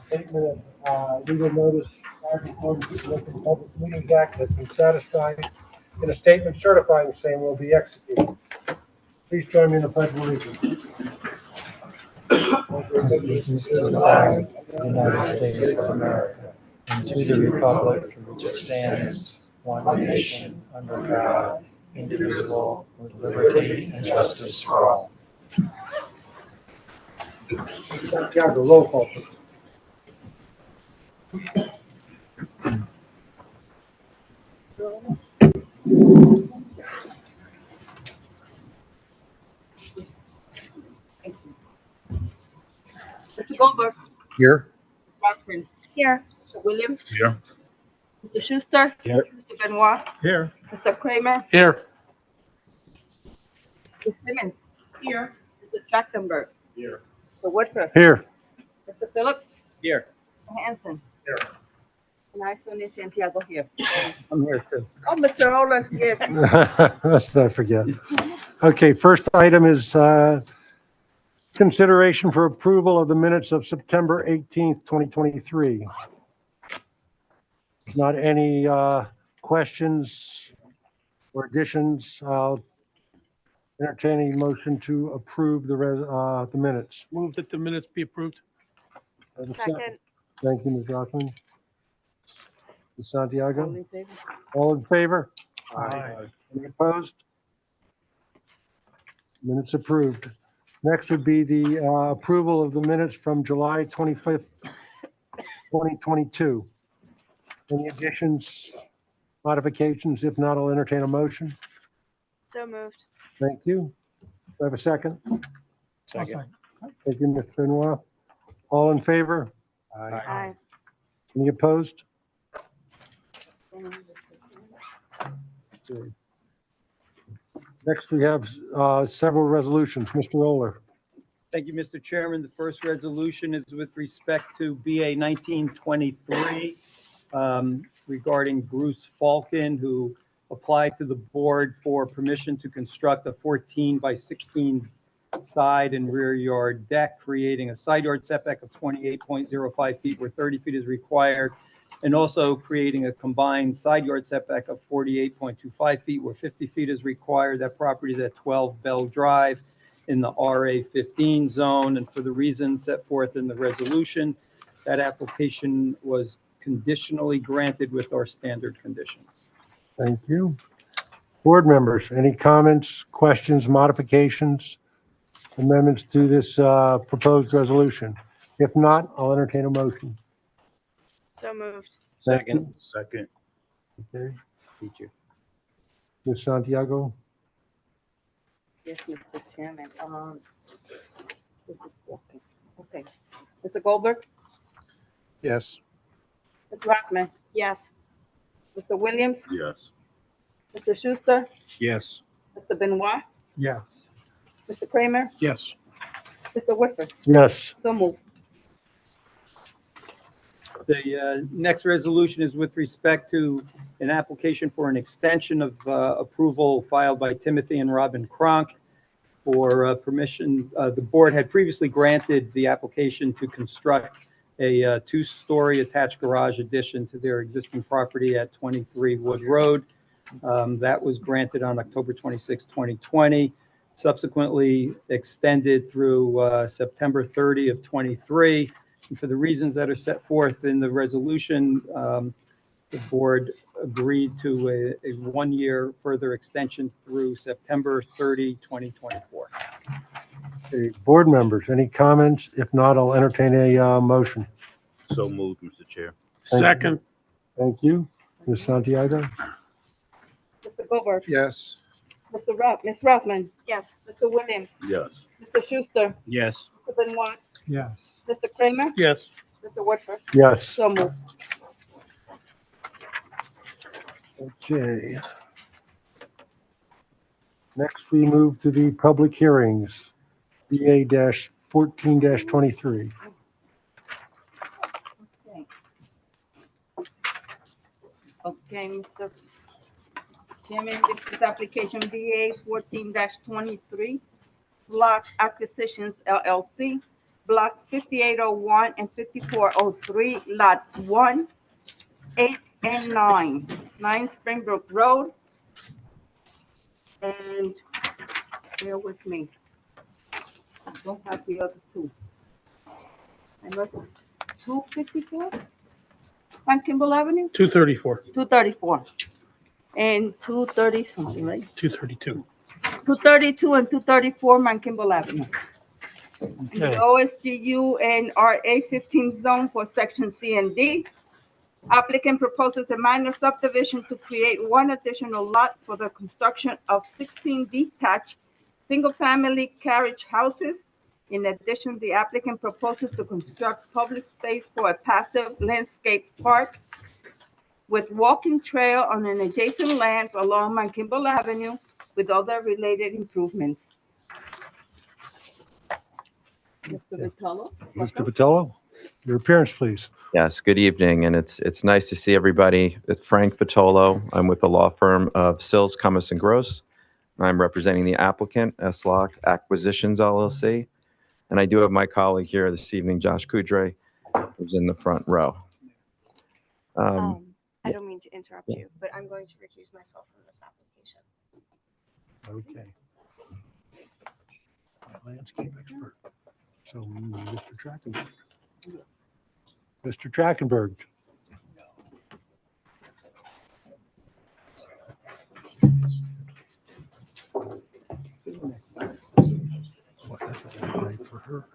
Statement of legal notice as according to the Open Public Meetings Act has been satisfied, and a statement certifying the same will be executed. Please join me in the pledge of allegiance. Allegiance to the flag of the United States of America and to the republic for which it stands, one nation, under God, indivisible, with liberty and justice for all. Santiago, roll call, please. Mr. Goldberg. Here. Ms. Rossman. Here. Mr. Williams. Here. Mr. Schuster. Here. Mr. Benoit. Here. Mr. Kramer. Here. Ms. Simmons. Here. Mr. Trachtenberg. Here. Mr. Woodford. Here. Mr. Phillips. Here. Mr. Hanson. Here. And I, Sonia Santiago, here. I'm here too. Oh, Mr. Oler, yes. Let's not forget. Okay, first item is consideration for approval of the minutes of September 18th, 2023. There's not any questions or additions. I'll entertain a motion to approve the minutes. Move that the minutes be approved. Have a second. Thank you, Ms. Rothman. Ms. Santiago, all in favor? Aye. Any opposed? Minutes approved. Next would be the approval of the minutes from July 25th, 2022. Any additions, modifications? If not, I'll entertain a motion. So moved. Thank you. Do I have a second? Second. Thank you, Mr. Benoit. All in favor? Aye. Any opposed? Okay. Next, we have several resolutions. Mr. Oler. Thank you, Mr. Chairman. The first resolution is with respect to BA 1923 regarding Bruce Falcon, who applied to the board for permission to construct a 14 by 16 side and rear yard deck, creating a side yard setback of 28.05 feet where 30 feet is required, and also creating a combined side yard setback of 48.25 feet where 50 feet is required. That property is at 12 Bell Drive in the RA 15 zone. And for the reasons set forth in the resolution, that application was conditionally granted with our standard conditions. Thank you. Board members, any comments, questions, modifications, amendments to this proposed resolution? If not, I'll entertain a motion. So moved. Second. Second. Okay. Teacher. Ms. Santiago? Yes, Mr. Chairman. Okay. Mr. Goldberg. Yes. Ms. Rockman. Yes. Mr. Williams. Yes. Mr. Schuster. Yes. Mr. Benoit. Yes. Mr. Kramer. Yes. Mr. Woodford. Yes. So moved. The next resolution is with respect to an application for an extension of approval filed by Timothy and Robin Kronk for permission. The board had previously granted the application to construct a two-story attached garage addition to their existing property at 23 Wood Road. That was granted on October 26, 2020, subsequently extended through September 30 of 23. And for the reasons that are set forth in the resolution, the board agreed to a one-year further extension through September 30, 2024. Okay, board members, any comments? If not, I'll entertain a motion. So moved, Mr. Chair. Second. Thank you. Ms. Santiago? Mr. Goldberg. Yes. Ms. Rothman. Yes. Mr. Williams. Yes. Mr. Schuster. Yes. Mr. Benoit. Yes. Mr. Kramer. Yes. Mr. Woodford. Yes. So moved. Okay. Next, we move to the public hearings, BA-14-23. Okay, Mr. Chairman, this is application BA 14-23, Block Acquisitions LLC, blocks 5801 and 5403, lots 1, 8, and 9 Springbrook Road. And bear with me. I don't have the other two. Unless 254 on Kimball Avenue? 234, 234. And 230 something, right? 232. 232 and 234 on Kimball Avenue. In the Okay. OSGU and RA 15 zone for section C and D. Applicant proposes a minor subdivision to create one additional lot for the construction of 16 detached single-family carriage houses. In addition, the applicant proposes to construct public space for a passive landscape park with walking trail on an adjacent lands along Mount Kimball Avenue with other related improvements. Mr. Vitale? Mr. Vitello, your appearance, please. Yes, good evening, and it's nice to see everybody. It's Frank Vitolo. I'm with the law firm of Sills, Cummins and Gross. I'm representing the applicant, SLOC Acquisitions LLC, and I do have my colleague here this evening, Josh Kudre, who's in the front row. I don't mean to interrupt you, but I'm going to recuse myself from this application. Okay. Landscape expert. So, Mr. Trachtenberg. Mr. Trachtenberg. For her.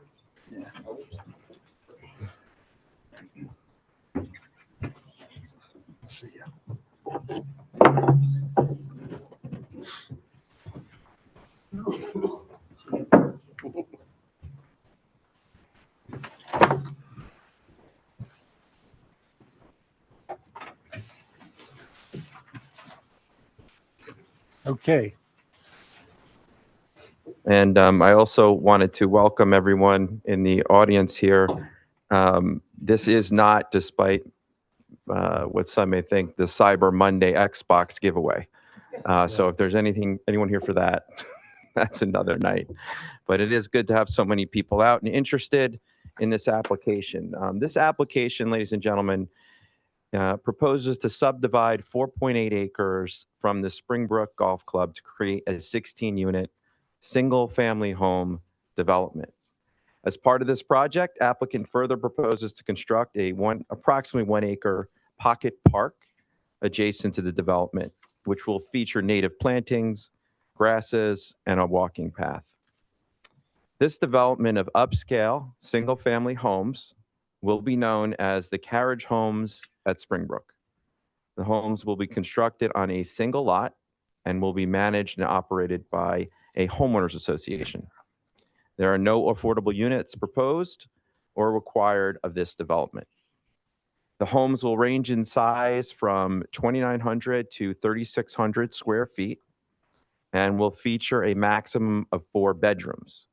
See ya. Okay. And I also wanted to welcome everyone in the audience here. This is not, despite what some may think, the Cyber Monday Xbox giveaway. So if there's anyone here for that, that's another night. But it is good to have so many people out and interested in this application. This application, ladies and gentlemen, proposes to subdivide 4.8 acres from the Springbrook Golf Club to create a 16-unit single-family home development. As part of this project, applicant further proposes to construct a approximately 1 acre pocket park adjacent to the development, which will feature native plantings, grasses, and a walking path. This development of upscale single-family homes will be known as the Carriage Homes at Springbrook. The homes will be constructed on a single lot and will be managed and operated by a homeowners association. There are no affordable units proposed or required of this development. The homes will range in size from 2,900 to 3,600 square feet and will feature a maximum of 4 bedrooms.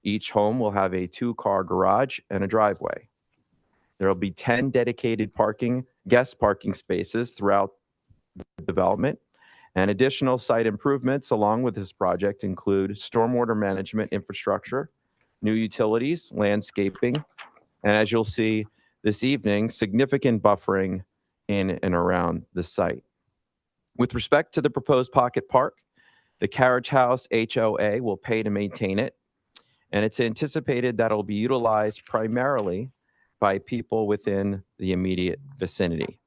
Each home will have a 2-car garage and a driveway. There will be 10 dedicated guest parking spaces throughout the development, and additional site improvements along with this project include stormwater management infrastructure, new utilities, landscaping, and as you'll see this evening, significant buffering in and around the site. With respect to the proposed pocket park, the Carriage House HOA will pay to maintain it, and it's anticipated that it'll be utilized primarily by people within the immediate vicinity.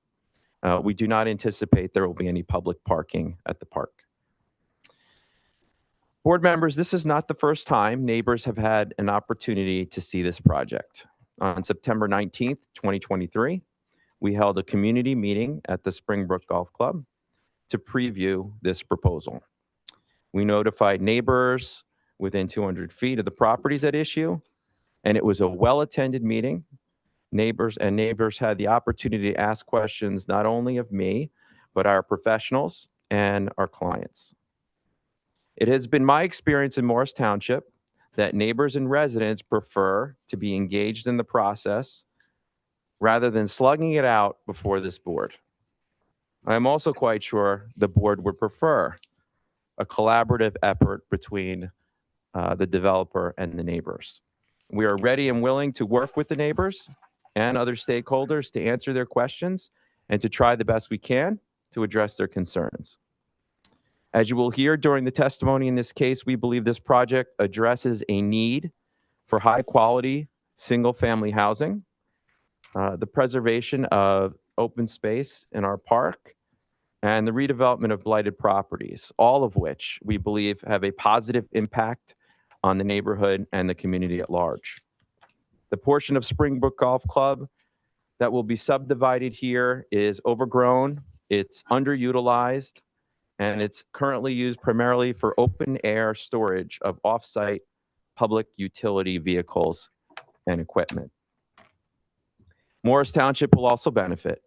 We do not anticipate there will be any public parking at the park. Board members, this is not the first time neighbors have had an opportunity to see this project. On September 19th, 2023, we held a community meeting at the Springbrook Golf Club to preview this proposal. We notified neighbors within 200 feet of the properties at issue, and it was a well-attended meeting. Neighbors had the opportunity to ask questions not only of me, but our professionals and our clients. It has been my experience in Morris Township that neighbors and residents prefer to be engaged in the process rather than slugging it out before this board. I am also quite sure the board would prefer a collaborative effort between the developer and the neighbors. We are ready and willing to work with the neighbors and other stakeholders to answer their questions and to try the best we can to address their concerns. As you will hear during the testimony in this case, we believe this project addresses a need for high-quality, single-family housing, the preservation of open space in our park, and the redevelopment of blighted properties, all of which we believe have a positive impact on the neighborhood and the community at large. The portion of Springbrook Golf Club that will be subdivided here is overgrown, it's underutilized, and it's currently used primarily for open-air storage of off-site public utility vehicles and equipment. Morris Township will also benefit.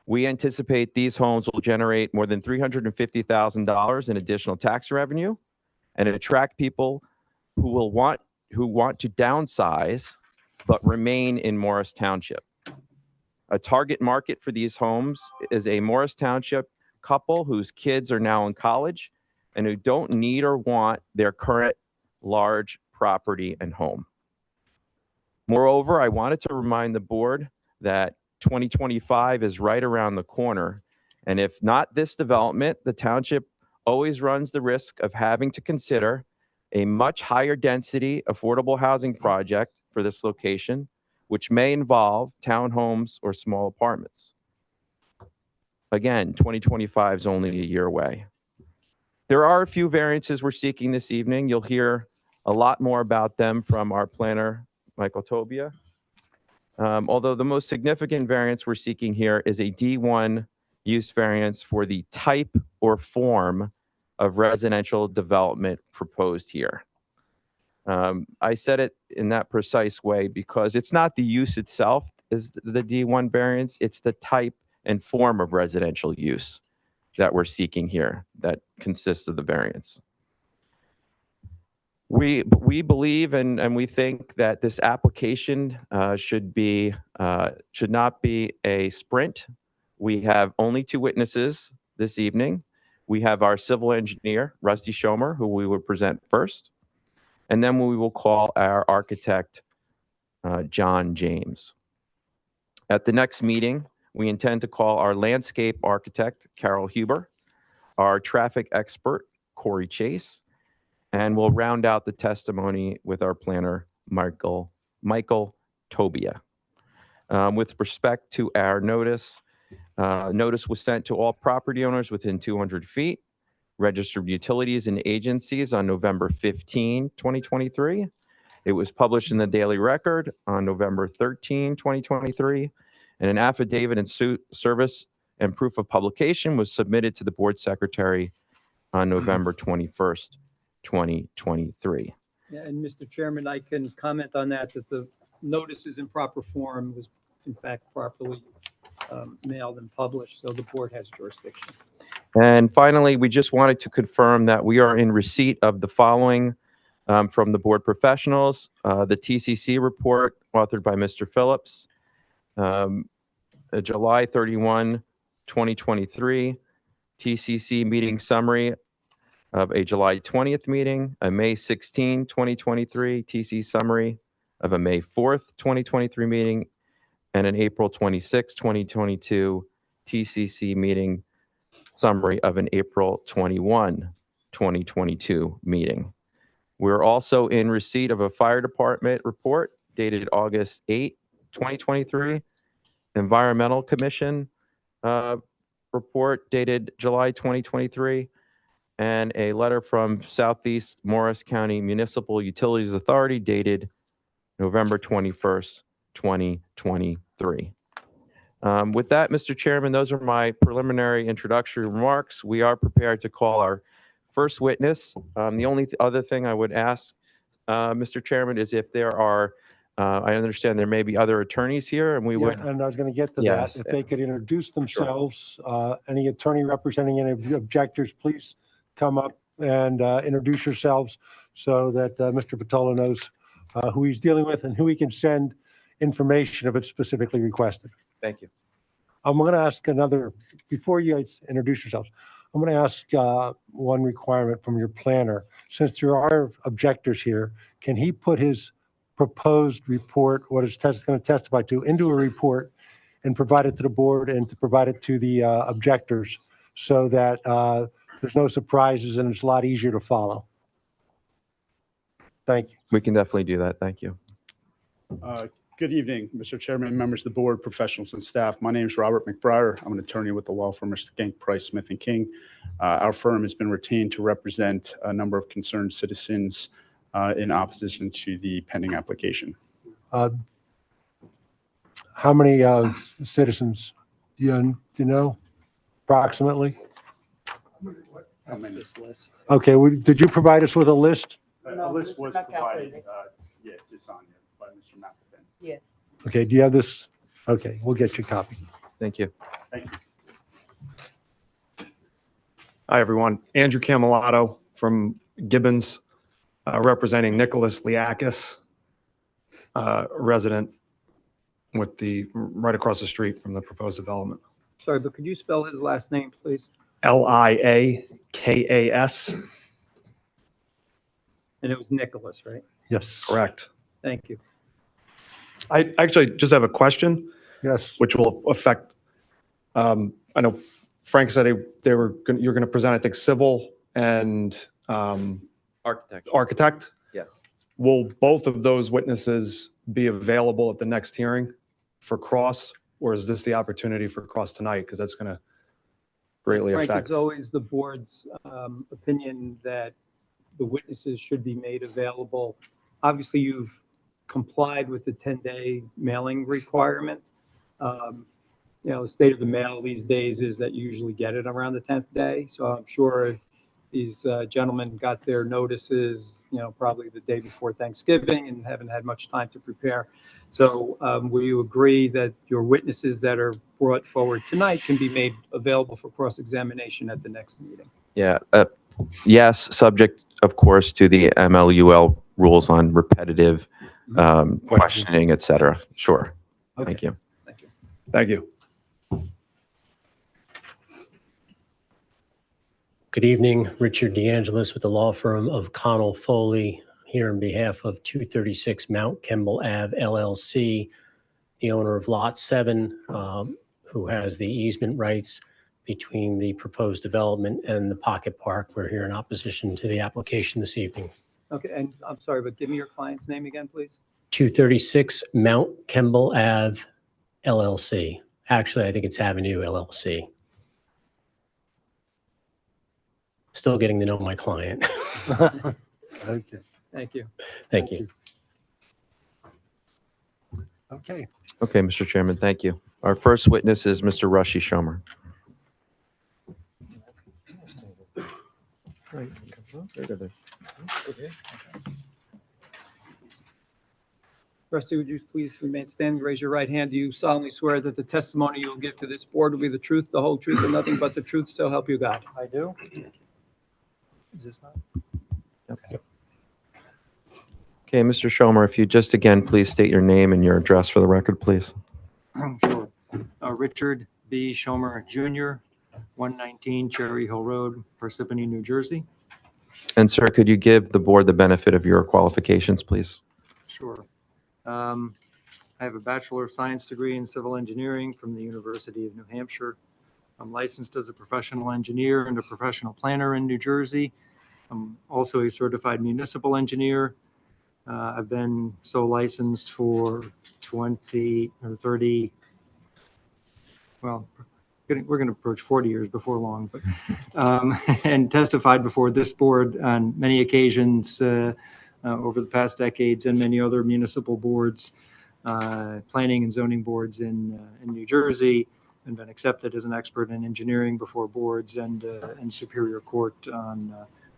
We anticipate these homes will generate more than $350,000 in additional tax revenue and attract people who want to downsize but remain in Morris Township. A target market for these homes is a Morris Township couple whose kids are now in college and who don't need or want their current large property and home. Moreover, I wanted to remind the board that 2025 is right around the corner, and if not this development, the township always runs the risk of having to consider a much higher density affordable housing project for this location, which may involve townhomes or small apartments. Again, 2025 is only a year away. There are a few variances we're seeking this evening. You'll hear a lot more about them from our planner, Michael Tobia. Although the most significant variance we're seeking here is a D1 use variance for the type or form of residential development proposed here. I said it in that precise way because it's not the use itself is the D1 variance, it's the type and form of residential use that we're seeking here that consists of the variance. We believe and we think that this application should not be a sprint. We have only 2 witnesses this evening. We have our civil engineer, Rusty Schomer, who we will present first, and then we will call our architect, John James. At the next meeting, we intend to call our landscape architect, Carol Huber, our traffic expert, Corey Chase, and we'll round out the testimony with our planner, Michael Tobia. With respect to our notice, notice was sent to all property owners within 200 feet, registered utilities and agencies on November 15, 2023. It was published in the Daily Record on November 13, 2023, and an affidavit and service and proof of publication was submitted to the board secretary on November 21st, 2023. Yeah, and Mr. Chairman, I can comment on that the notice is in proper form, was in fact properly mailed and published, so the board has jurisdiction. And finally, we just wanted to confirm that we are in receipt of the following from the board professionals. The TCC report authored by Mr. Phillips, July 31, 2023, TCC meeting summary of a July 20th meeting, a May 16, 2023 TC summary of a May 4th, 2023 meeting, and an April 26, 2022 TCC meeting summary of an April 21, 2022 meeting. We're also in receipt of a fire department report dated August 8, 2023, Environmental Commission report dated July 2023, and a letter from Southeast Morris County Municipal Utilities Authority dated November 21st, 2023. With that, Mr. Chairman, those are my preliminary introductory remarks. We are prepared to call our first witness. The only other thing I would ask, Mr. Chairman, is if there are, I understand there may be other attorneys here, and we would. Yeah, and I was going to get to Yes. that. If they could introduce themselves, any attorney representing any of the objectors, please come up and introduce yourselves so that Mr. Patola knows who he's dealing with and who he can send information if it's specifically requested. Thank you. I'm going to ask another, before you guys introduce yourselves, I'm going to ask one requirement from your planner. Since there are objectors here, can he put his proposed report, what it's going to testify to, into a report and provide it to the board and to provide it to the objectors so that there's no surprises and it's a lot easier to follow? Thank you. We can definitely do that. Thank you. Good evening, Mr. Chairman, members of the board, professionals, and staff. My name is Robert McBriar. I'm an attorney with the law firm of Skank, Price, Smith & King. Our firm has been retained to represent a number of concerned citizens in opposition to the pending application. How many citizens do you know approximately? How many? This list. Okay, did you provide us with a list? A list was provided, to Sonia by Mr. McAfee. Yes. Okay, do you have this? Okay, we'll get you a copy. Thank you. Thank you. Hi, everyone. Andrew Camalato from Gibbons, representing Nicholas Liakis, resident right across the street from the proposed development. Sorry, but could you spell his last name, please? Liakas. And it was Nicholas, right? Yes. Correct. Thank you. I actually just have a question, Yes. which will affect, I know Frank said you're going to present, I think, civil and architect. Yes. Will both of those witnesses be available at the next hearing for cross, or is this the opportunity for cross tonight? Because that's going to greatly Frank, affect. it's always the board's opinion that the witnesses should be made available. Obviously, you've complied with the 10-day mailing requirement. The state of the mail these days is that you usually get it around the 10th day. So I'm sure these gentlemen got their notices, probably the day before Thanksgiving and haven't had much time to prepare. So will you agree that your witnesses that are brought forward tonight can be made available for cross-examination at the next meeting? Yeah. Yes, subject, of course, to the MLUL rules on repetitive questioning, et cetera. Sure. Okay. Thank you. Thank you. Thank you. Good evening, Richard DeAngelis with the law firm of Connell Foley, here on behalf of 236 Mount Kemble Ave LLC, the owner of Lot 7, who has the easement rights between the proposed development and the Pocket Park. We're here in opposition to the application this evening. Okay, and I'm sorry, but give me your client's name again, please. 236 Mount Kemble Ave LLC. Actually, I think it's Avenue LLC. Still getting to know my client. Okay. Thank you. Thank you. Okay. Okay, Mr. Chairman, thank you. Our first witness is Mr. Rushy Schomer. Rusty, would you please remain standing, raise your right hand? Do you solemnly swear that the testimony you will give to this board will be the truth, the whole truth, and nothing but the truth, so help you God? I do. Is this not? Okay, Mr. Schomer, if you just again, please state your name and your address for the record, please. Sure. Richard B. Schomer Jr., 119 Cherry Hill Road, Parsippany, New Jersey. And sir, could you give the board the benefit of your qualifications, please? Sure. I have a Bachelor of Science degree in Civil Engineering from the University of New Hampshire. I'm licensed as a professional engineer and a professional planner in New Jersey. I'm also a certified municipal engineer. I've been so licensed for 20 or 30, well, we're going to approach 40 years before long, but and testified before this board on many occasions over the past decades and many other municipal boards, planning and zoning boards in New Jersey, and been accepted as an expert in engineering before boards and Superior Court on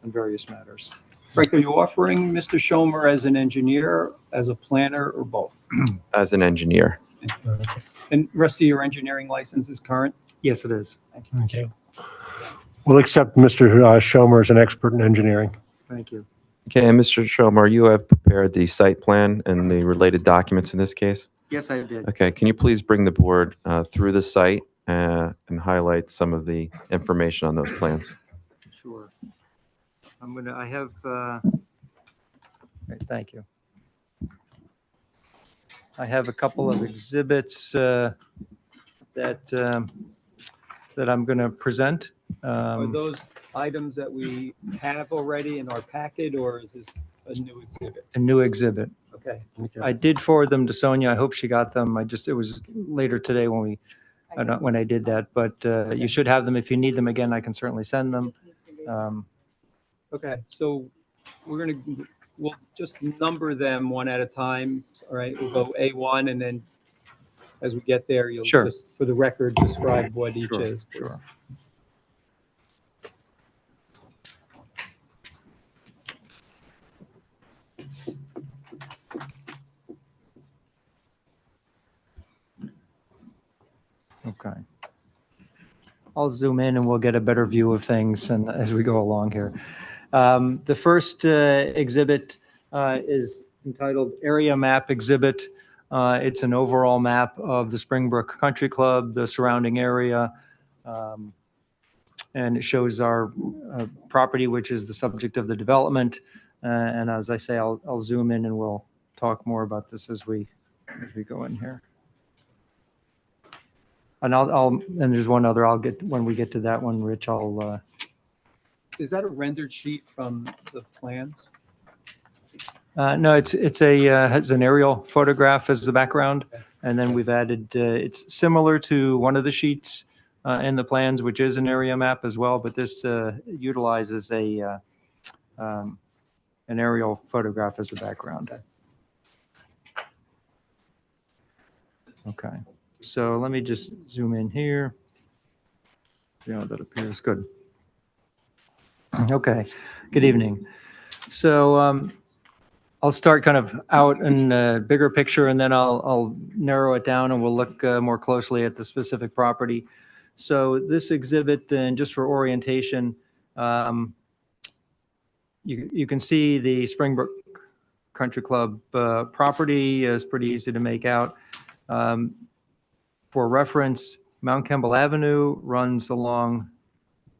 various matters. Frank, are you offering Mr. Schomer as an engineer, as a planner, or both? As an engineer. And Rusty, your engineering license is current? Yes, it is. Okay. We'll accept Mr. Schomer as an expert in engineering. Thank you. Okay, and Mr. Schomer, you have prepared the site plan and the related documents in this case? Yes, I did. Okay, can you please bring the board through the site and highlight some of the information on those plans. Sure. I have, right, thank you. I have a couple of exhibits that I'm going to present. Are those items that we have already in our packet, or is this a new exhibit? A new exhibit. Okay. I did forward them to Sonia. I hope she got them. It was later today when I did that, but you should have them. If you need them again, I can certainly send them. Okay, so we'll just number them one at a time. All right, we'll go A1, and then as we get there, you'll just, for the record, describe what each is. Please. Sure. Okay. I'll zoom in and we'll get a better view of things and as we go along here. The first exhibit is entitled Area Map Exhibit. It's an overall map of the Springbrook Country Club, the surrounding area, and it shows our property, which is the subject of the development. And as I say, I'll zoom in and we'll talk more about this as we go in here. And and there's one other, when we get to that one, Rich, Is that a rendered sheet from the plans? No, it's has an aerial photograph as the background. And then we've added, it's similar to one of the sheets in the plans, which is an area map as well, but this utilizes an aerial photograph as the background. Okay. So let me just zoom in here. See how that appears. Good. Okay. Good evening. So I'll start kind of out in a bigger picture, and then I'll narrow it down, and we'll look more closely at the specific property. So this exhibit, and just for orientation, you can see the Springbrook Country Club property is pretty easy to make out. For reference, Mount Campbell Avenue runs along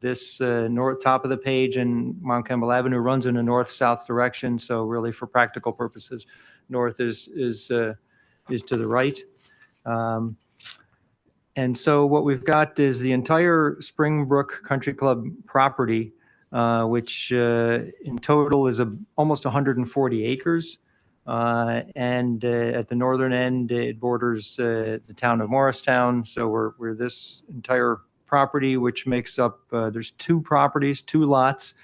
this north top of the page, and Mount Campbell Avenue runs in a north-south direction. So really, for practical purposes, north is to the right. And so what we've got is the entire Springbrook Country Club property, which in total is almost 140 acres. And at the northern end, it borders the town of Morristown. So we're this entire property, which makes up, there's two properties, two lots,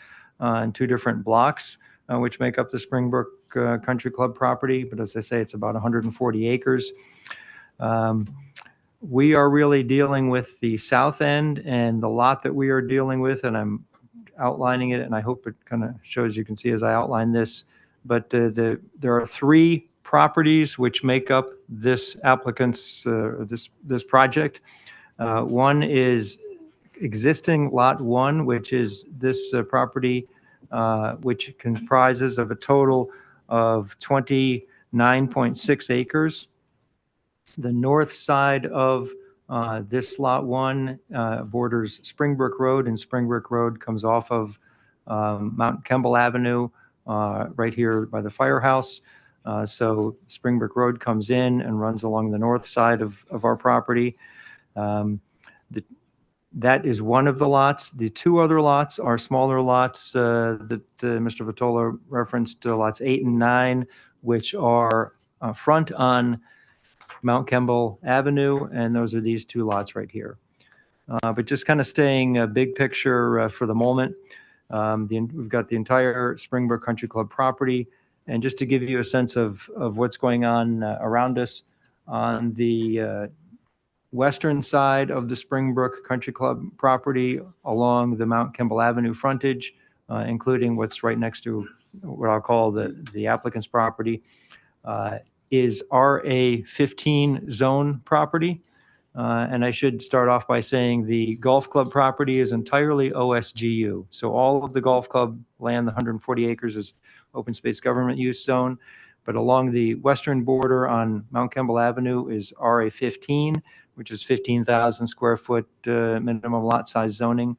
and two different blocks, which make up the Springbrook Country Club property. But as I say, it's about 140 acres. We are really dealing with the south end, and the lot that we are dealing with, and I'm outlining it, and I hope it kind of shows, you can see as I outline this, but there are three properties which make up this applicant's, this project. One is existing Lot 1, which is this property, which comprises of a total of 29.6 acres. The north side of this Lot 1 borders Springbrook Road, and Springbrook Road comes off of Mount Campbell Avenue, right here by the firehouse. So Springbrook Road comes in and runs along the north side of our property. That is one of the lots. The two other lots are smaller lots that Mr. Vitola referenced, lots 8 and 9, which are front on Mount Campbell Avenue, and those are these two lots right here. But just kind of staying a big picture for the moment, we've got the entire Springbrook Country Club property, and just to give you a sense of what's going on around us, on the western side of the Springbrook Country Club property along the Mount Campbell Avenue frontage, including what's right next to what I'll call the applicant's property, is RA15 zone property. And I should start off by saying the golf club property is entirely OSGU. So all of the golf club land, the 140 acres, is open space government use zone. But along the western border on Mount Campbell Avenue is RA15, which is 15,000 square foot minimum lot size zoning.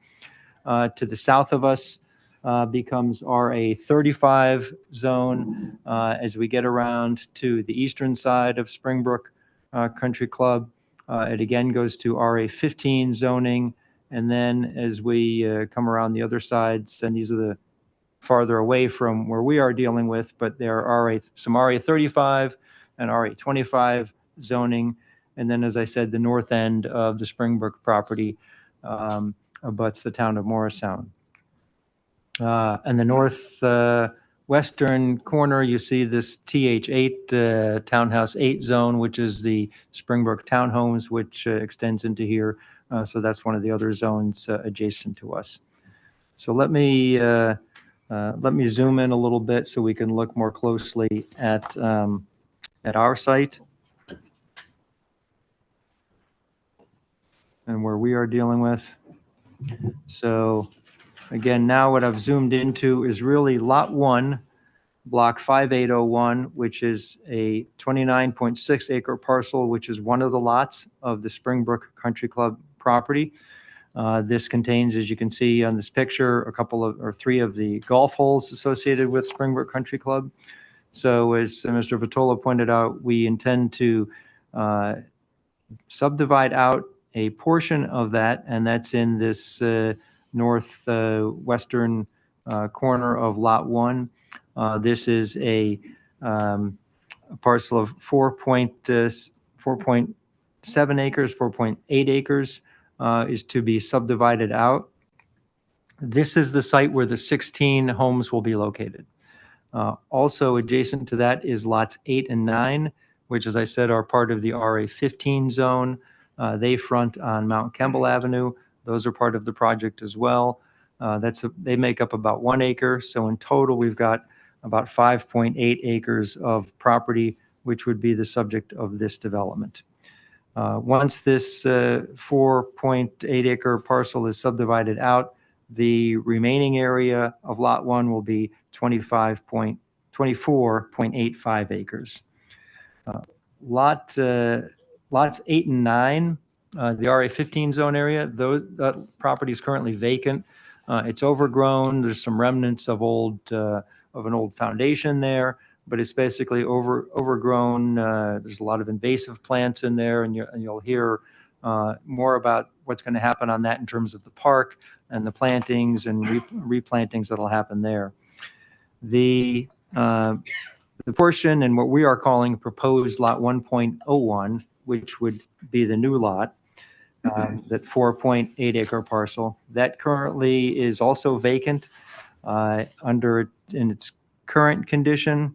To the south of us becomes RA 35 zone. As we get around to the eastern side of Springbrook Country Club, it again goes to RA 15 zoning. And then as we come around the other sides, and these are the farther away from where we are dealing with, but there are some RA 35 and RA 25 zoning. And then, as I said, the north end of the Springbrook property abuts the town of Morristown. And the north western corner, you see this TH8 Townhouse 8 zone, which is the Springbrook Townhomes, which extends into here. So that's one of the other zones adjacent to us. So let me zoom in a little bit so we can look more closely at our site and where we are dealing with. So again, now what I've zoomed into is really Lot 1, Block 5801, which is a 29.6 acre parcel, which is one of the lots of the Springbrook Country Club property. This contains, as you can see on this picture, a couple of, or three of the golf holes associated with Springbrook Country Club. So as Mr. Vitola pointed out, we intend to subdivide out a portion of that, and that's in this northwestern corner of Lot 1. This is a parcel of 4.7 acres, 4.8 acres is to be subdivided out. This is the site where the 16 homes will be located. Also adjacent to that is lots 8 and 9, which, as I said, are part of the RA 15 zone. They front on Mount Kemble Avenue. Those are part of the project as well. They make up about 1 acre. So in total, we've got about 5.8 acres of property, which would be the subject of this development. Once this 4.8 acre parcel is subdivided out, the remaining area of Lot 1 will be 24.85 acres. Lots 8 and 9, the RA 15 zone area, that property is currently vacant. It's overgrown. There's some remnants of an old foundation there, but it's basically overgrown. There's a lot of invasive plants in there, and you'll hear more about what's going to happen on that in terms of the park and the plantings and replantings that'll happen there. The portion and what we are calling proposed Lot 1.01, which would be the new lot, that 4.8 acre parcel, that currently is also vacant in its current condition.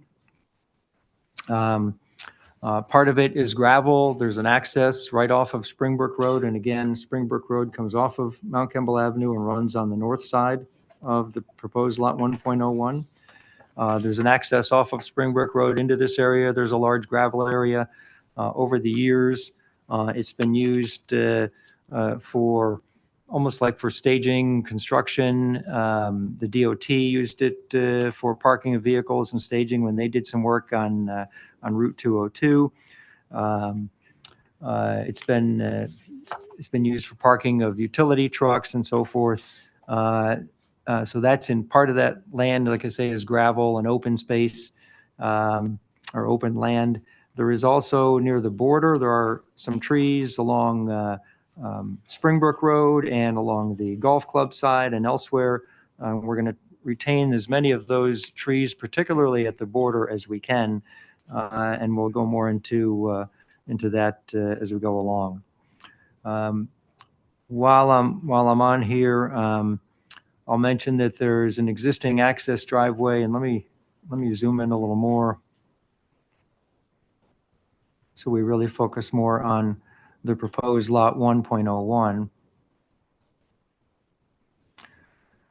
Part of it is gravel. There's an access right off of Springbrook Road. And again, Springbrook Road comes off of Mount Kemble Avenue and runs on the north side of the proposed Lot 1.01. There's an access off of Springbrook Road into this area. There's a large gravel area. Over the years, it's been used for almost like for staging construction. The DOT used it for parking of vehicles and staging when they did some work on Route 202. It's been used for parking of utility trucks and so forth. So that's in part of that land, like I say, is gravel and open space or open land. There is also near the border, there are some trees along Springbrook Road and along the golf club side and elsewhere. We're going to retain as many of those trees, particularly at the border, as we can, and we'll go more into that as we go along. While I'm on here, I'll mention that there's an existing access driveway, and let me zoom in a little more so we really focus more on the proposed Lot 1.01.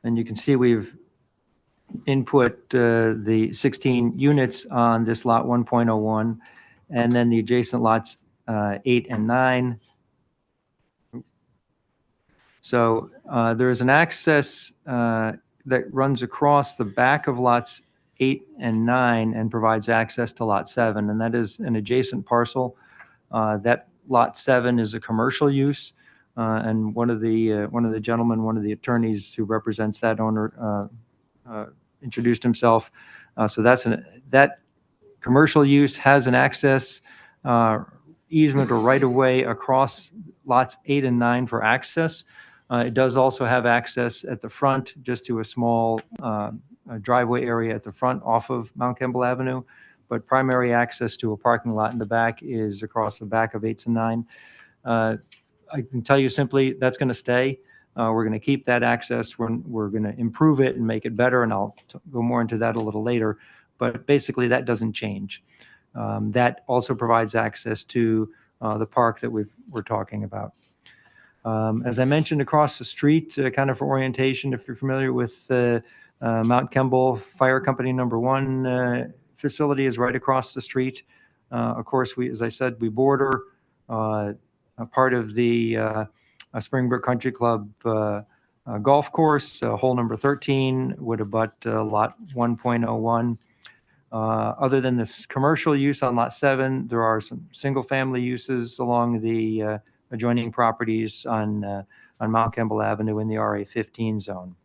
And you can see we've input the 16 units on this Lot 1.01, and then the adjacent lots 8 and 9. So there is an access that runs across the back of lots 8 and 9 and provides access to Lot 7, and that is an adjacent parcel. That Lot 7 is a commercial use. And one of the gentlemen, one of the attorneys who represents that owner, introduced himself. So that commercial use has an access easement or right-of-way across lots 8 and 9 for access. It does also have access at the front, just to a small driveway area at the front off of Mount Kimball Avenue. But primary access to a parking lot in the back is across the back of 8s and 9. I can tell you simply, that's going to stay. We're going to keep that access. We're going to improve it and make it better, and I'll go more into that a little later. But basically, that doesn't change. That also provides access to the park that we're talking about. As I mentioned, across the street, kind of for orientation, if you're familiar with Mount Kimball Fire Company Number 1 facility is right across the street. Of course, as I said, we border a part of the Springbrook Country Club golf course. Hole number 13 would abut lot 1.01. Other than this commercial use on lot 7, there are some single-family uses along the adjoining properties on Mount Kimball Avenue in the RA 15 zone.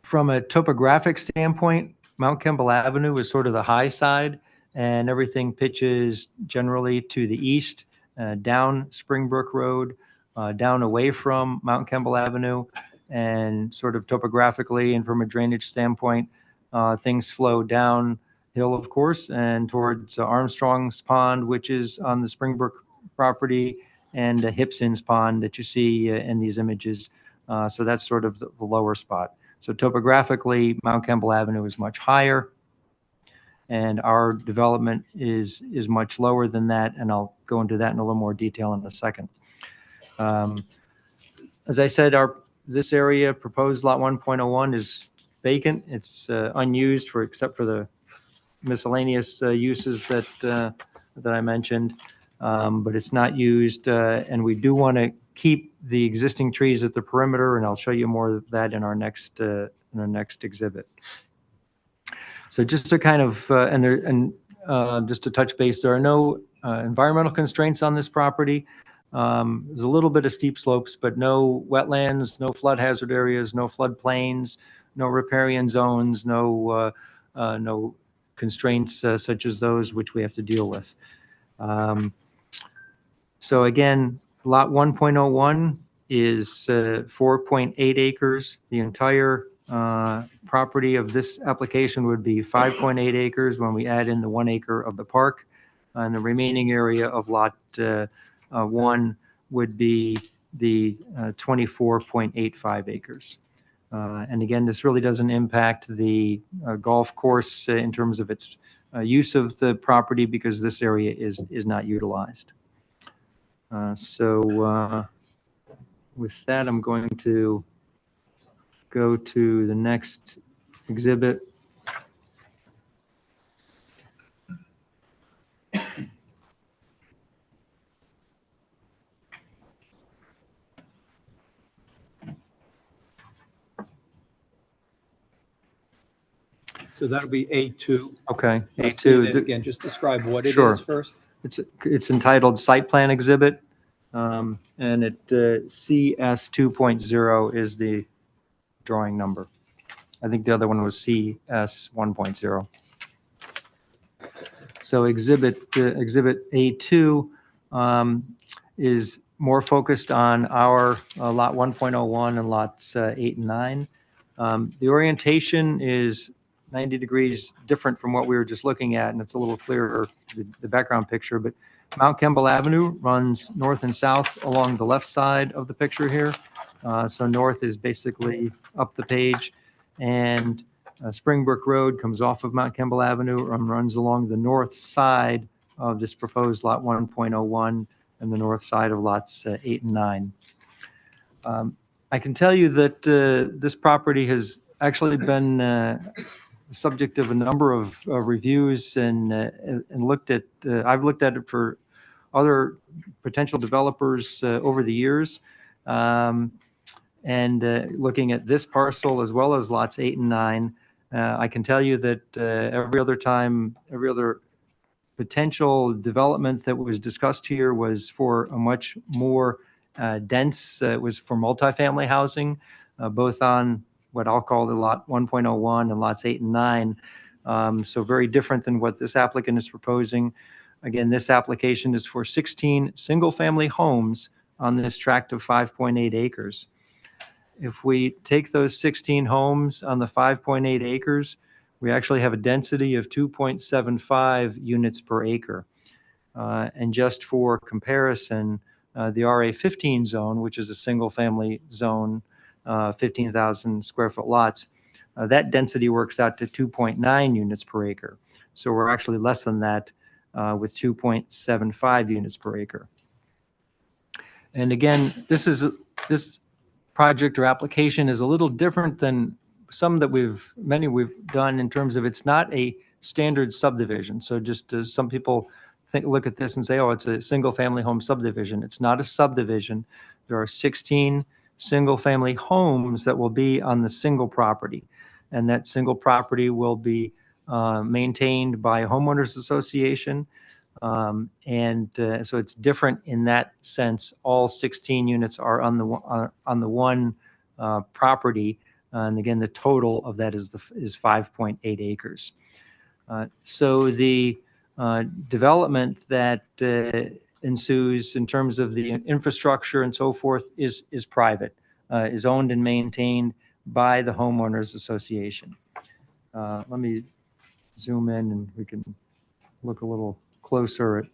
From a topographic standpoint, Mount Kimball Avenue is sort of the high side, and everything pitches generally to the east, down Springbrook Road, down away from Mount Kimball Avenue, and sort of topographically and from a drainage standpoint, things flow downhill, of course, and towards Armstrong's Pond, which is on the Springbrook property, and Hipson's Pond that you see in these images. So that's sort of the lower spot. So topographically, Mount Kimball Avenue is much higher, and our development is much lower than that, and I'll go into that in a little more detail in a second. As I said, this area, proposed lot 1.01, is vacant. It's unused except for the miscellaneous uses that I mentioned, but it's not used, and we do want to keep the existing trees at the perimeter, and I'll show you more of that in our next exhibit. So just to kind of just to touch base, there are no environmental constraints on this property. There's a little bit of steep slopes, but no wetlands, no flood hazard areas, no flood plains, no riparian zones, no constraints such as those which we have to deal with. So again, lot 1.01 is 4.8 acres. The entire property of this application would be 5.8 acres when we add in the 1 acre of the park, and the remaining area of lot 1 would be the 24.85 acres. And again, this really doesn't impact the golf course in terms of its use of the property, because this area is not utilized. So with that, I'm going to go to the next exhibit. So that'll be A2. Okay, And A2. again, just describe what it Sure. is first. It's entitled Site Plan Exhibit, and CS 2.0 is the drawing number. I think the other one was CS 1.0. So Exhibit A2 is more focused on our lot 1.01 and lots 8 and 9. The orientation is 90 degrees different from what we were just looking at, and it's a little clearer, the background picture. But Mount Kimball Avenue runs north and south along the left side of the picture here. So north is basically up the page, and Springbrook Road comes off of Mount Kimball Avenue and runs along the north side of this proposed lot 1.01 and the north side of lots 8 and 9. I can tell you that this property has actually been the subject of a number of reviews and looked at. I've looked at it for other potential developers over the years, and looking at this parcel as well as lots 8 and 9. I can tell you that every other potential development that was discussed here was for a much more dense, it was for multifamily housing, both on what I'll call the lot 1.01 and lots 8 and 9. So very different than what this applicant is proposing. Again, this application is for 16 single-family homes on this tract of 5.8 acres. If we take those 16 homes on the 5.8 acres, we actually have a density of 2.75 units per acre. And just for comparison, the RA15 zone, which is a single-family zone, 15,000 square foot lots, that density works out to 2.9 units per acre. So we're actually less than that with 2.75 units per acre. And again, this project or application is a little different than some that many we've done in terms of it's not a standard subdivision. So just some people look at this and say, oh, it's a single family home subdivision. It's not a subdivision. There are 16 single family homes that will be on the single property. And that single property will be maintained by a homeowners association. So it's different in that sense. All 16 units are on the one property. And again, the total of that is 5.8 acres. So the development that ensues in terms of the infrastructure and so forth is private, is owned and maintained by the homeowners association. Let me zoom in and we can look a little closer at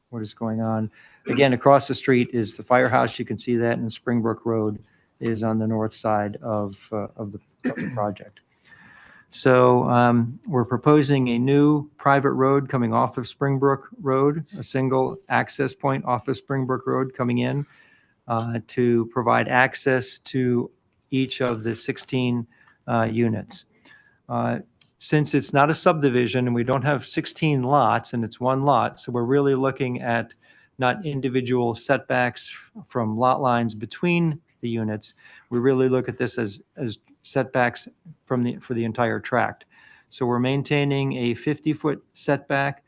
what is going on. Again, across the street is the firehouse. You can see that, and Springbrook Road is on the north side of the project. So we're proposing a new private road coming off of Springbrook Road, a single access point off of Springbrook Road coming in to provide access to each of the 16 units. Since it's not a subdivision and we don't have 16 lots and it's one lot, so we're really looking at not individual setbacks from lot lines between the units. We really look at this as setbacks for the entire tract. So we're maintaining a 50-foot setback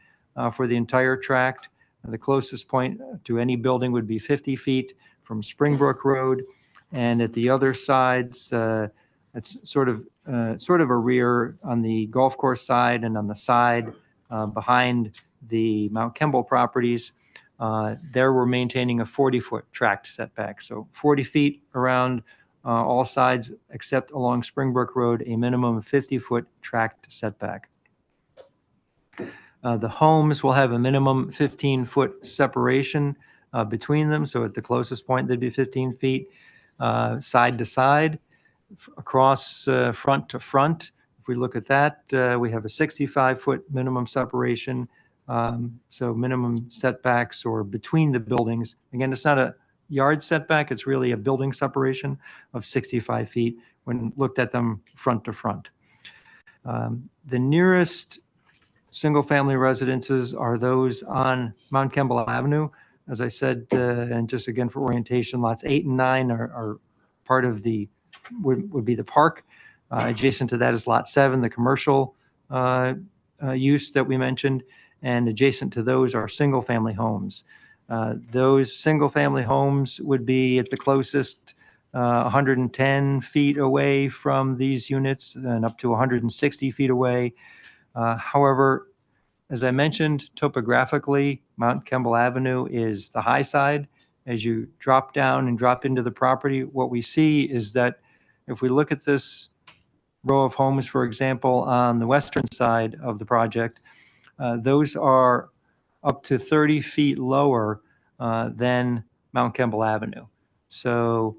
for the entire tract. The closest point to any building would be 50 feet from Springbrook Road, and at the other sides, it's sort of a rear on the golf course side and on the side behind the Mount Kemble properties. There we're maintaining a 40-foot tract setback. So 40 feet around all sides except along Springbrook Road, a minimum of 50-foot tract setback. The homes will have a minimum 15-foot separation between them. So at the closest point, they'd be 15 feet side to side. Across front to front, if we look at that, we have a 65-foot minimum separation. So minimum setbacks or between the buildings. Again, it's not a yard setback, it's really a building separation of 65 feet when looked at them front to front. The nearest single-family residences are those on Mount Kemble Avenue. As I said, and just again for orientation, lots 8 and 9 are part of the would be the park. Adjacent to that is lot 7, the commercial use that we mentioned, and adjacent to those are single-family homes. Those single-family homes would be at the closest 110 feet away from these units and up to 160 feet away. However, as I mentioned, topographically, Mount Kemble Avenue is the high side. As you drop down and drop into the property, what we see is that if we look at this row of homes, for example, on the western side of the project, those are up to 30 feet lower than Mount Kemble Avenue. So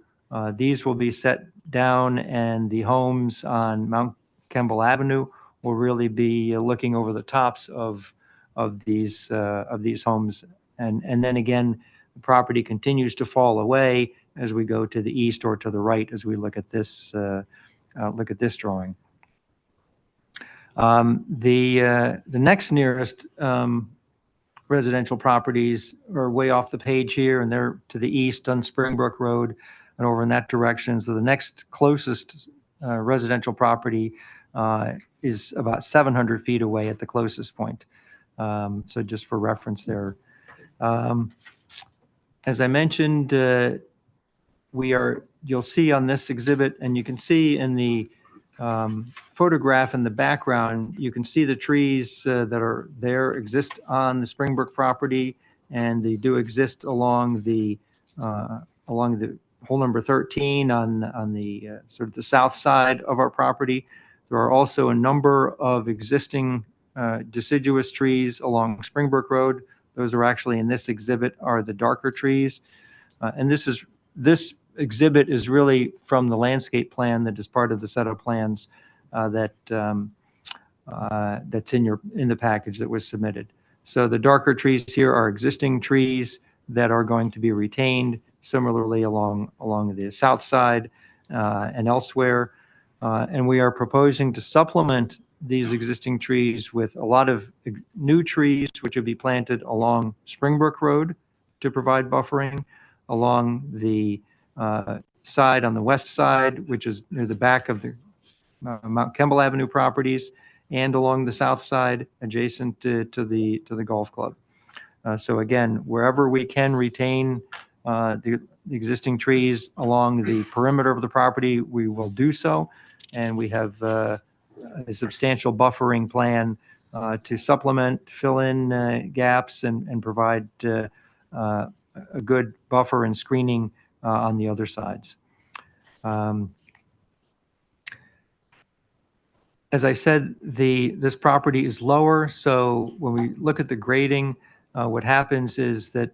these will be set down, and the homes on Mount Kemble Avenue will really be looking over the tops of these homes. And then again, the property continues to fall away as we go to the east or to the right as we look at this drawing. The next nearest residential properties are way off the page here, and they're to the east on Springbrook Road and over in that direction. So the next closest residential property is about 700 feet away at the closest point. So just for reference there. As I mentioned, you'll see on this exhibit, and you can see in the photograph in the background, you can see the trees that are there exist on the Springbrook property, and they do exist along the hole number 13 on the sort of the south side of our property. There are also a number of existing deciduous trees along Springbrook Road. Those are actually in this exhibit are the darker trees. And this exhibit is really from the landscape plan that is part of the set of plans that's in the package that was submitted. So the darker trees here are existing trees that are going to be retained similarly along the south side and elsewhere. And we are proposing to supplement these existing trees with a lot of new trees which would be planted along Springbrook Road to provide buffering, along the side on the west side, which is near the back of the Mount Kemble Avenue properties, and along the south side adjacent to the golf club. So again, wherever we can retain the existing trees along the perimeter of the property, we will do so. And we have a substantial buffering plan to supplement, fill in gaps, and provide a good buffer and screening on the other sides. As I said, this property is lower, so when we look at the grading, what happens is that,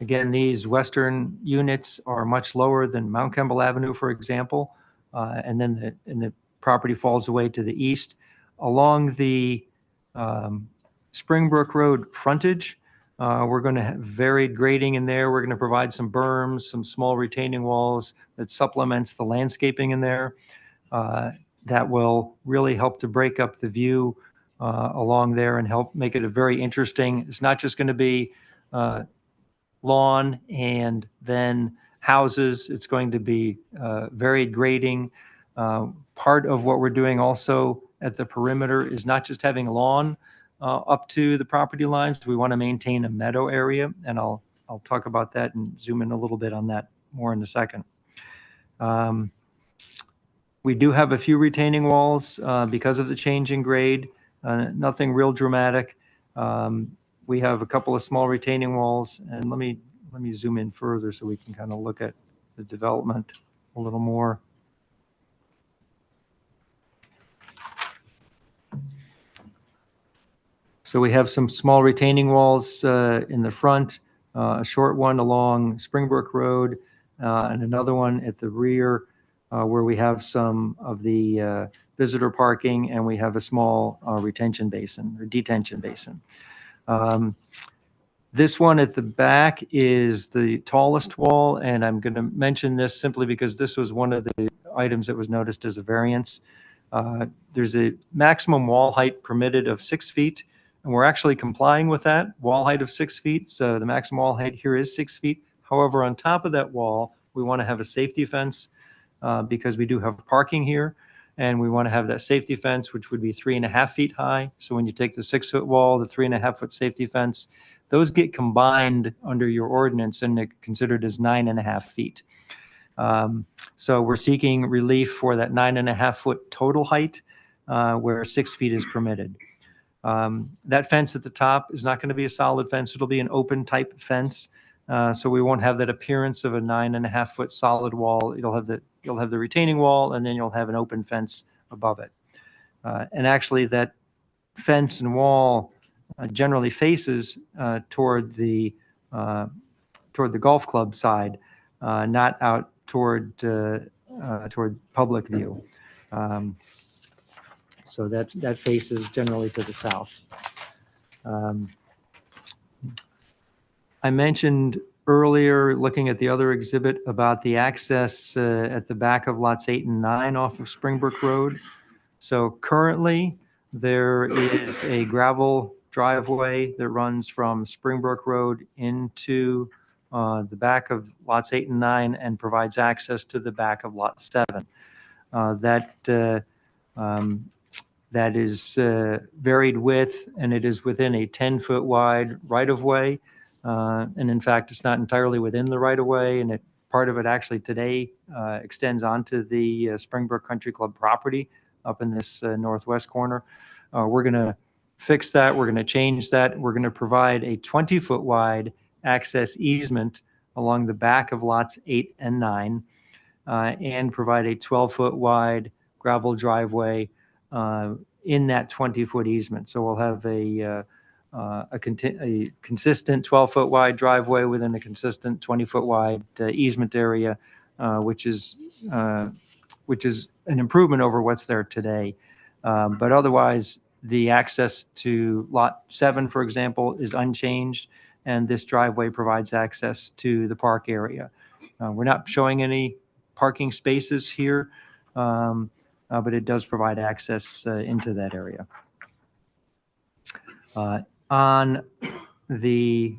again, these western units are much lower than Mount Kemble Avenue, for example, and then the property falls away to the east. Along the Springbrook Road frontage, we're going to have varied grading in there. We're going to provide some berms, some small retaining walls that supplements the landscaping in there. That will really help to break up the view along there and help make it a very interesting. It's not just going to be lawn and then houses. It's going to be varied grading. Part of what we're doing also at the perimeter is not just having lawn up to the property lines. We want to maintain a meadow area, and I'll talk about that and zoom in a little bit on that more in a second. We do have a few retaining walls because of the change in grade, nothing real dramatic. We have a couple of small retaining walls, and let me zoom in further so we can kind of look at the development a little more. So we have some small retaining walls in the front, a short one along Springbrook Road, and another one at the rear where we have some of the visitor parking, and we have a small retention basin or detention basin. This one at the back is the tallest wall, and I'm going to mention this simply because this was one of the items that was noticed as a variance. There's a maximum wall height permitted of 6 feet, and we're actually complying with that wall height of 6 feet. So the maximum wall height here is 6 feet. However, on top of that wall, we want to have a safety fence because we do have parking here, and we want to have that safety fence, which would be 3.5 feet high. So when you take the 6-foot wall, the 3.5-foot safety fence, those get combined under your ordinance and they're considered as 9.5 feet. So we're seeking relief for that 9.5-foot total height where 6 feet is permitted. That fence at the top is not going to be a solid fence. It'll be an open type fence. So we won't have that appearance of a 9.5-foot solid wall. You'll have the retaining wall, and then you'll have an open fence above it. And actually that fence and wall generally faces toward the golf club side, not out toward public view. So that faces generally to the south. I mentioned earlier, looking at the other exhibit, about the access at the back of lots 8 and 9 off of Springbrook Road. So currently, there is a gravel driveway that runs from Springbrook Road into the back of lots 8 and 9 and provides access to the back of lot 7. That that is varied width, and it is within a 10-foot wide right-of-way. And in fact, it's not entirely within the right-of-way, and part of it actually today extends onto the Springbrook Country Club property up in this northwest corner. We're going to fix that. We're going to change that. We're going to provide a 20-foot wide access easement along the back of lots 8 and 9, and provide a 12-foot wide gravel driveway in that 20-foot easement. So we'll have a consistent 12-foot wide driveway within a consistent 20-foot wide easement area, which is an improvement over what's there today. But otherwise, the access to Lot 7, for example, is unchanged, and this driveway provides access to the park area. We're not showing any parking spaces here, but it does provide access into that area. On the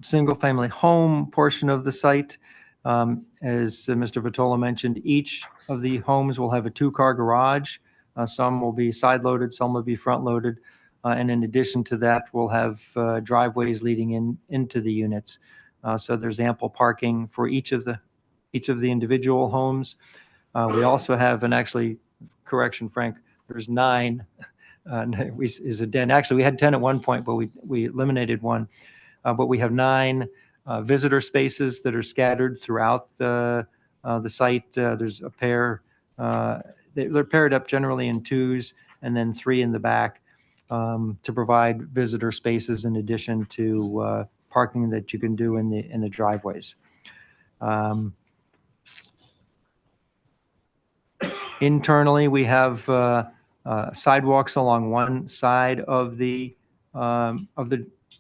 single-family home portion of the site, as Mr. Vitola mentioned, each of the homes will have a 2-car garage. Some will be side-loaded, some will be front-loaded. And in addition to that, we'll have driveways leading into the units. So there's ample parking for each of the individual homes. We also have, and actually, correction, Frank, there's 9. Is a den. Actually, we had 10 at one point, but we eliminated 1. But we have 9 visitor spaces that are scattered throughout the site. There's a pair. They're paired up generally in 2s, and then 3 in the back to provide visitor spaces in addition to parking that you can do in the driveways. Internally, we have sidewalks along one side of the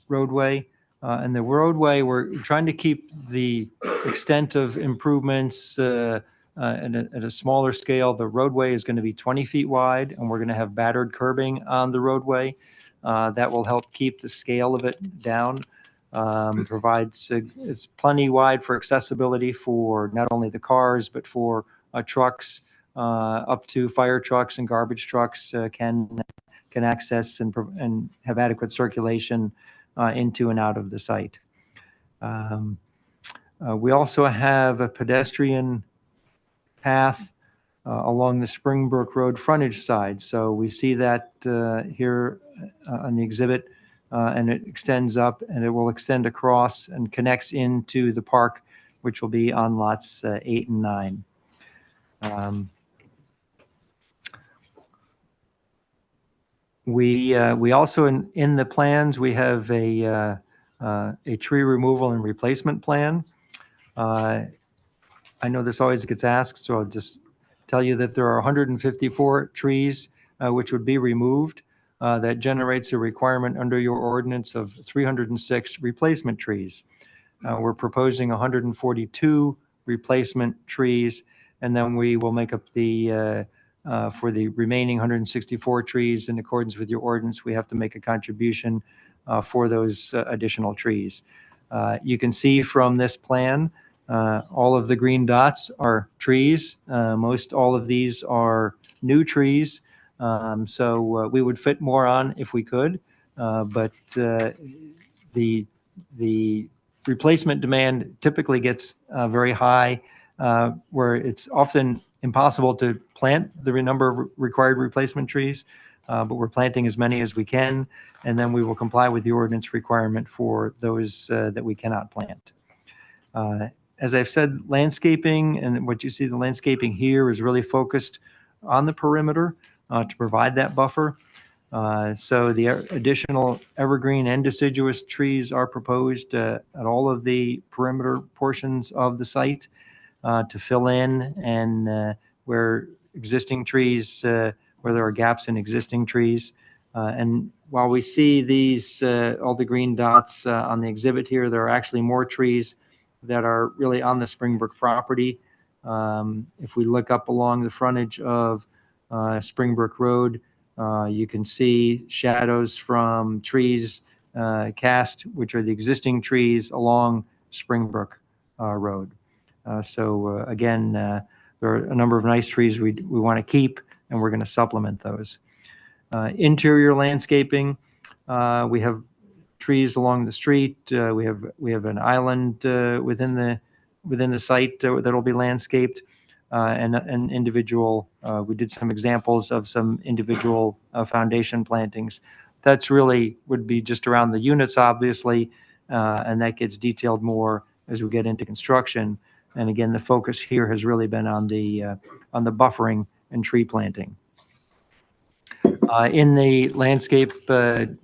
roadway. And the roadway, we're trying to keep the extent of improvements at a smaller scale. The roadway is going to be 20 feet wide, and we're going to have battered curbing on the roadway. That will help keep the scale of it down. It's plenty wide for accessibility for not only the cars, but for trucks. Up to fire trucks and garbage trucks can access and have adequate circulation into and out of the site. We also have a pedestrian path along the Springbrook Road frontage side. So we see that here on the exhibit, and it extends up, and it will extend across and connects into the park, which will be on lots 8 and 9. We also in the plans, we have a tree removal and replacement plan. I know this always gets asked, so I'll just tell you that there are 154 trees which would be removed. That generates a requirement under your ordinance of 306 replacement trees. We're proposing 142 replacement trees, and then we will make up the for the remaining 164 trees. In accordance with your ordinance, we have to make a contribution for those additional trees. You can see from this plan, all of the green dots are trees. Most all of these are new trees. So we would fit more on if we could, but the replacement demand typically gets very high, where it's often impossible to plant the number of required replacement trees, but we're planting as many as we can, and then we will comply with the ordinance requirement for those that we cannot plant. As I've said, landscaping, and what you see the landscaping here is really focused on the perimeter to provide that buffer. So the additional evergreen and deciduous trees are proposed at all of the perimeter portions of the site to fill in, and where existing trees, where there are gaps in existing trees. And while we see these, all the green dots on the exhibit here, there are actually more trees that are really on the Springbrook property. If we look up along the frontage of Springbrook Road, you can see shadows from trees cast, which are the existing trees along Springbrook Road. So again, there are a number of nice trees we want to keep, and we're going to supplement those. Interior landscaping, we have trees along the street. We have an island within the site that'll be landscaped, and individual. We did some examples of some individual foundation plantings. That's really would be just around the units, obviously, and that gets detailed more as we get into construction. And again, the focus here has really been on the buffering and tree planting. In the landscape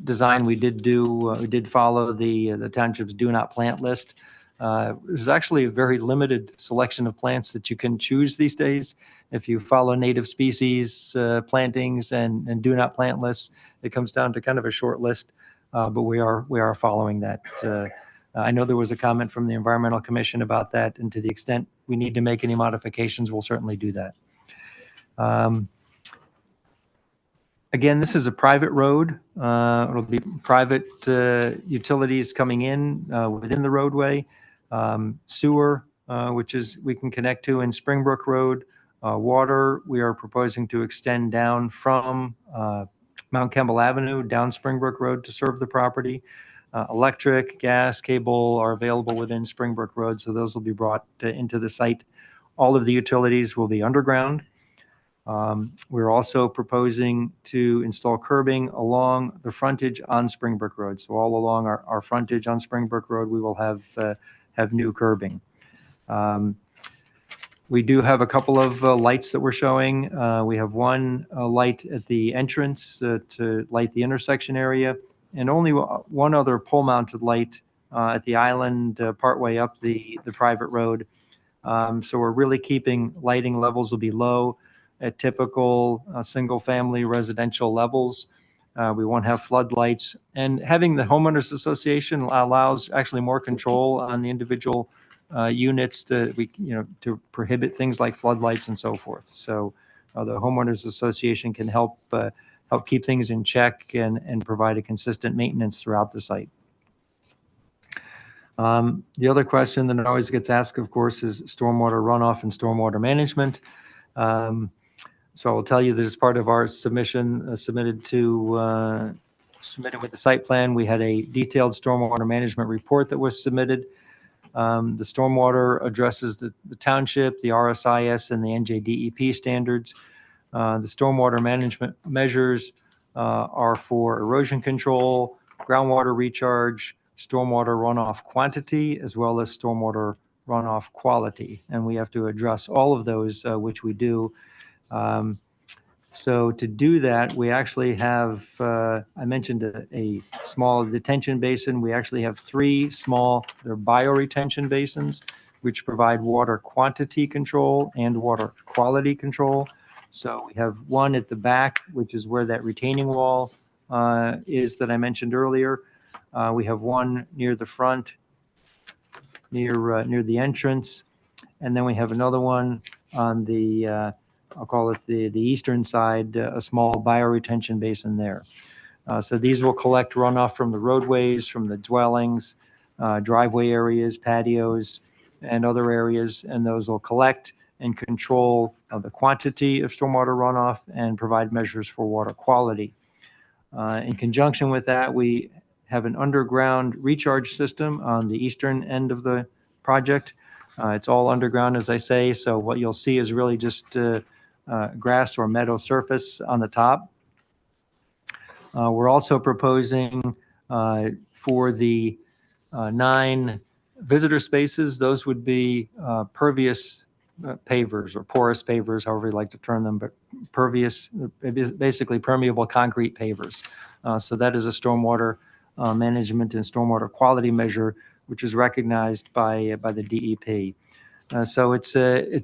design, we did follow the township's do not plant list. There's actually a very limited selection of plants that you can choose these days. If you follow native species plantings and do not plant lists, it comes down to kind of a short list, but we are following that. I know there was a comment from the Environmental Commission about that, and to the extent we need to make any modifications, we'll certainly do that. Again, this is a private road. It'll be private utilities coming in within the roadway. Sewer, which is we can connect to in Springbrook Road. Water, we are proposing to extend down from Mount Campbell Avenue down Springbrook Road to serve the property. Electric, gas, cable are available within Springbrook Road, so those will be brought into the site. All of the utilities will be underground. We're also proposing to install curbing along the frontage on Springbrook Road. So all along our frontage on Springbrook Road, we will have new curbing. We do have a couple of lights that we're showing. We have one light at the entrance to light the intersection area, and only one other pole-mounted light at the island partway up the private road. So we're really keeping lighting levels will be low at typical single-family residential levels. We won't have floodlights, and having the homeowners association allows actually more control on the individual units to prohibit things like floodlights and so forth. So the homeowners association can help keep things in check and provide a consistent maintenance throughout the site. The other question that always gets asked, of course, is stormwater runoff and stormwater management. So I will tell you that as part of our submission submitted with the site plan, we had a detailed stormwater management report that was submitted. The stormwater addresses the township, the RSIS, and the NJDEP standards. The stormwater management measures are for erosion control, groundwater recharge, stormwater runoff quantity, as well as stormwater runoff quality. And we have to address all of those, which we do. So to do that, we actually have, I mentioned a small detention basin. We actually have three small, they're bioretention basins, which provide water quantity control and water quality control. So we have one at the back, which is where that retaining wall is that I mentioned earlier. We have one near the front, near the entrance. And then we have another one on the I'll call it the eastern side, a small bioretention basin there. So these will collect runoff from the roadways, from the dwellings, driveway areas, patios, and other areas, and those will collect and control the quantity of stormwater runoff and provide measures for water quality. In conjunction with that, we have an underground recharge system on the eastern end of the project. It's all underground, as I say, so what you'll see is really just grass or meadow surface on the top. We're also proposing for the 9 visitor spaces, those would be pervious pavers or porous pavers, however you like to term them, but pervious, basically permeable concrete pavers. So that is a stormwater management and stormwater quality measure, which is recognized by the DEP. So it's a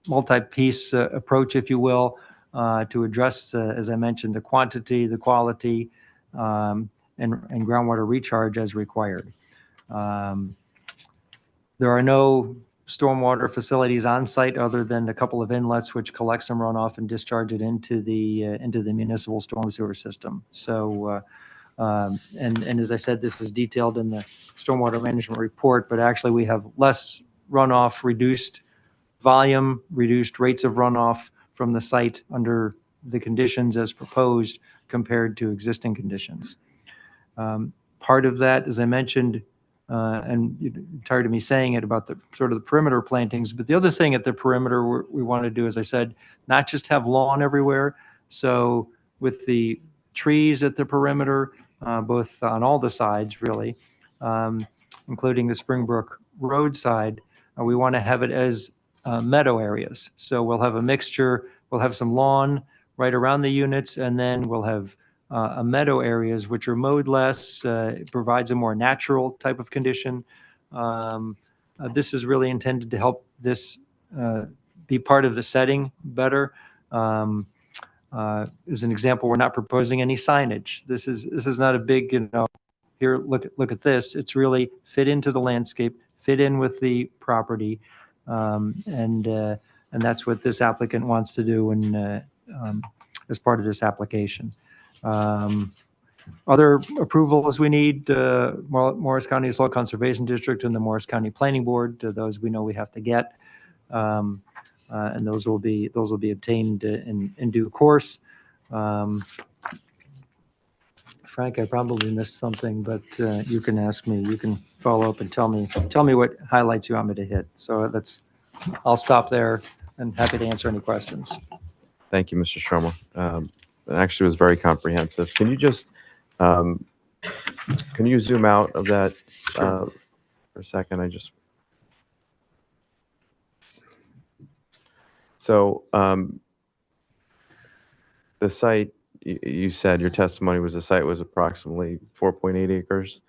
multi-piece approach, if you will, to address, as I mentioned, the quantity, the quality, and groundwater recharge as required. There are no stormwater facilities on site other than a couple of inlets which collect some runoff and discharge it into the municipal storm sewer system. So, and as I said, this is detailed in the stormwater management report, but actually we have less runoff, reduced volume, reduced rates of runoff from the site under the conditions as proposed compared to existing conditions. Part of that, as I mentioned, and you're tired of me saying it about the sort of the perimeter plantings, but the other thing at the perimeter we want to do, as I said, not just have lawn everywhere. So with the trees at the perimeter, both on all the sides really, including the Springbrook Road side, we want to have it as meadow areas. So we'll have a mixture, we'll have some lawn right around the units, and then we'll have a meadow areas which are mowed less. It provides a more natural type of condition. This is really intended to help this be part of the setting better. As an example, we're not proposing any signage. This is not a big, here, look at this. It's really fit into the landscape, fit in with the property, and that's what this applicant wants to do as part of this application. Other approvals we need, Morris County Soil Conservation District and the Morris County Planning Board, those we know we have to get. And those will be obtained in due course. Frank, I probably missed something, but you can ask me. You can follow up and tell me what highlights you want me to hit. So I'll stop there and happy to answer any questions. Thank you, Mr. Stromer. It actually was very comprehensive. Can you just, can you zoom out of that for a second? So the site, you said your testimony was the site was approximately 4.8 acres.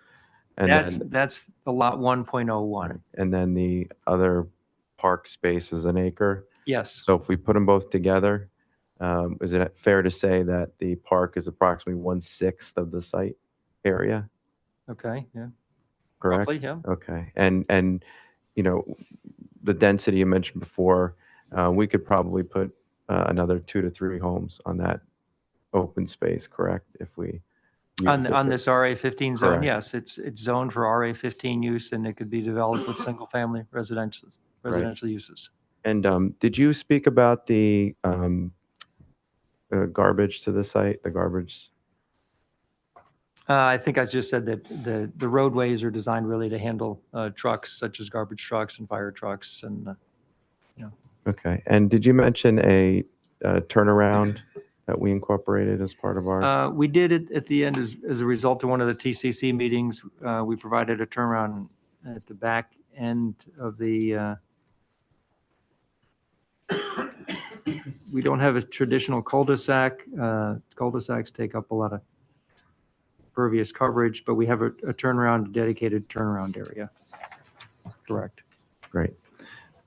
And That's the lot 1.01. And then the other park space is an acre. Yes. So if we put them both together, is it fair to say that the park is approximately 1/6 of the site area? Okay. Yeah. Correct? Roughly, yeah. Okay. And the density you mentioned before, we could probably put another 2 to 3 homes on that open space, correct? If we On this RA15 zone, Correct. yes, it's zoned for RA15 use, and it could be developed with single-family residential uses. And did you speak about the garbage to the site, the garbage? I think I just said that the roadways are designed really to handle trucks such as garbage trucks and fire trucks, and Okay. And did you mention a turnaround that we incorporated as part of our? we did it at the end as a result of one of the TCC meetings. We provided a turnaround at the back end of the. We don't have a traditional cul-de-sac. Cul-de-sacs take up a lot of pervious coverage, but we have a dedicated turnaround area. Correct. Great.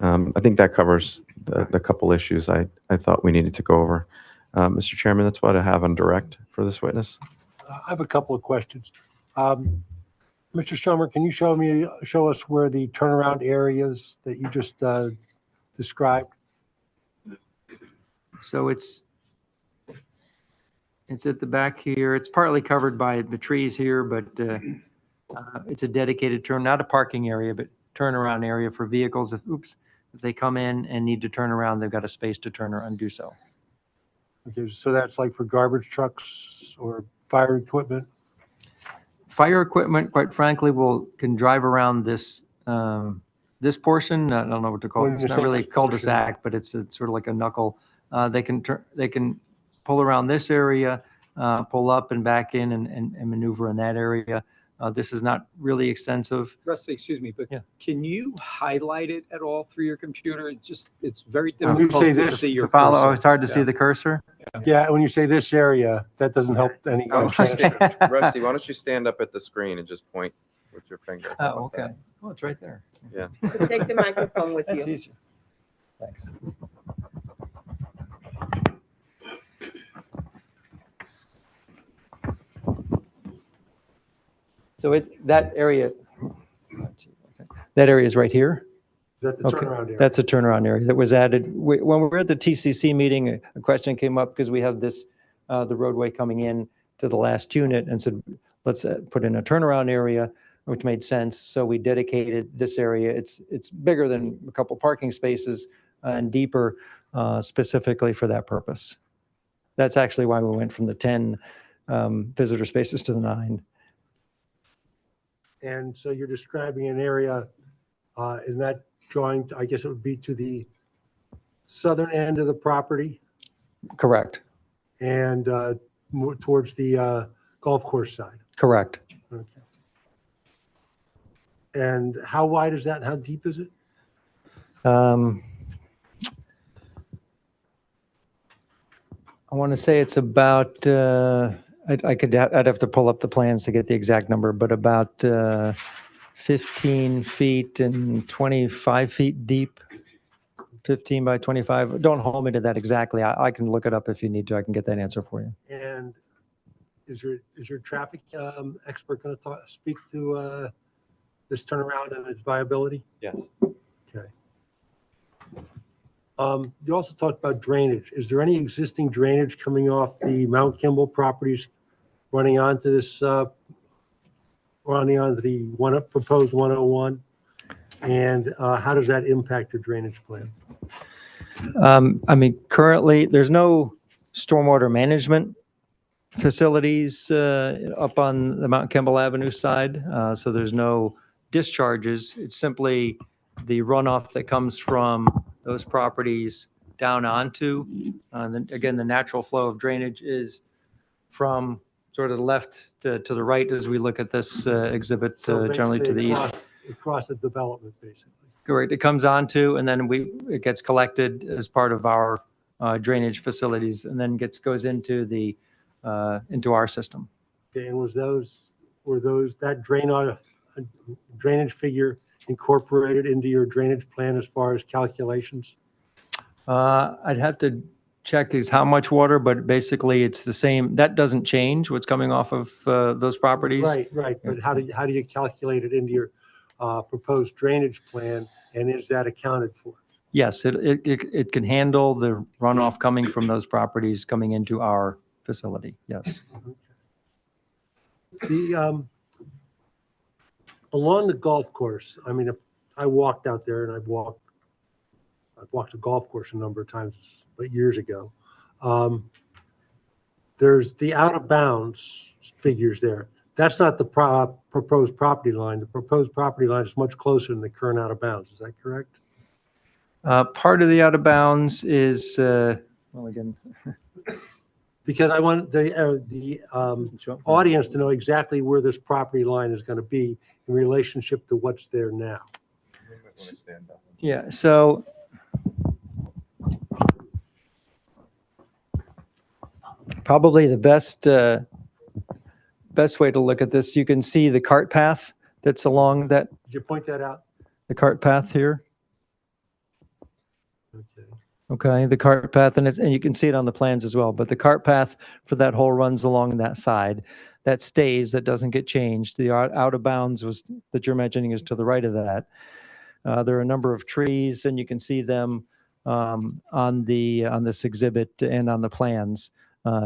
I think that covers the couple issues I thought we needed to go over. Mr. Chairman, that's what I have on direct for this witness. I have a couple of questions. Mr. Stromer, can you show us where the turnaround areas that you just described? So it's at the back here. It's partly covered by the trees here, but it's a dedicated not a parking area, but turnaround area for vehicles. If they come in and need to turn around, they've got a space to turn around and do so. Okay, so that's like for garbage trucks or fire equipment? Fire equipment, quite frankly, can drive around this this portion. I don't know what to call it. It's not really a cul-de-sac, but it's sort of like a knuckle. They can pull around this area, pull up and back in and maneuver in that area. This is not really extensive. Rusty, excuse me, but Yeah. can you highlight it at all through your computer? It's very When you difficult say to this, see your To follow, cursor. it's hard to see Yeah. the cursor. Yeah, when you say this area, that doesn't help any Oh, transcript. Rusty, why don't you stand up at the screen and just point with your finger? Oh, okay. Oh, it's right there. Yeah. So take the microphone with That's you. easier. Thanks. So that area is right here. Is that the Okay, turnaround area? that's a turnaround area that was added. When we were at the TCC meeting, a question came up because we have this, the roadway coming in to the last unit and said, let's put in a turnaround area, which made sense. So we dedicated this area. It's bigger than a couple parking spaces and deeper specifically for that purpose. That's actually why we went from the 10 visitor spaces to the 9. And so you're describing an area in that drawing, I guess it would be to the southern end of the property Correct. and more towards the golf course side. Correct. Okay. And how wide is that? And how deep is it? I want to say it's about, I'd have to pull up the plans to get the exact number, but about 15 feet and 25 feet deep, 15 by 25. Don't hold me to that exactly. I can look it up if you need to. I can get that answer for you. And is your traffic expert going to speak to this turnaround and its viability? Yes. Okay. You also talked about drainage. Is there any existing drainage coming off the Mount Kimball properties running onto this, running onto the proposed 101? And how does that impact your drainage plan? I mean, currently, there's no stormwater management facilities up on the Mount Kimball Avenue side, so there's no discharges. It's simply the runoff that comes from those properties down onto. Again, the natural flow of drainage is from sort of the left to the right as we look at this exhibit, So generally to the basically east. across the development, basically. Correct. It comes onto, and then it gets collected as part of our drainage facilities, and then goes into our system. Okay, and were that drainage figure incorporated into your drainage plan as far as calculations? I'd have to check is how much water, but basically it's the same. That doesn't change what's coming off of those properties. Right. But how do you calculate it into your proposed drainage plan, and is that accounted for? Yes, it can handle the runoff coming from those properties coming into our facility. Yes. Along the golf course, I mean, if I walked out there and I've walked the golf course a number of times, but years ago. There's the out of bounds figures there. That's not the proposed property line. The proposed property line is much closer than the current out of bounds. Is that correct? Part of the out of bounds is, well, again, Because I want the audience to know exactly where this property line is going to be in relationship to what's there now. yeah, so probably the best way to look at this, you can see the cart path that's along that, Did you point that out? the cart path here. Okay. Okay, the cart path, and you can see it on the plans as well, but the cart path for that hole runs along that side. That stays, that doesn't get changed. The out of bounds that you're mentioning is to the right of that. There are a number of trees, and you can see them on this exhibit and on the plans.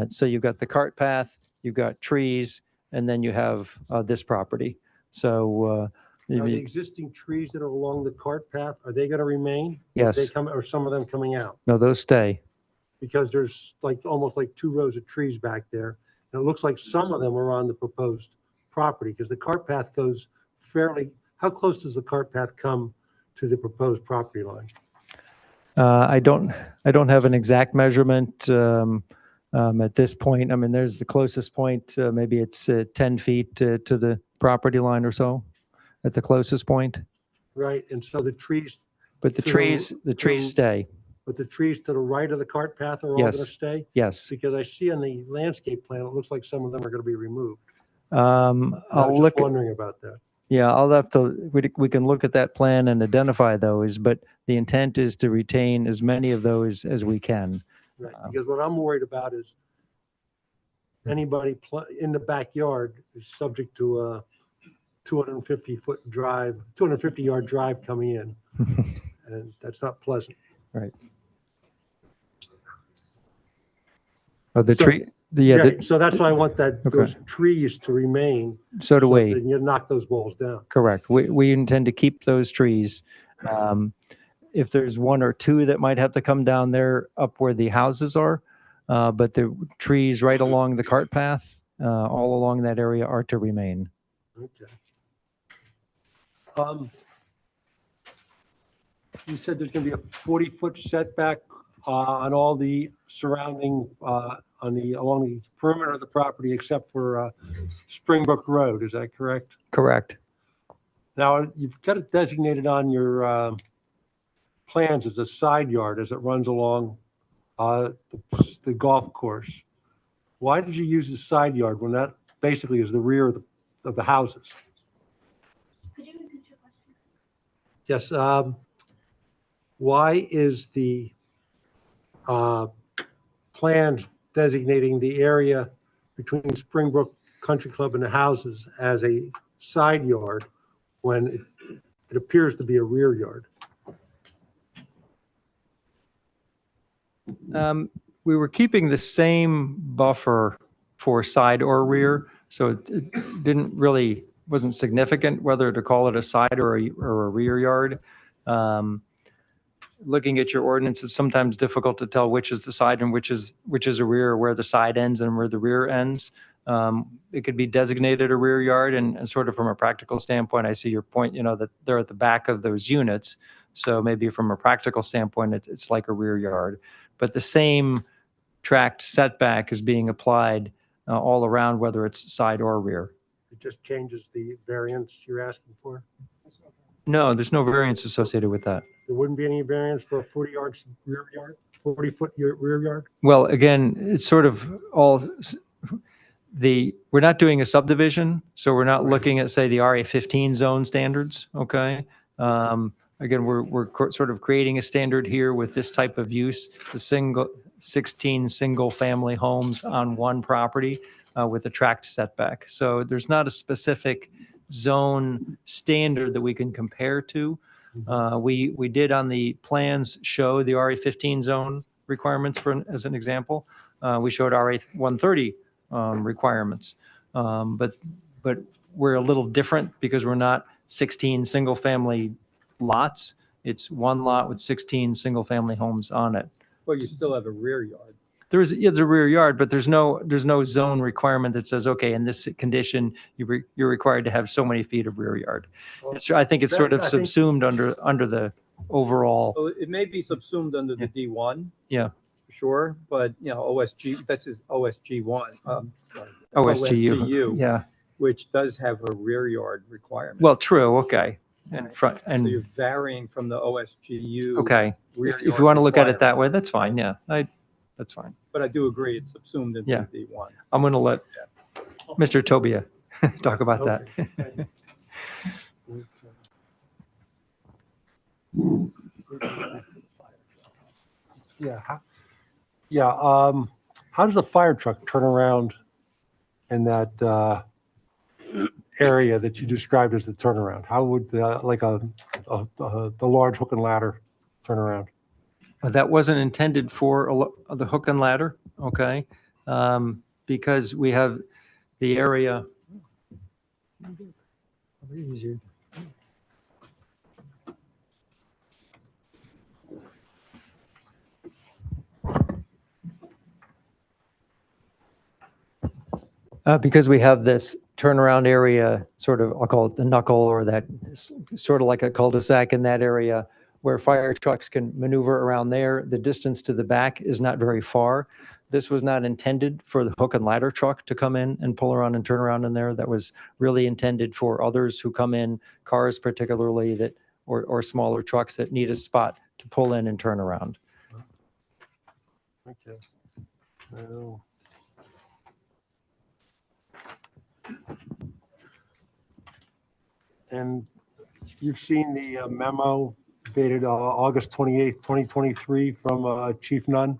So you've got the cart path, you've got trees, and then you have this property. So Now, the existing trees that are along the cart path, are they going to remain? Yes. Or some of them coming out? no, those stay. Because there's almost like 2 rows of trees back there. And it looks like some of them are on the proposed property because the cart path goes how close does the cart path come to the proposed property line? I don't have an exact measurement at this point. I mean, there's the closest point, maybe it's 10 feet to the property line or so at the closest point. Right, and so the trees, But the So- trees stay. but the trees to the right of the cart path are all going to Yes. stay? Yes. Because I see on the landscape plan, it looks like some of them are going to be removed. I I'll was look, just wondering about that. yeah, I'll have to, we can look at that plan and identify those, but the intent is to retain as many of those as we can. Right, because what I'm worried about is anybody in the backyard is subject to a 250-yard drive coming in, and that's not pleasant. Right. Oh, the So- tree, Right, so that's why I want Okay. those trees to remain. so do we. that you knock those walls down. Correct. We intend to keep those trees. If there's one or two that might have to come down there up where the houses are, but the trees right along the cart path, all along that area are to remain. Okay. You said there's going to be a 40-foot setback on all the surrounding, along the perimeter of the property except for Springbrook Road, is that correct? Correct. Now, you've got it designated on your plans as a side yard as it runs along the golf course. Why did you use the side yard when that basically is the rear of the houses? Could you repeat your question? Yes. Why is the plan designating the area between Springbrook Country Club and the houses as a side yard when it appears to be a rear yard? We were keeping the same buffer for side or rear, so it didn't really, wasn't significant whether to call it a side or a rear yard. Looking at your ordinance, it's sometimes difficult to tell which is the side and which is a rear, where the side ends and where the rear ends. It could be designated a rear yard, and sort of from a practical standpoint, I see your point, that they're at the back of those units. So maybe from a practical standpoint, it's like a rear yard. But the same tract setback is being applied all around, whether it's side or rear. It just changes the variance you're asking for? No, there's no variance associated with that. There wouldn't be any variance for a 40-yard rear yard, 40-foot rear yard? Well, again, it's sort of all we're not doing a subdivision, so we're not looking at, say, the RA15 zone standards, okay? Again, we're sort of creating a standard here with this type of use, the 16 single-family homes on one property with a tract setback. So there's not a specific zone standard that we can compare to. We did on the plans show the RA15 zone requirements as an example. We showed RA130 requirements, but we're a little different because we're not 16 single-family lots. It's one lot with 16 single-family homes on it. Well, you still have a rear yard. There's a rear yard, but there's no zone requirement that says, okay, in this condition, you're required to have so many feet of rear yard. I think it's sort of subsumed under the overall. Well, it may be subsumed under the D1. Yeah. For sure, but OSG, this is OSG1. Sorry, OSGU. Yeah. Which does have a rear yard requirement. Well, true. Okay. And front So and you're varying from the OSGU. okay. rear If you yard want to look at it requirement. that way, that's fine. Yeah. That's fine. But I do agree, it's subsumed into Yeah. the D1. I'm going to let Mr. Tobia talk about that. Yeah. How does a fire truck turn around in that area that you described as the turnaround? How would the large hook and ladder turn around? That wasn't intended for the hook and ladder, okay? Because we have the area. Because we have this turnaround area, sort of, I'll call it the knuckle, or that sort of like a cul-de-sac in that area where fire trucks can maneuver around there. The distance to the back is not very far. This was not intended for the hook and ladder truck to come in and pull around and turn around in there. That was really intended for others who come in, cars particularly, that or smaller trucks that need a spot to pull in and turn around. Okay. No. And you've seen the memo dated August 28th, 2023 from Chief Nunn?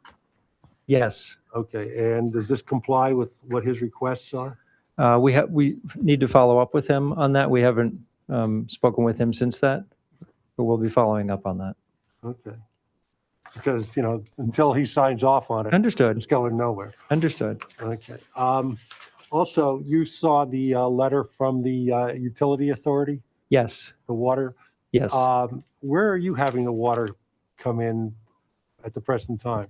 Yes. Okay, and does this comply with what his requests are? We need to follow up with him on that. We haven't spoken with him since that, but we'll be following up on that. Okay. Because, until he signs off on it, Understood. it's going nowhere. Understood. Okay. Also, you saw the letter from the utility authority, Yes. the water. Yes. Where are you having the water come in at the present time?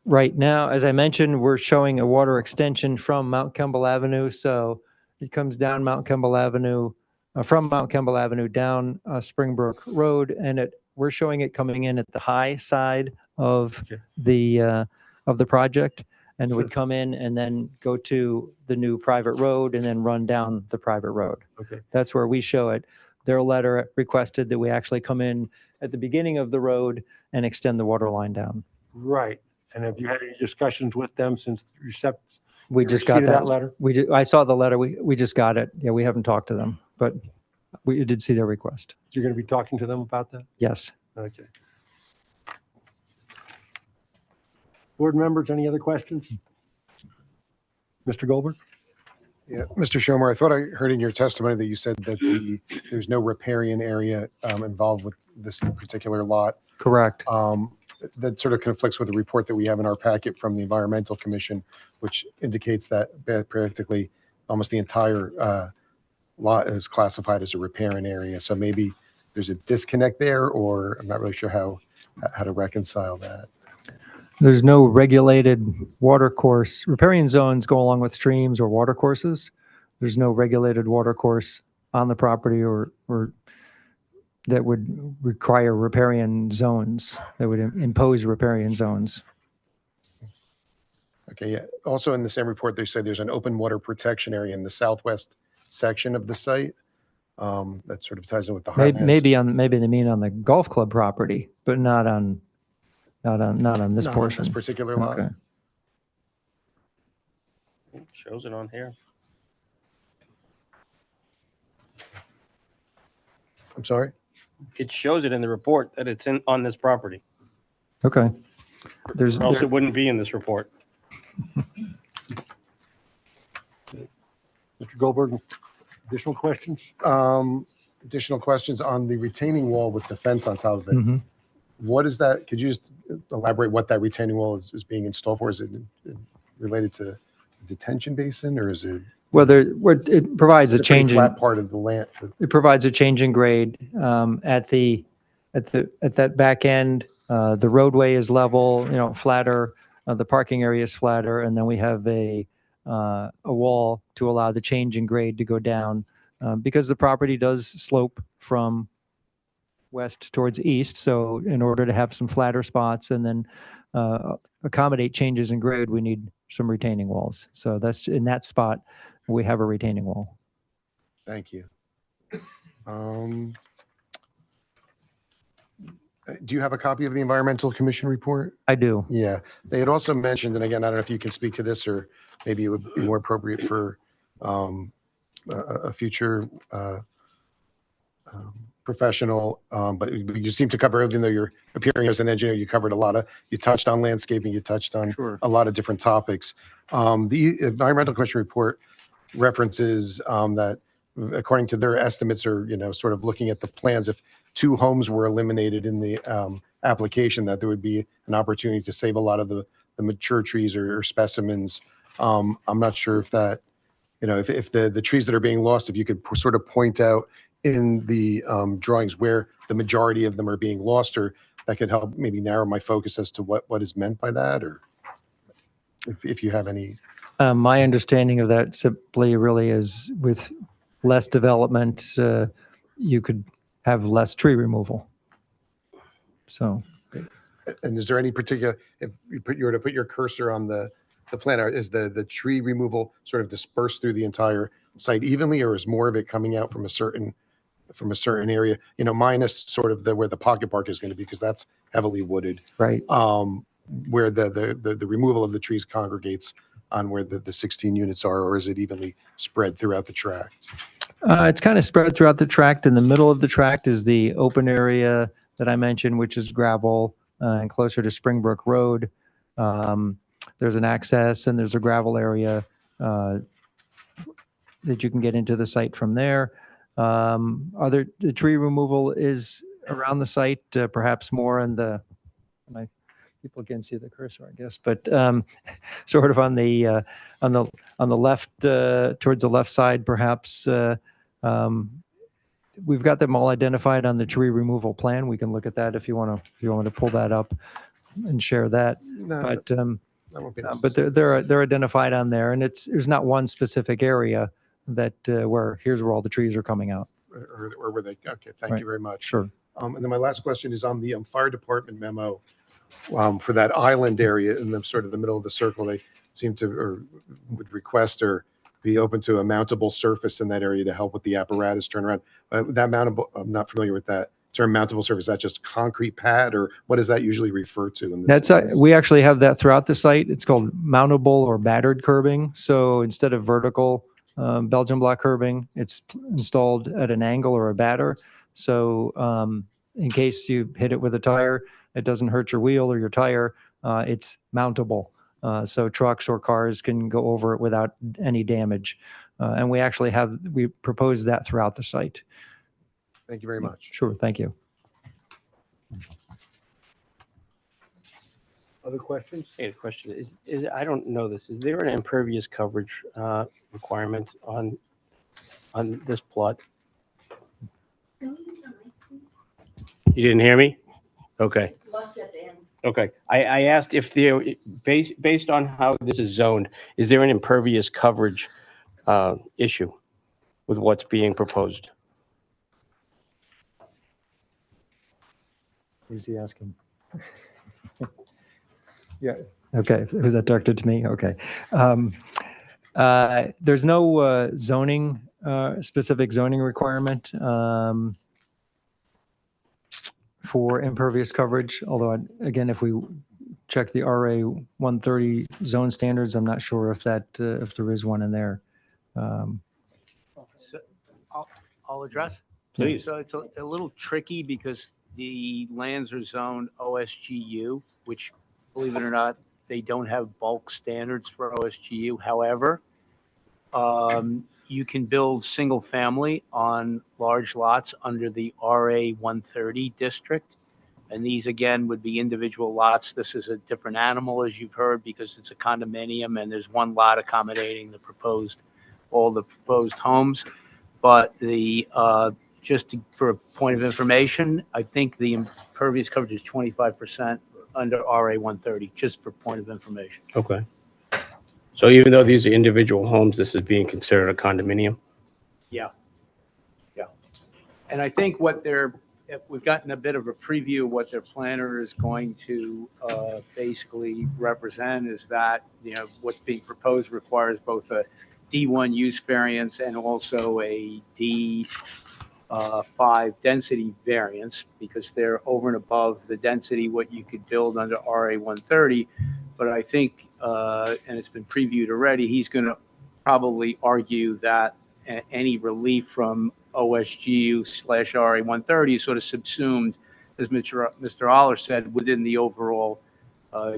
Right now, as I mentioned, we're showing a water extension from Mount Kemble Avenue. So it comes down Mount Kemble Avenue, from Mount Kemble Avenue down Springbrook Road, and we're showing it coming in at the high side of the project, and it would come in and then go to the new private road and then run down the private road. Okay. That's where we show it. Their letter requested that we actually come in at the beginning of the road and extend the water line down. Right. And have you had any discussions with them since We you just got received that. letter? I saw the letter. We just got it. Yeah, we haven't talked to them, but we did see their request. You're going to be talking to them about that? Yes. Okay. Board members, any other questions? Mr. Goldberg? Yeah, Mr. Schomer, I thought I heard in your testimony that you said that there's no riparian area involved with this particular lot. Correct. That sort of conflicts with the report that we have in our packet from the Environmental Commission, which indicates that practically almost the entire lot is classified as a riparian area. So maybe there's a disconnect there, or I'm not really sure how to reconcile that. There's no regulated water course. Riparian zones go along with streams or water courses. There's no regulated water course on the property or that would require riparian zones, that would impose riparian zones. Okay, yeah. Also in the same report, they say there's an open water protection area in the southwest section of the site. That sort of ties in with the Heartlands. Maybe they mean on the golf club property, but not on this Not on portion. this particular lot. Okay. Shows it on here. I'm sorry? It shows it in the report that it's on this property. Okay. Or else it wouldn't be in this report. Mr. Goldberg, additional questions? Additional questions on the retaining wall with the fence on top of it. Mhm. What is that? Could you just elaborate what that retaining wall is being installed for? Is it related to the detention basin, or is it It provides a it's a pretty change in, flat part of the land? it provides a change in grade at that back end. The roadway is level, flatter. The parking area is flatter, and then we have a wall to allow the change in grade to go down because the property does slope from west towards east. So in order to have some flatter spots and then accommodate changes in grade, we need some retaining walls. So that's in that spot, we have a retaining wall. Thank you. Do you have a copy of the Environmental Commission report? I do. Yeah, they had also mentioned, and again, I don't know if you can speak to this, or maybe it would be more appropriate for a future professional, but you seem to cover, even though you're appearing as an engineer, you covered you touched on landscaping, you touched on a lot of different topics. The Environmental Commission report references that according to their estimates, or, sort of looking at the plans, if 2 homes were eliminated in the application, that there would be an opportunity to save a lot of the mature trees or specimens. I'm not sure if that, if the trees that are being lost, if you could sort of point out in the drawings where the majority of them are being lost, or that could help maybe narrow my focus as to what is meant by that, or if you have any. My understanding of that simply really is with less development, you could have less tree removal. So. And is there any particular, if you were to put your cursor on the plan, is the tree removal sort of dispersed through the entire site evenly, or is more of it coming out from a certain area, minus sort of where the pocket park is going to be, because that's heavily wooded, right? Where the removal of the trees congregates on where the 16 units are, or is it evenly spread throughout the tract? It's kind of spread throughout the tract. In the middle of the tract is the open area that I mentioned, which is gravel and closer to Springbrook Road. There's an access and there's a gravel area that you can get into the site from there. The tree removal is around the site, perhaps more in people can see the cursor, I guess, but sort of on the left, towards the left side, perhaps. We've got them all identified on the tree removal plan. We can look at that if you want to pull that up. and share that. No, But, that won't be but necessary. they're identified on there, and there's not one specific area that, here's where all the trees are coming out. Or were they? Okay, thank Right. you very much. Sure. And then my last question is on the fire department memo for that island area in the sort of the middle of the circle. They seem to or would request or be open to a mountable surface in that area to help with the apparatus turnaround. That mountable, I'm not familiar with that term. Mountable surface, is that just concrete pad, or what does that usually refer to? In this That's instance? we actually have that throughout the site. It's called mountable or battered curbing. So instead of vertical Belgian block curbing, it's installed at an angle or a batter. So in case you hit it with a tire, it doesn't hurt your wheel or your tire. It's mountable. So trucks or cars can go over it without any damage. And we propose that throughout the site. Thank you very much. Sure. Thank you. Other questions? I had a question. I don't know this. Is there an impervious coverage requirement on this plot? You didn't hear me? Okay. Okay. I asked if there, based on how this is zoned, is there an impervious coverage issue with what's being proposed? Who's he asking? Yeah. Okay. Was that directed to me? Okay. There's no zoning, specific zoning requirement for impervious coverage. Although, again, if we check the RA 130 zone standards, I'm not sure if if there is one in there. So I'll address. Please. So it's a little tricky because the lands are zoned OSGU, which, believe it or not, they don't have bulk standards for OSGU. However, you can build single family on large lots under the RA 130 district. And these, again, would be individual lots. This is a different animal, as you've heard, because it's a condominium and there's one lot accommodating all the proposed homes. But for a point of information, I think the impervious coverage is 25% under RA 130, just for point of information. Okay. So even though these are individual homes, this is being considered a condominium? Yeah. Yeah. And I think we've gotten a bit of a preview of what their planner is going to basically represent is that, what's being proposed requires both a D1 use variance and also a D5 density variance, because they're over and above the density what you could build under RA 130. But I think, and it's been previewed already, he's going to probably argue that any relief from OSGU/RA 130 is sort of subsumed, as Mr. Aller said, within the overall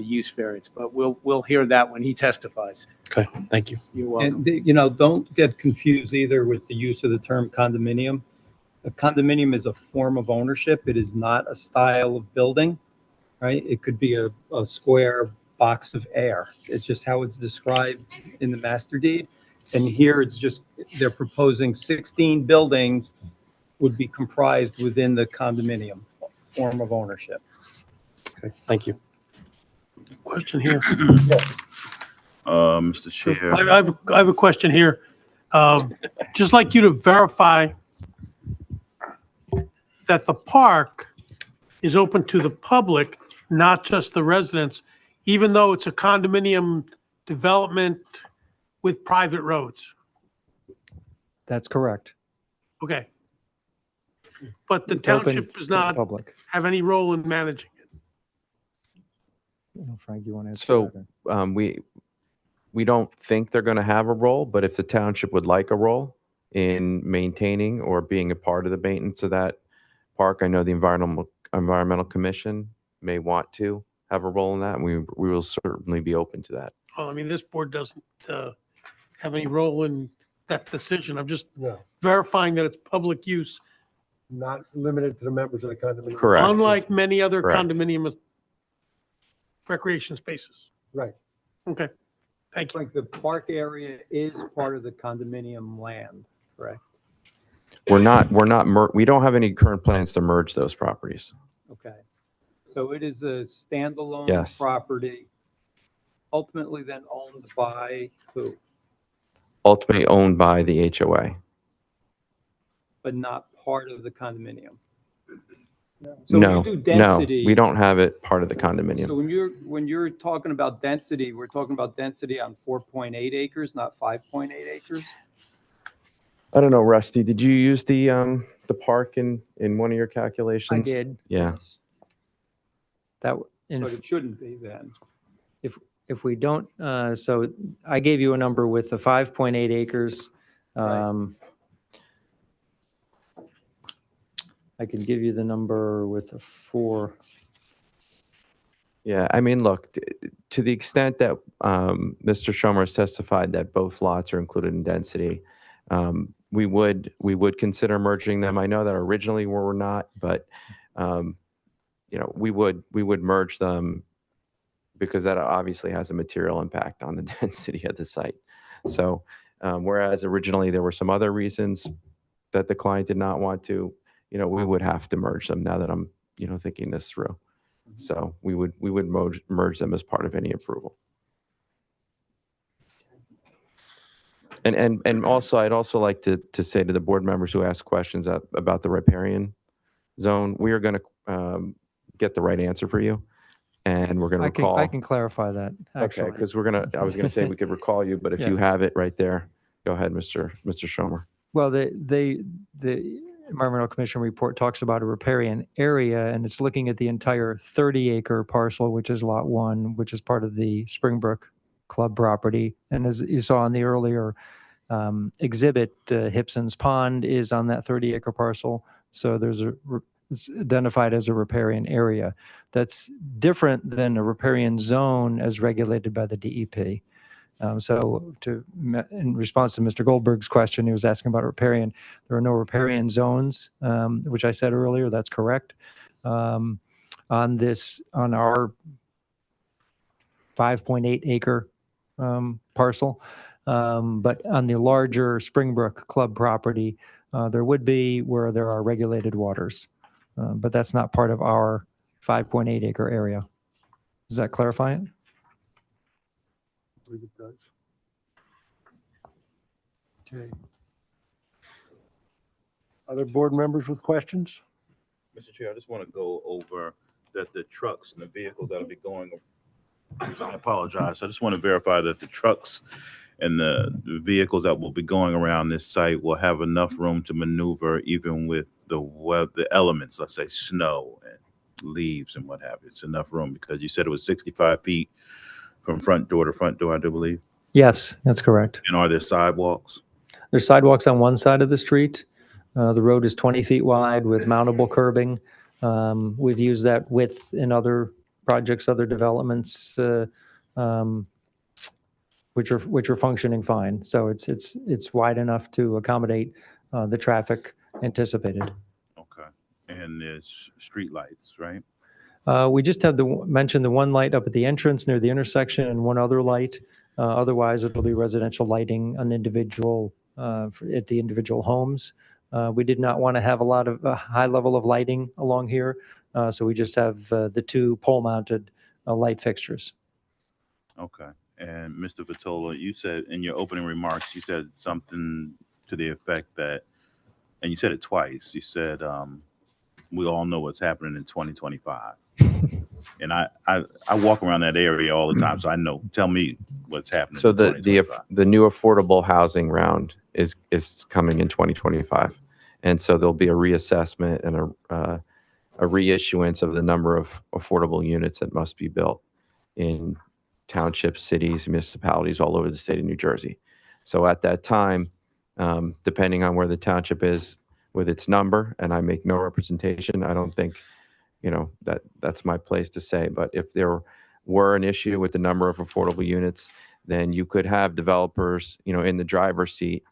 use variance. But we'll hear that when he testifies. Okay, thank you. You're welcome. And, don't get confused either with the use of the term condominium. A condominium is a form of ownership. It is not a style of building, right? It could be a square box of air. It's just how it's described in the master deed. And here it's just, they're proposing 16 buildings would be comprised within the condominium form of ownership. Okay, thank you. Question here. Mr. Chair. I have a question here. Just like you to verify that the park is open to the public, not just the residents, even though it's a condominium development with private roads. That's correct. Okay. But the It's open township to does the not public. have any role in managing it. Frank, you want to answer So that? we don't think they're going to have a role, but if the township would like a role in maintaining or being a part of the maintenance of that park, I know the environmental commission may want to have a role in that, and we will certainly be open to that. Well, I mean, this board doesn't have any role in that decision. I'm just No, verifying that it's public use, not limited to the members of the condominium. Correct. unlike many other Correct. condominium recreation spaces. Right. Okay, thank you. Like the park area is part of the condominium land, correct? We don't have any current plans to merge those properties. Okay. So it is a standalone Yes. property, ultimately then owned by who? Ultimately owned by the HOA. But not part of the condominium. So No, when you do no, density. we don't have it part of the So condominium. when you're talking about density, we're talking about density on 4.8 acres, not 5.8 acres? I don't know, Rusty, did you use the park in one of your calculations? I did. Yeah. Yes. That, But it shouldn't be then. if we don't, so I gave you a number with the 5.8 acres. Um, I can give you the number with the 4. Yeah, I mean, look, to the extent that Mr. Schomer has testified that both lots are included in density, we would consider merging them. I know that originally we were not, but we would merge them because that obviously has a material impact on the density of the site. So, whereas originally there were some other reasons that the client did not want to, we would have to merge them now that I'm, thinking this through. So we would merge them as part of any approval. And also, I'd also like to say to the board members who ask questions about the riparian zone, we are going to get the right answer for you. And we're going to recall. I can clarify that, actually. Okay, because I was going to say we could recall you, but if Yeah. you have it right there, go ahead, Mr. Schomer. Well, the Environmental Commission report talks about a riparian area, and it's looking at the entire 30-acre parcel, which is Lot 1, which is part of the Springbrook Club property. And as you saw in the earlier exhibit, Hipson's Pond is on that 30-acre parcel. So it's identified as a riparian area. That's different than a riparian zone as regulated by the DEP. In response to Mr. Goldberg's question, he was asking about riparian. There are no riparian zones, which I said earlier, that's correct. On our 5.8 acre parcel. But on the larger Springbrook Club property, there would be where there are regulated waters. But that's not part of our 5.8 acre area. Does that clarify it? I believe it does. Okay. Other board members with questions? Mr. Chair, I just want to go over that the trucks and the vehicles that'll be going. I apologize. I just want to verify that the trucks and the vehicles that will be going around this site will have enough room to maneuver even with the elements, let's say snow and leaves and what have you. It's enough room because you said it was 65 feet from front door to front door, I do believe. Yes, that's correct. And are there sidewalks? There's sidewalks on one side of the street. The road is 20 feet wide with mountable curbing. We've used that width in other projects, other developments, which are functioning fine. So it's wide enough to accommodate the traffic anticipated. Okay. And there's street lights, right? We just have mentioned the one light up at the entrance near the intersection and one other light. Otherwise, it'll be residential lighting on individual at the individual homes. We did not want to have a lot of high level of lighting along here, so we just have the 2 pole-mounted light fixtures. Okay. And Mr. Vitola, you said in your opening remarks, you said something to the effect that, and you said it twice, you said, we all know what's happening in 2025. And I walk around that area all the time, so I know. Tell me what's happening. So in the 2025. new affordable housing round is coming in 2025, and so there'll be a reassessment and a reissuance of the number of affordable units that must be built in townships, cities, municipalities all over the state of New Jersey. So at that time, depending on where the township is with its number, and I make no representation, I don't think that's my place to say, but if there were an issue with the number of affordable units, then you could have developers, in the driver's seat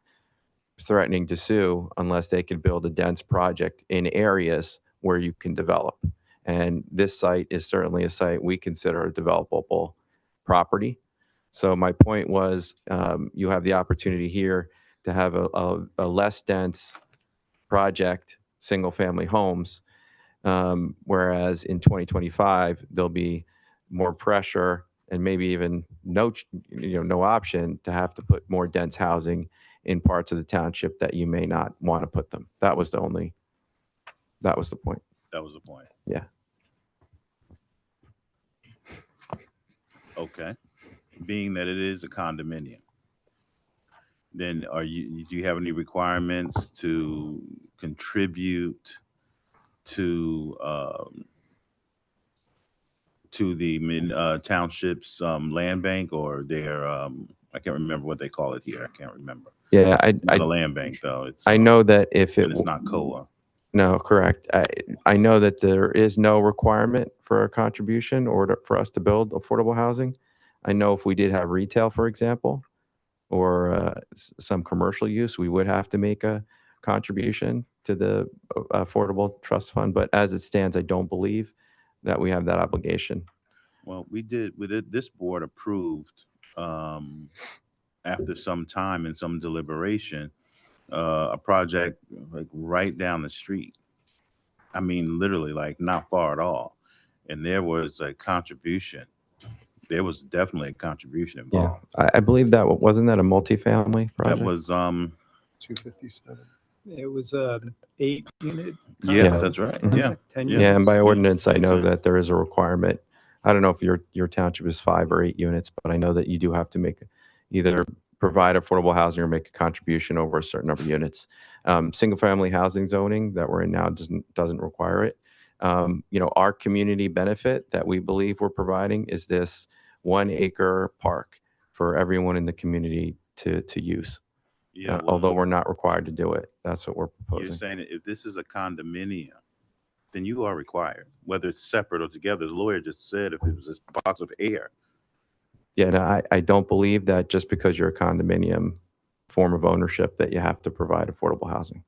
threatening to sue unless they could build a dense project in areas where you can develop. And this site is certainly a site we consider a developable property. So my point was, you have the opportunity here to have a less dense project, single family homes, Whereas in 2025, there'll be more pressure and maybe even no option to have to put more dense housing in parts of the township that you may not want to put them. That was the point. That was the point. Yeah. Okay. Being that it is a condominium, then do you have any requirements to contribute to the township's land bank or their I can't remember what they call it here. I can't remember. Yeah, It's not a land bank though. It's I know that if and it's not COA. No, correct. I know that there is no requirement for a contribution or for us to build affordable housing. I know if we did have retail, for example, or some commercial use, we would have to make a contribution to the Affordable Trust Fund. But as it stands, I don't believe that we have that obligation. Well, we did. This board approved after some time and some deliberation a project like right down the street. I mean, literally, like not far at all. And there was a contribution. There was definitely a contribution involved. Yeah, I believe that wasn't that a multifamily project. That was 257. It was a 8-unit. Yeah, that's right. Yeah. 10 Yeah, and by units. ordinance, I know that there is a requirement. I don't know if your township is 5 or 8 units, but I know that you do have to make either provide affordable housing or make a contribution over a certain number of units. Single family housing zoning that we're in now doesn't require it. Our community benefit that we believe we're providing is this 1 acre park for everyone in the community to use. Yeah, Although we're not required to do it, that's what we're You're proposing. saying that if this is a condominium, then you are required, whether it's separate or together. The lawyer just said if it was a box of air. Yeah, no, I don't believe that just because you're a condominium form of ownership that you have to provide affordable housing.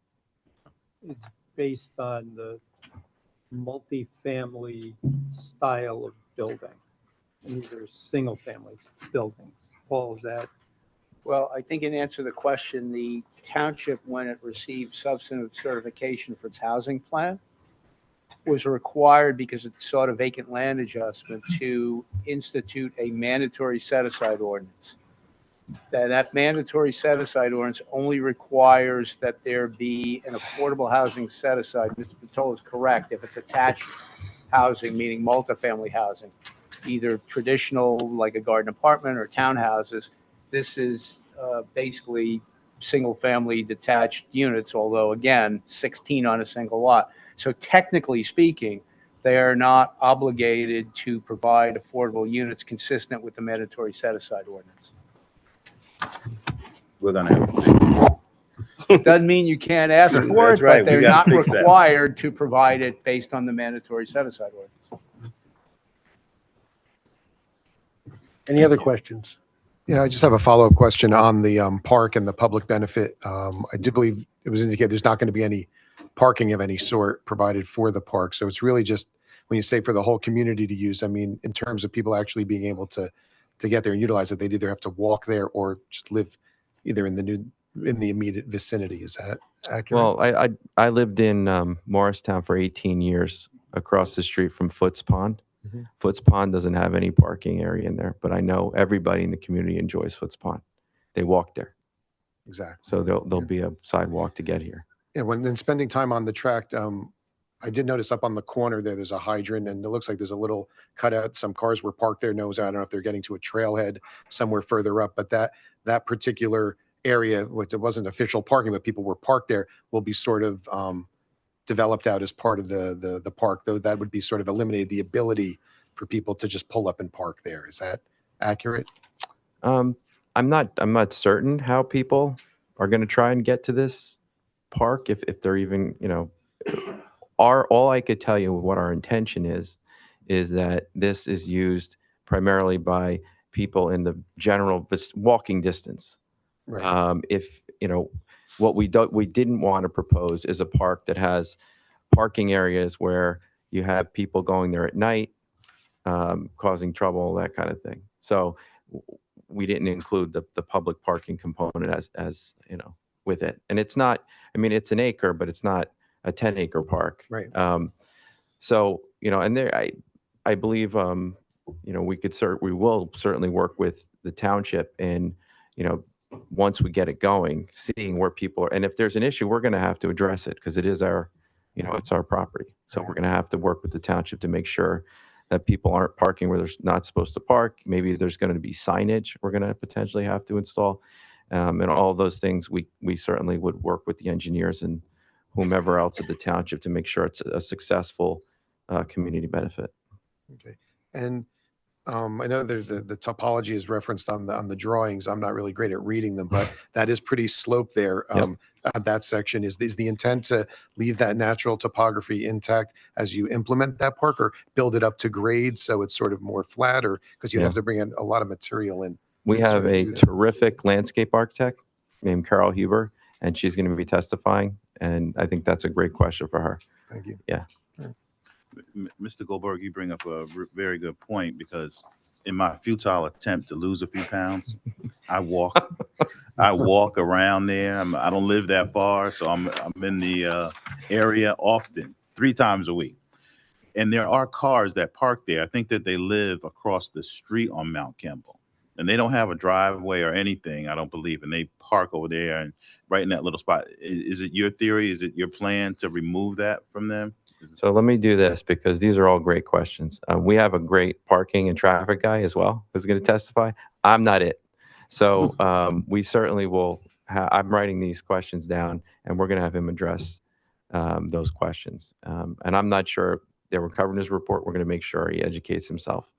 It's based on the multifamily style of building. And these are single-family buildings. Paul, is that? Well, I think in answer to the question, the township, when it received substantive certification for its housing plan, was required, because it sought a vacant land adjustment, to institute a mandatory set-aside ordinance. That mandatory set-aside ordinance only requires that there be an affordable housing set-aside. Mr. Patola is correct. If it's attached housing, meaning multifamily housing, either traditional, like a garden apartment, or townhouses, this is basically single-family detached units, although, again, 16 on a single lot. So technically speaking, they are not obligated to provide affordable units consistent with the mandatory set-aside ordinance. We're gonna have to fix it. It doesn't mean you can't ask for That's it, right. but We they're gotta not fix that. required to provide it based on the mandatory set-aside ordinance. Any other questions? Yeah, I just have a follow-up question on the park and the public benefit. I do believe it was indicated there's not going to be any parking of any sort provided for the park. So it's really just, when you say for the whole community to use, I mean, in terms of people actually being able to get there and utilize it, they'd either have to walk there or just live either in the immediate vicinity. Is that accurate? Well, I lived in Morristown for 18 years across the street from Foots Pond. Mhm. Foots Pond doesn't have any parking area in there, but I know everybody in the community enjoys Foots Pond. They walk there. Exactly. So there'll be a sidewalk to get here. Yeah, when then spending time on the track, I did notice up on the corner there's a hydrant, and it looks like there's a little cutout. Some cars were parked there. I don't know if they're getting to a trailhead somewhere further up, but that particular area, which it wasn't official parking, but people were parked there, will be sort of developed out as part of the park. Though that would be sort of eliminated the ability for people to just pull up and park there. Is that accurate? I'm not certain how people are going to try and get to this park if they're even, all I could tell you what our intention is that this is used primarily by people in the general walking distance. Right. What we didn't want to propose is a park that has parking areas where you have people going there at night, causing trouble, that kind of thing. So we didn't include the public parking component as with it. And it's not, it's an acre, but it's not a 10-acre park. Right. So, and there, I believe, we will certainly work with the township and, once we get it going, seeing where people are, and if there's an issue, we're going to have to address it because it is our, it's our property. So we're going to have to work with the township to make sure that people aren't parking where they're not supposed to park. Maybe there's going to be signage we're going to potentially have to install. And all those things, we certainly would work with the engineers and whomever else at the township to make sure it's a successful community benefit. Okay. And I know the topology is referenced on the drawings. I'm not really great at reading them, but that is pretty sloped there. That section is the intent to leave that natural topography intact as you implement that park, or build it up to grade so it's sort of more flat, or because you'd have to bring in a lot of material in. We to have sort of a do that. terrific landscape architect named Carol Huber, and she's going to be testifying. And I think that's a great question for her. Thank you. Yeah. Mr. Goldberg, you bring up a very good point, because in my futile attempt to lose a few pounds, I walk around there. I don't live that far, so I'm in the area often, 3 times a week. And there are cars that park there. I think that they live across the street on Mount Kimball, and they don't have a driveway or anything, I don't believe, and they park over there and right in that little spot. Is it your theory? Is it your plan to remove that from them? So let me do this, because these are all great questions. We have a great parking and traffic guy as well who's going to testify. I'm not it. So we certainly will. I'm writing these questions down, and we're going to have him address those questions. And I'm not sure they were covered in his report. We're going to make sure he educates himself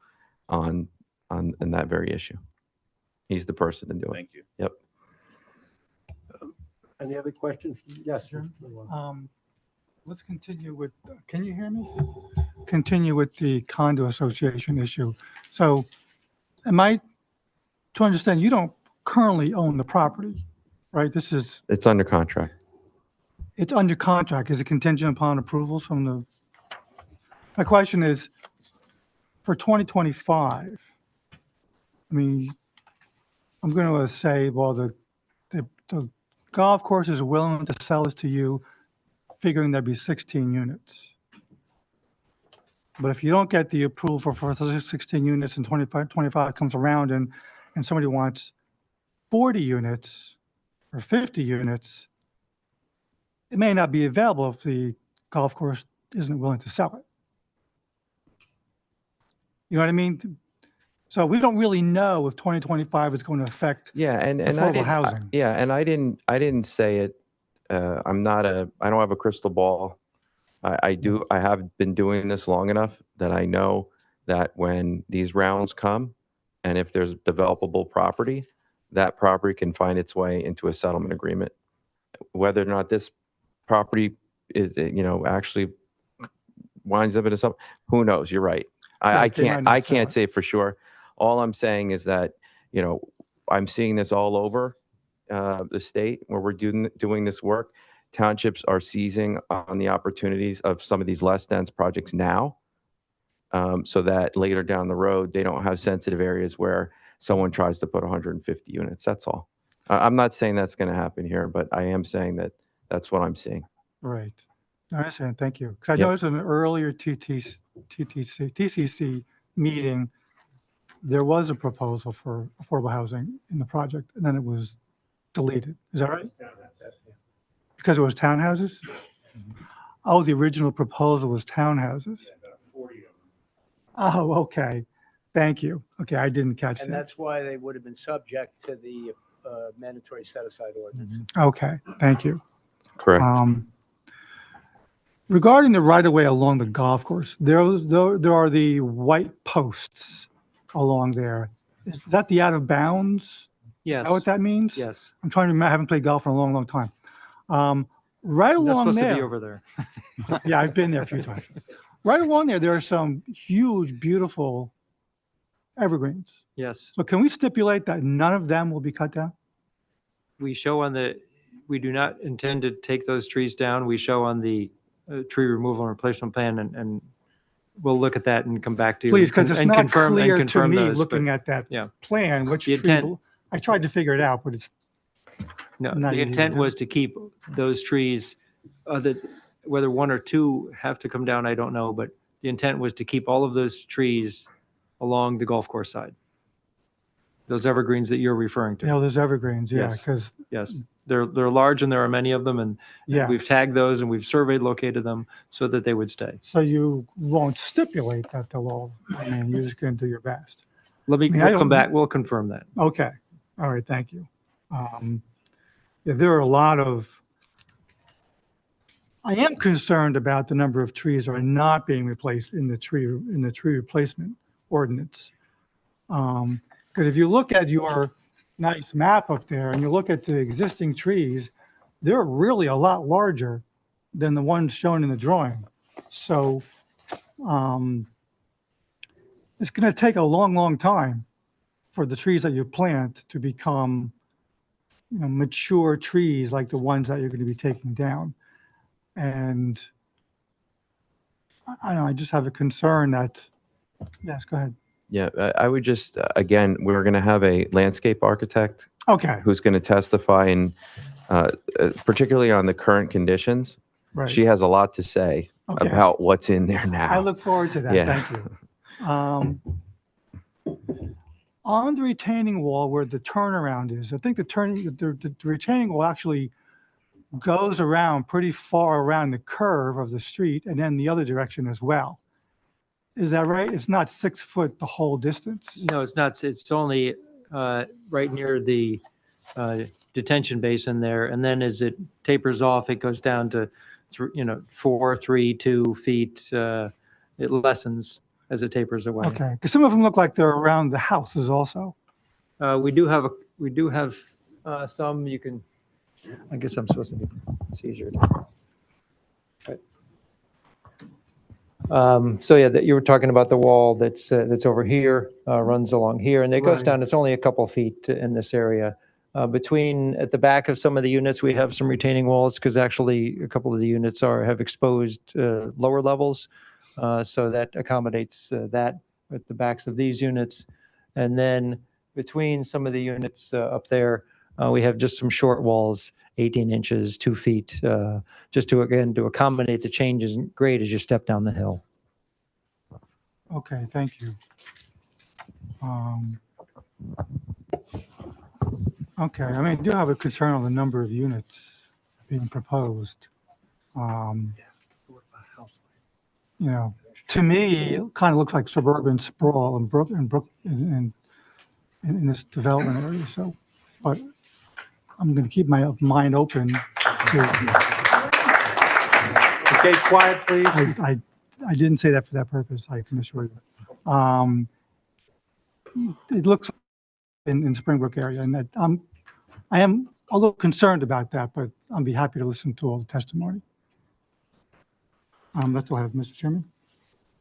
on that very issue. He's the person to do it. Thank you. Yep. Any other questions? Yes, sir. Let's continue with, can you hear me? Continue with the condo association issue. So am I to understand, you don't currently own the property, right? It's under contract. It's under contract. Is it contingent upon approvals from the, my question is, for 2025, I mean, I'm going to say, well, the golf course is willing to sell this to you, figuring there'd be 16 units. But if you don't get the approval for 16 units and 25 comes around and somebody wants 40 units or 50 units, it may not be available if the golf course isn't willing to sell it. You know what I mean? So we don't really know if 2025 is going to affect affordable housing. And I didn't say it. I don't have a crystal ball. I have been doing this long enough that I know that when these rounds come, and if there's developable property, that property can find its way into a settlement agreement. Whether or not this property is, actually winds up into something, who knows? You're right. I can't say for sure. All I'm saying is that, I'm seeing this all over the state where we're doing this work. Townships are seizing on the opportunities of some of these less dense projects now, so that later down the road, they don't have sensitive areas where someone tries to put 150 units. That's all. I'm not saying that's going to happen here, but I am saying that that's what I'm seeing. Right. I understand. Thank you. Because I noticed in an earlier TCC meeting, there was a proposal for affordable housing in the project, and then it was deleted. Is that right? Because it was townhouses? Oh, the original proposal was townhouses. Oh, okay. Thank you. Okay, I didn't catch And that. that's why they would have been subject to the mandatory set-aside ordinance. Okay, thank you. Correct. Regarding the right-of-way along the golf course, there are the white posts along there. Is that the out of bounds? Yes. Is that what that means? Yes. I'm trying to remember. I haven't played golf in a long, long time. Right I'm not along supposed to be there. over there. Yeah, I've been there a few times. Right along there are some huge, beautiful evergreens. Yes. So can we stipulate that none of them will be cut down? We do not intend to take those trees down. We show on the tree removal and replacement plan, and we'll look at that and come back to you. Please, because it's and not confirm- and clear to confirm me, those, looking but- at that yeah. plan, which The tree, intent- I tried to figure it out, but it's No, not the easy to intent do. was to keep those trees, whether one or two have to come down, I don't know, but the intent was to keep all of those trees along the golf course side. Those evergreens that you're referring to. You know, there's evergreens, yeah, Yes. because, Yes, they're large and there are many of them, and yeah. we've tagged those and we've surveyed, located them so that they would stay. So you won't stipulate that they'll all, I mean, you're just going to do your best. Let me, I mean, I we'll come don't- back, we'll confirm that. Okay, all right, thank you. Yeah, there are a lot of, I am concerned about the number of trees that are not being replaced in the tree replacement ordinance. Because if you look at your nice map up there and you look at the existing trees, they're really a lot larger than the ones shown in the drawing. So it's going to take a long, long time for the trees that you plant to become, you know, mature trees like the ones that you're going to be taking down. And I don't know, I just have a concern that, yes, go ahead. Yeah, I would just, again, we're going to have a landscape architect Okay, who's going to testify, and particularly on the current conditions. right. She has a lot to say Okay. about what's in there now. I look forward to that. Yeah. Thank you. On the retaining wall where the turnaround is, I think the retaining wall actually goes around pretty far around the curve of the street and then the other direction as well. Is that right? It's not 6 foot the whole distance? No, it's not. It's only right near the detention basin there. And then as it tapers off, it goes down to, 4, 3, 2 feet. It lessens as it tapers away. Okay, because some of them look like they're around the houses also. We do have some. You can. I guess I'm supposed to be. It's easier. So yeah, that you were talking about the wall that's over here, runs along here, and it goes Right. down. It's only a couple of feet in this area. At the back of some of the units, we have some retaining walls because actually a couple of the units have exposed lower levels, so that accommodates that at the backs of these units. And then between some of the units up there, we have just some short walls, 18 inches, 2 feet, just to accommodate the changes in grade as you step down the hill. Okay, thank you. Okay, I mean, I do have a concern on the number of units being proposed. You know, to me, it kind of looks like suburban sprawl in this development area, so, but I'm going to keep my mind open to. Okay, quiet, please. I didn't say that for that purpose, I can assure you. It looks in Springbrook area, and that I am a little concerned about that, but I'll be happy to listen to all the testimony. That's all I have, Mr. Chairman.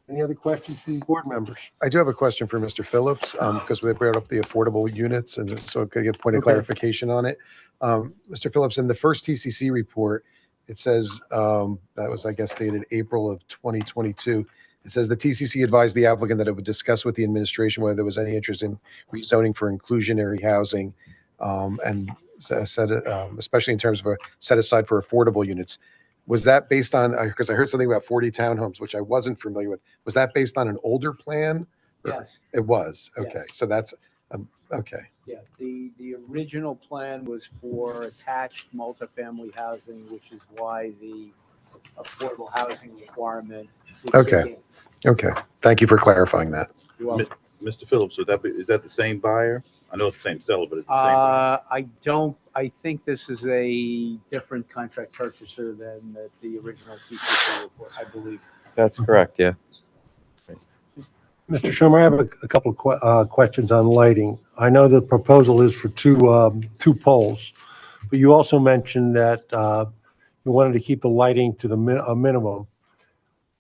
Any other questions from board members? I do have a question for Mr. Phillips, because they brought up the affordable units, and so could I get a point of Okay. clarification on it? Mr. Phillips, in the first TCC report, it says, that was, I guess, dated April of 2022. It says the TCC advised the applicant that it would discuss with the administration whether there was any interest in rezoning for inclusionary housing, and said, especially in terms of a set aside for affordable units. Was that based on, because I heard something about 40 townhomes, which I wasn't familiar with. Was that based on an older plan? Yes. It was, Yes. okay, so that's, okay, Yeah, the original plan was for attached multifamily housing, which is why the affordable housing requirement. was Okay. taken. okay. Thank you for clarifying that. You're welcome. Mr. Phillips, is that the same buyer? I know it's the same seller, but it's the same buyer. I think this is a different contract purchaser than the original TCC report, I believe. That's correct, yeah. Mr. Schumer, I have a couple of questions on lighting. I know the proposal is for two poles, but you also mentioned that you wanted to keep the lighting to a minimum.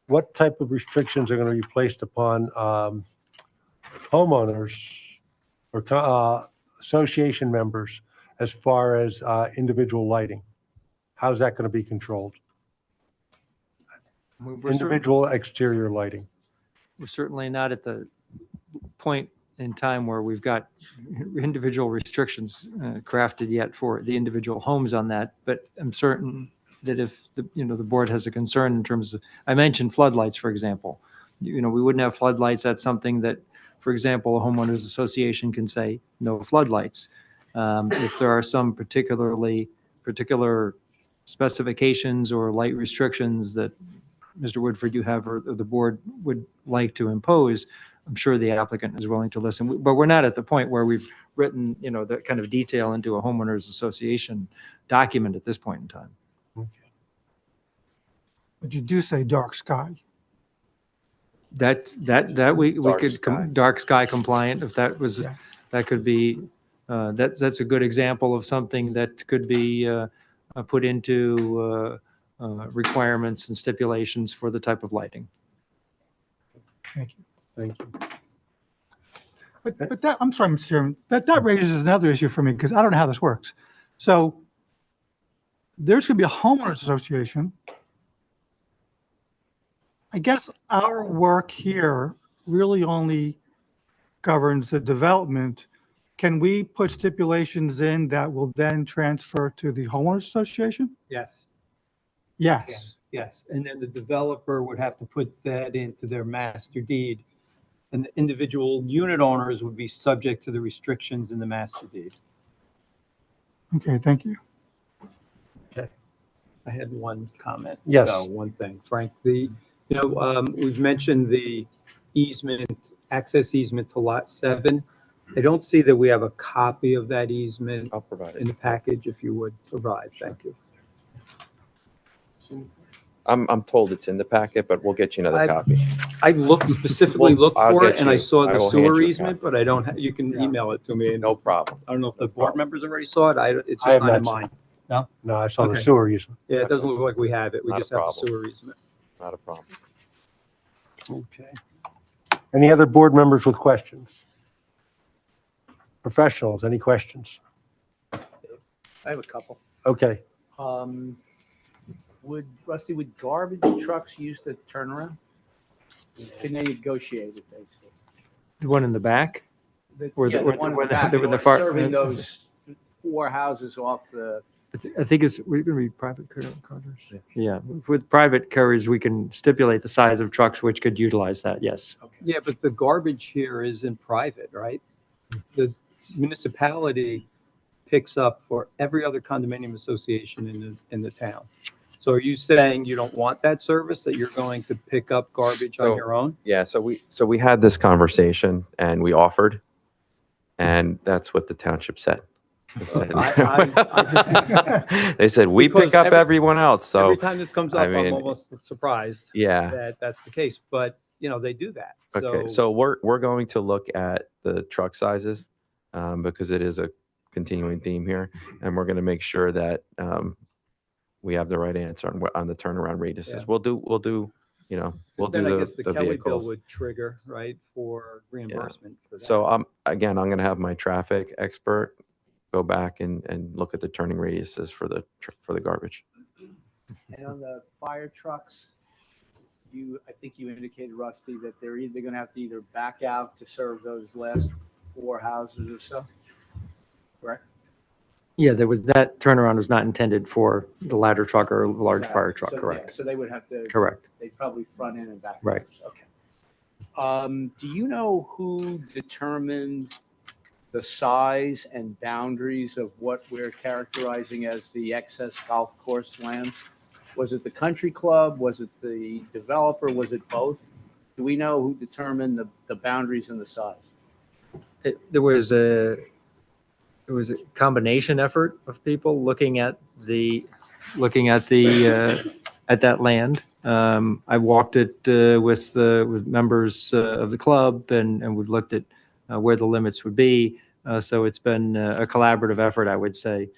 What type of restrictions are going to be placed upon homeowners or association members as far as individual lighting? How's that going to be controlled? Individual exterior lighting. We're certainly not at the point in time where we've got individual restrictions crafted yet for the individual homes on that, but I'm certain that if the board has a concern in terms of, I mentioned floodlights, for example. We wouldn't have floodlights. That's something that, for example, a homeowners association can say, no floodlights. If there are some particular specifications or light restrictions that Mr. Woodford, you have, or the board would like to impose, I'm sure the applicant is willing to listen. But we're not at the point where we've written, that kind of detail into a homeowners association document at this point in time. But you do say dark sky. That we could, dark sky compliant, if that was, Yeah. that could be, that's a good example of something that could be put into requirements and stipulations for the type of lighting. Thank you. Thank you. But that, I'm sorry, Mr. Chairman, that raises another issue for me because I don't know how this works. So there's going to be a homeowners association. I guess our work here really only governs the development. Can we put stipulations in that will then transfer to the homeowners association? Yes. Yes. Yes, and then the developer would have to put that into their master deed. And the individual unit owners would be subject to the restrictions in the master deed. Okay, thank you. I had one comment. Yes. One thing, Frank, we've mentioned the easement, access easement to lot 7. I don't see that we have a copy of that easement. I'll provide In it. the package, if you would provide, thank you. I'm told it's in the packet, but we'll get you another copy. I specifically Well, looked I'll for it get and I you- saw I the will hand you sewer a easement, but I don't, you can email it to me. No problem. I don't know if the board members already saw it. It's I have just not in not mine. No, I saw the Okay. sewer easement. Yeah, it doesn't look like we have it. We Not a just have the problem. sewer easement. Not a problem. Okay. Any other board members with questions? Professionals, any questions? I have a couple. Okay. Would garbage trucks use the turnaround? Can they negotiate it, basically? The one in the back? Or the- Yeah, or the one in or the back, or the far- serving those 4 houses off the, I think we're going to be private carriers. Yeah, with private carriers, we can stipulate the size of trucks which could utilize that, yes. Yeah, but the garbage here is in private, right? The municipality picks up for every other condominium association in the town. So are you saying you don't want that service, that you're going to pick up garbage on So- your own? Yeah, so we had this conversation and we offered, and that's what the township said. They said, they said, we Because pick up everyone else, so. Every time this comes up, I I'm mean, almost surprised Yeah. that that's the case, but they do that. Okay, so we're going to look at the truck sizes, because it is a continuing theme here, and we're going to make sure that we have the right answer on the turnaround radiuses. Yeah. We'll do, we'll do Then I guess the the Kelly bill vehicles. would trigger, right, for reimbursement for that. So again, I'm going to have my traffic expert go back and look at the turning radiuses for the garbage. and on the fire trucks, I think you indicated, Rusty, that they're either going to have to either back out to serve those last 4 houses or so, correct? Yeah, that turnaround was not intended for the ladder truck or large fire truck, So, yeah, correct? So they would have to. Correct. They'd probably front end and back. Right. Okay. Do you know who determined the size and boundaries of what we're characterizing as the excess golf course lands? Was it the country club? Was it the developer? Was it both? Do we know who determined the boundaries and the size? There was a combination effort of people looking at that land. I walked it with members of the club, and we've looked at where the limits would be. So it's been a collaborative effort, I would say,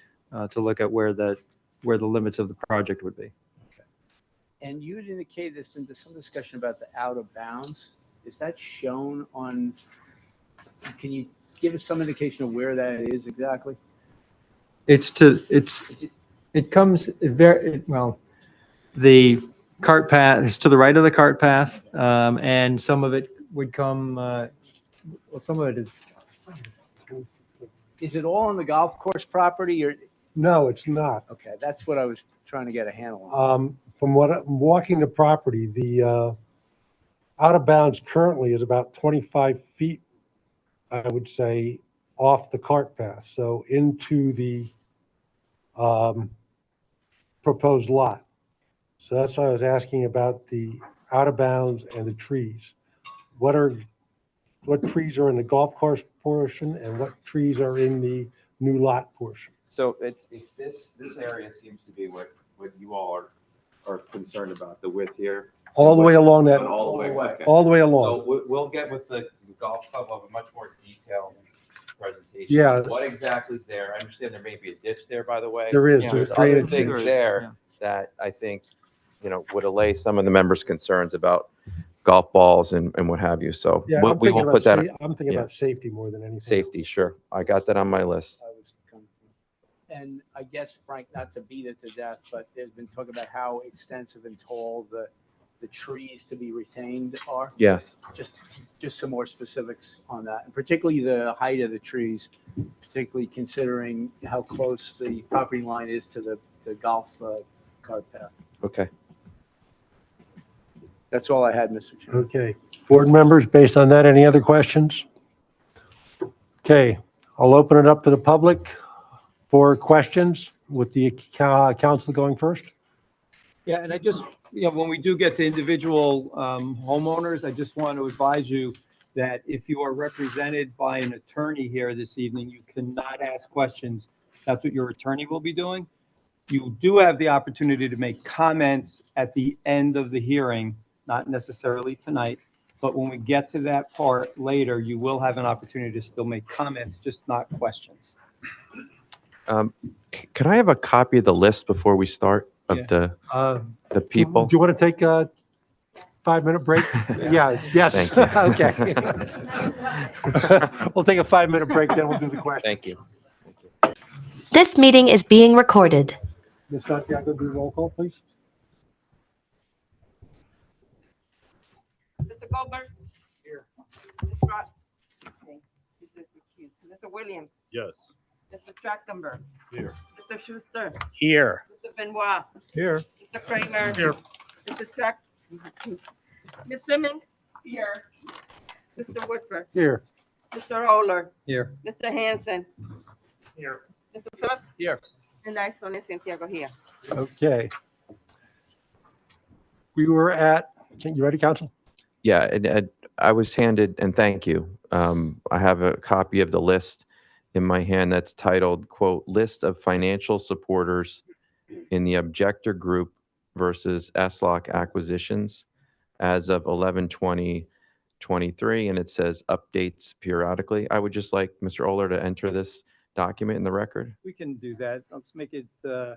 to look at where the limits of the project would be. And you had indicated there's been some discussion about the out of bounds. Is that shown on, can you give us some indication of where that is exactly? It comes very, well, the cart path is to the right of the cart path, and some of it would come, some of it is. Is it all on the golf course property, or No, it's not. Okay, that's what I was trying to get a handle on. From what I'm walking the property, the out of bounds currently is about 25 feet, I would say, off the cart path, so into the proposed lot. So that's why I was asking about the out of bounds and the trees. What trees are in the golf course portion and what trees are in the new lot portion? So it's this area seems to be what you all are concerned about, the width here. All the way along that, All the way, okay. all the way along. So we'll get with the golf club of a much more detailed presentation. Yeah. What exactly is there? I understand there may be a ditch there, by the way. There is. There's There's other drainage. things There is, there that I think, would allay some of the members' concerns about golf balls and what have you. So Yeah, we will put that, I'm thinking yeah. about safety more than anything. safety, sure. I got that on my list. And I guess, Frank, not to beat it to death, but there's been talk about how extensive and tall the trees to be retained are. Yes. Just some more specifics on that, and particularly the height of the trees, particularly considering how close the property line is to the golf cart path. Okay. That's all I had, Mr. Chairman. Okay. Board members, based on that, any other questions? Okay, I'll open it up to the public for questions with the council going first. Yeah, and I just, when we do get to individual homeowners, I just want to advise you that if you are represented by an attorney here this evening, you cannot ask questions. That's what your attorney will be doing. You do have the opportunity to make comments at the end of the hearing, not necessarily tonight, but when we get to that part later, you will have an opportunity to still make comments, just not questions. Can I have a copy of the list before we start of the people? Do you want to take a 5-minute break? Yeah, yes. Thank you. Okay. We'll take a 5-minute break, then we'll do the question. Thank you. This meeting is being recorded. Ms. Santiago, do roll call, please. Mr. Goldberg? Here. Ms. Rock? Okay. Mr. Williams? Yes. Mr. Trachtenberg? Here. Mr. Schuster? Here. Mr. Benoit? Here. Mr. Kramer? Here. Mr. Track? Ms. Simmons? Here. Mr. Woodford? Here. Mr. Oler? Here. Mr. Hanson? Here. Mr. Phillips? Here. And I, Sonia Santiago, here. Okay. We were at, you ready, council? Yeah, and I was handed, and thank you. I have a copy of the list in my hand that's titled, quote, "List of Financial Supporters in the Objector Group versus SLOC Acquisitions as of 11/20/23," and it says updates periodically. I would just like Mr. Oler to enter this document in the record. We can do that. Let's make it, I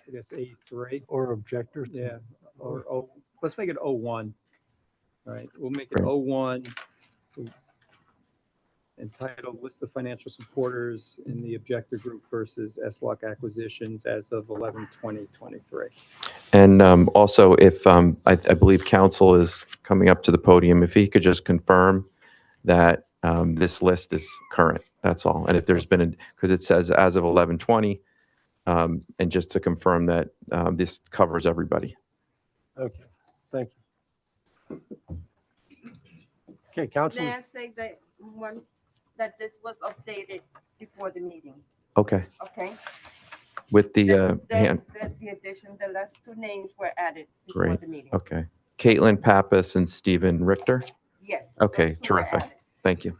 guess, A3. Or objectors? Yeah, or let's make it 01. All right, we'll make it Great. 01. Entitled List of Financial Supporters in the Objector Group versus SLOC Acquisitions as of 11/20/23. And also, if I believe council is coming up to the podium, if he could just confirm that this list is current, that's all. And if there's been, because it says as of 11/20, and just to confirm that this covers everybody. Okay, thank you. Okay, council. May I say that this was updated before the meeting, Okay, okay? with the hand, The addition, the last 2 names were added before great, the meeting. okay. Caitlin Pappas and Stephen Richter? Yes. Okay, those 2 were terrific. added. Thank you.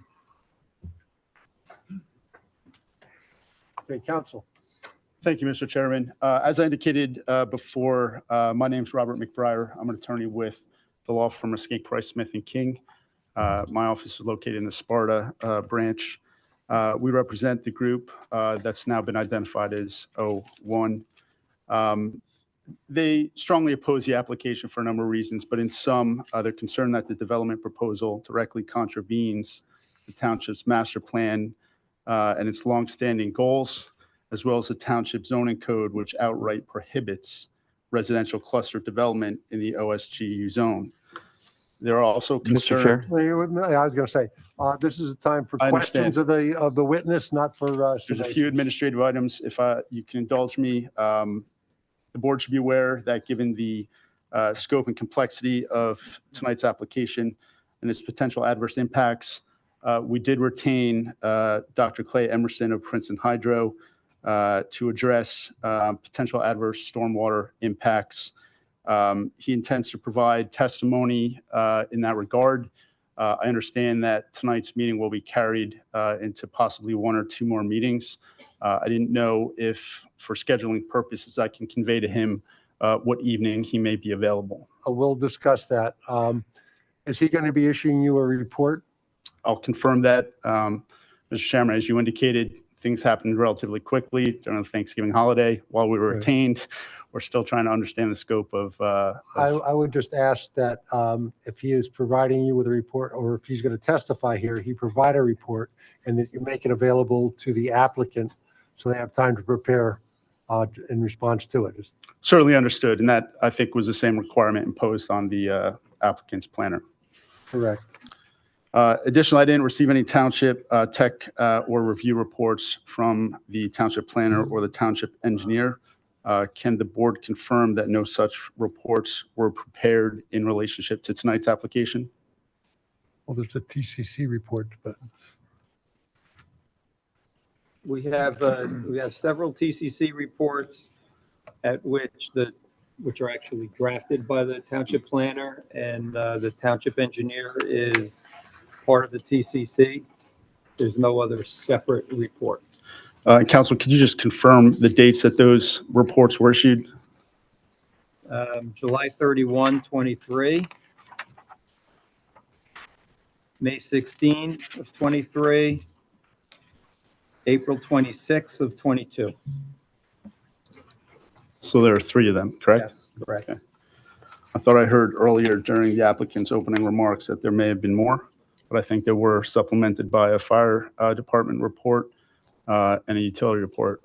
Okay, council. Thank you, Mr. Chairman. As I indicated before, my name's Robert McBriar. I'm an attorney with the law firm of Skink, Price, Smith & King. My office is located in the Sparta branch. We represent the group that's now been identified as O1. They strongly oppose the application for a number of reasons, but in some, they're concerned that the development proposal directly contravenes the township's master plan and its longstanding goals, as well as the township zoning code, which outright prohibits residential cluster development in the OSGU zone. There are also Mr. Chair? concerns. I was going to say, this is a time for I understand. questions of the witness, not for, There's a few administrative items. If you can indulge me, the board should be aware that given the scope and complexity of tonight's application and its potential adverse impacts, we did retain Dr. Clay Emerson of Princeton Hydro to address potential adverse stormwater impacts. He intends to provide testimony in that regard. I understand that tonight's meeting will be carried into possibly one or two more meetings. I didn't know if, for scheduling purposes, I can convey to him what evening he may be available. We'll discuss that. Is he going to be issuing you a report? I'll confirm that. Mr. Chairman, as you indicated, things happened relatively quickly during the Thanksgiving holiday while we were retained. We're still trying to understand the scope of. I would just ask that if he is providing you with a report, or if he's going to testify here, he provide a report and that you make it available to the applicant so they have time to prepare in response to it. Certainly understood, and that, I think, was the same requirement imposed on the applicant's planner. Correct. Additionally, I didn't receive any township tech or review reports from the township planner or the township engineer. Can the board confirm that no such reports were prepared in relationship to tonight's application? Well, there's a TCC report, but. We have several TCC reports at which are actually drafted by the township planner, and the township engineer is part of the TCC. There's no other separate report. Council, could you just confirm the dates that those reports were issued? July 31, 23, May 16 of 23, April 26 of 22. So there are three of them, correct? Yes, correct. Okay. I thought I heard earlier during the applicant's opening remarks that there may have been more, but I think they were supplemented by a fire department report and a utility report.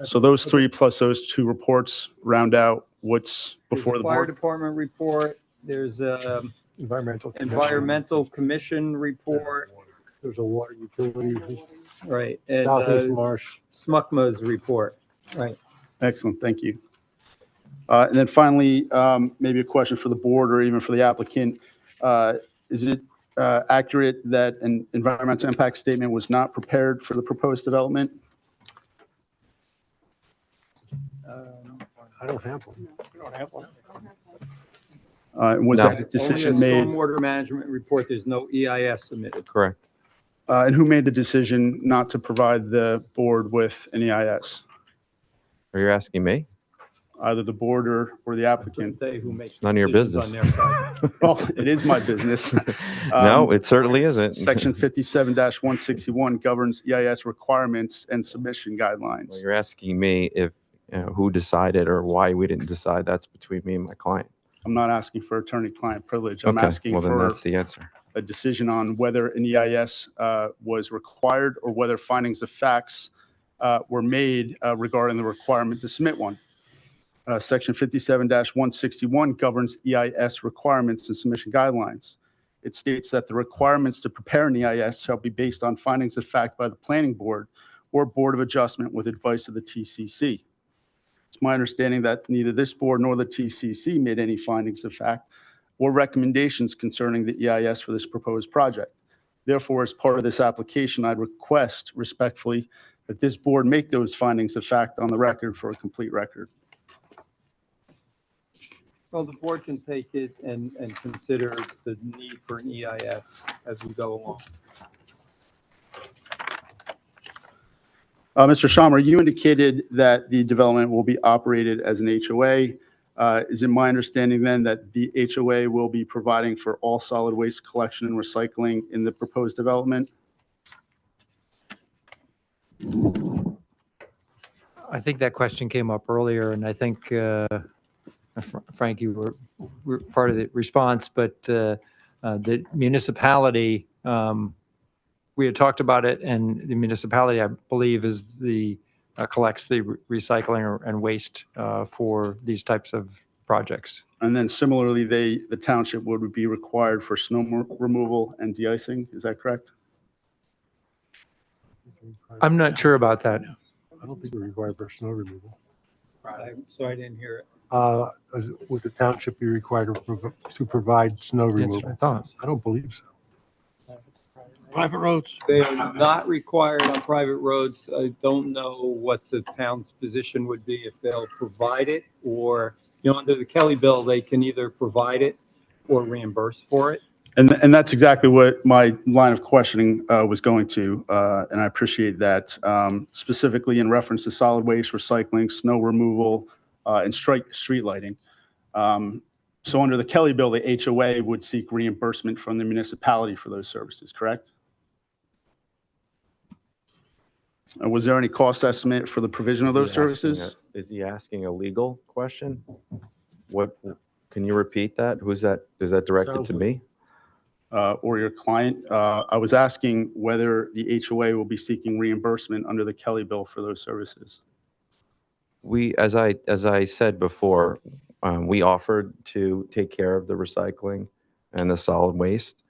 So those three plus those two reports round out what's before the Fire board. department report, there's a environmental commission report. There's a water utility. Right. And Southeast Marsh. SMUCMA's report. Right. Excellent, thank you. And then finally, maybe a question for the board or even for the applicant. Is it accurate that an environmental impact statement was not prepared for the proposed development? I don't have one. I don't have one. Was No. that decision Only a made? stormwater management report. There's no EIS submitted. Correct. And who made the decision not to provide the board with an EIS? Are you asking me? Either the board or the applicant? They who makes None of your decisions business. on their side. Well, it is my business. No, it certainly isn't. Section 57-161 governs EIS requirements and submission Well, guidelines. you're asking me if, who decided or why we didn't decide. That's between me and my client. I'm not asking for attorney-client privilege. I'm Okay, asking well, then for that's the answer. a decision on whether an EIS was required or whether findings of facts were made regarding the requirement to submit one. Section 57-161 governs EIS requirements and submission guidelines. It states that the requirements to prepare an EIS shall be based on findings of fact by the planning board or board of adjustment with advice of the TCC. It's my understanding that neither this board nor the TCC made any findings of fact or recommendations concerning the EIS for this proposed project. Therefore, as part of this application, I request respectfully that this board make those findings of fact on the record for a complete record. Well, the board can take it and consider the need for an EIS as we go along. Mr. Shammer, you indicated that the development will be operated as an HOA. Is it my understanding then that the HOA will be providing for all solid waste collection and recycling in the proposed development? I think that question came up earlier, and I think, Frank, you were part of the response, but the municipality, we had talked about it, and the municipality, I believe, is collects the recycling and waste for these types of projects. And then similarly, the township would be required for snow removal and de-icing, is that correct? I'm not sure about that. I don't think we're required for snow removal. So I didn't hear it. Would the township be required to provide snow That's removal? what I thought. I don't believe so. Private roads. They are not required on private roads. I don't know what the town's position would be if they'll provide it or, under the Kelly bill, they can either provide it or reimburse for it. And that's exactly what my line of questioning was going to, and I appreciate that. Specifically in reference to solid waste, recycling, snow removal, and street lighting. So under the Kelly bill, the HOA would seek reimbursement from the municipality for those services, correct? Was there any cost estimate for the provision of those services? Is he asking a legal question? What, can you repeat that? Who's that? Is that directed to me? Or your client? I was asking whether the HOA will be seeking reimbursement under the Kelly bill for those services. We, as I said before, we offered to take care of the recycling and the solid waste.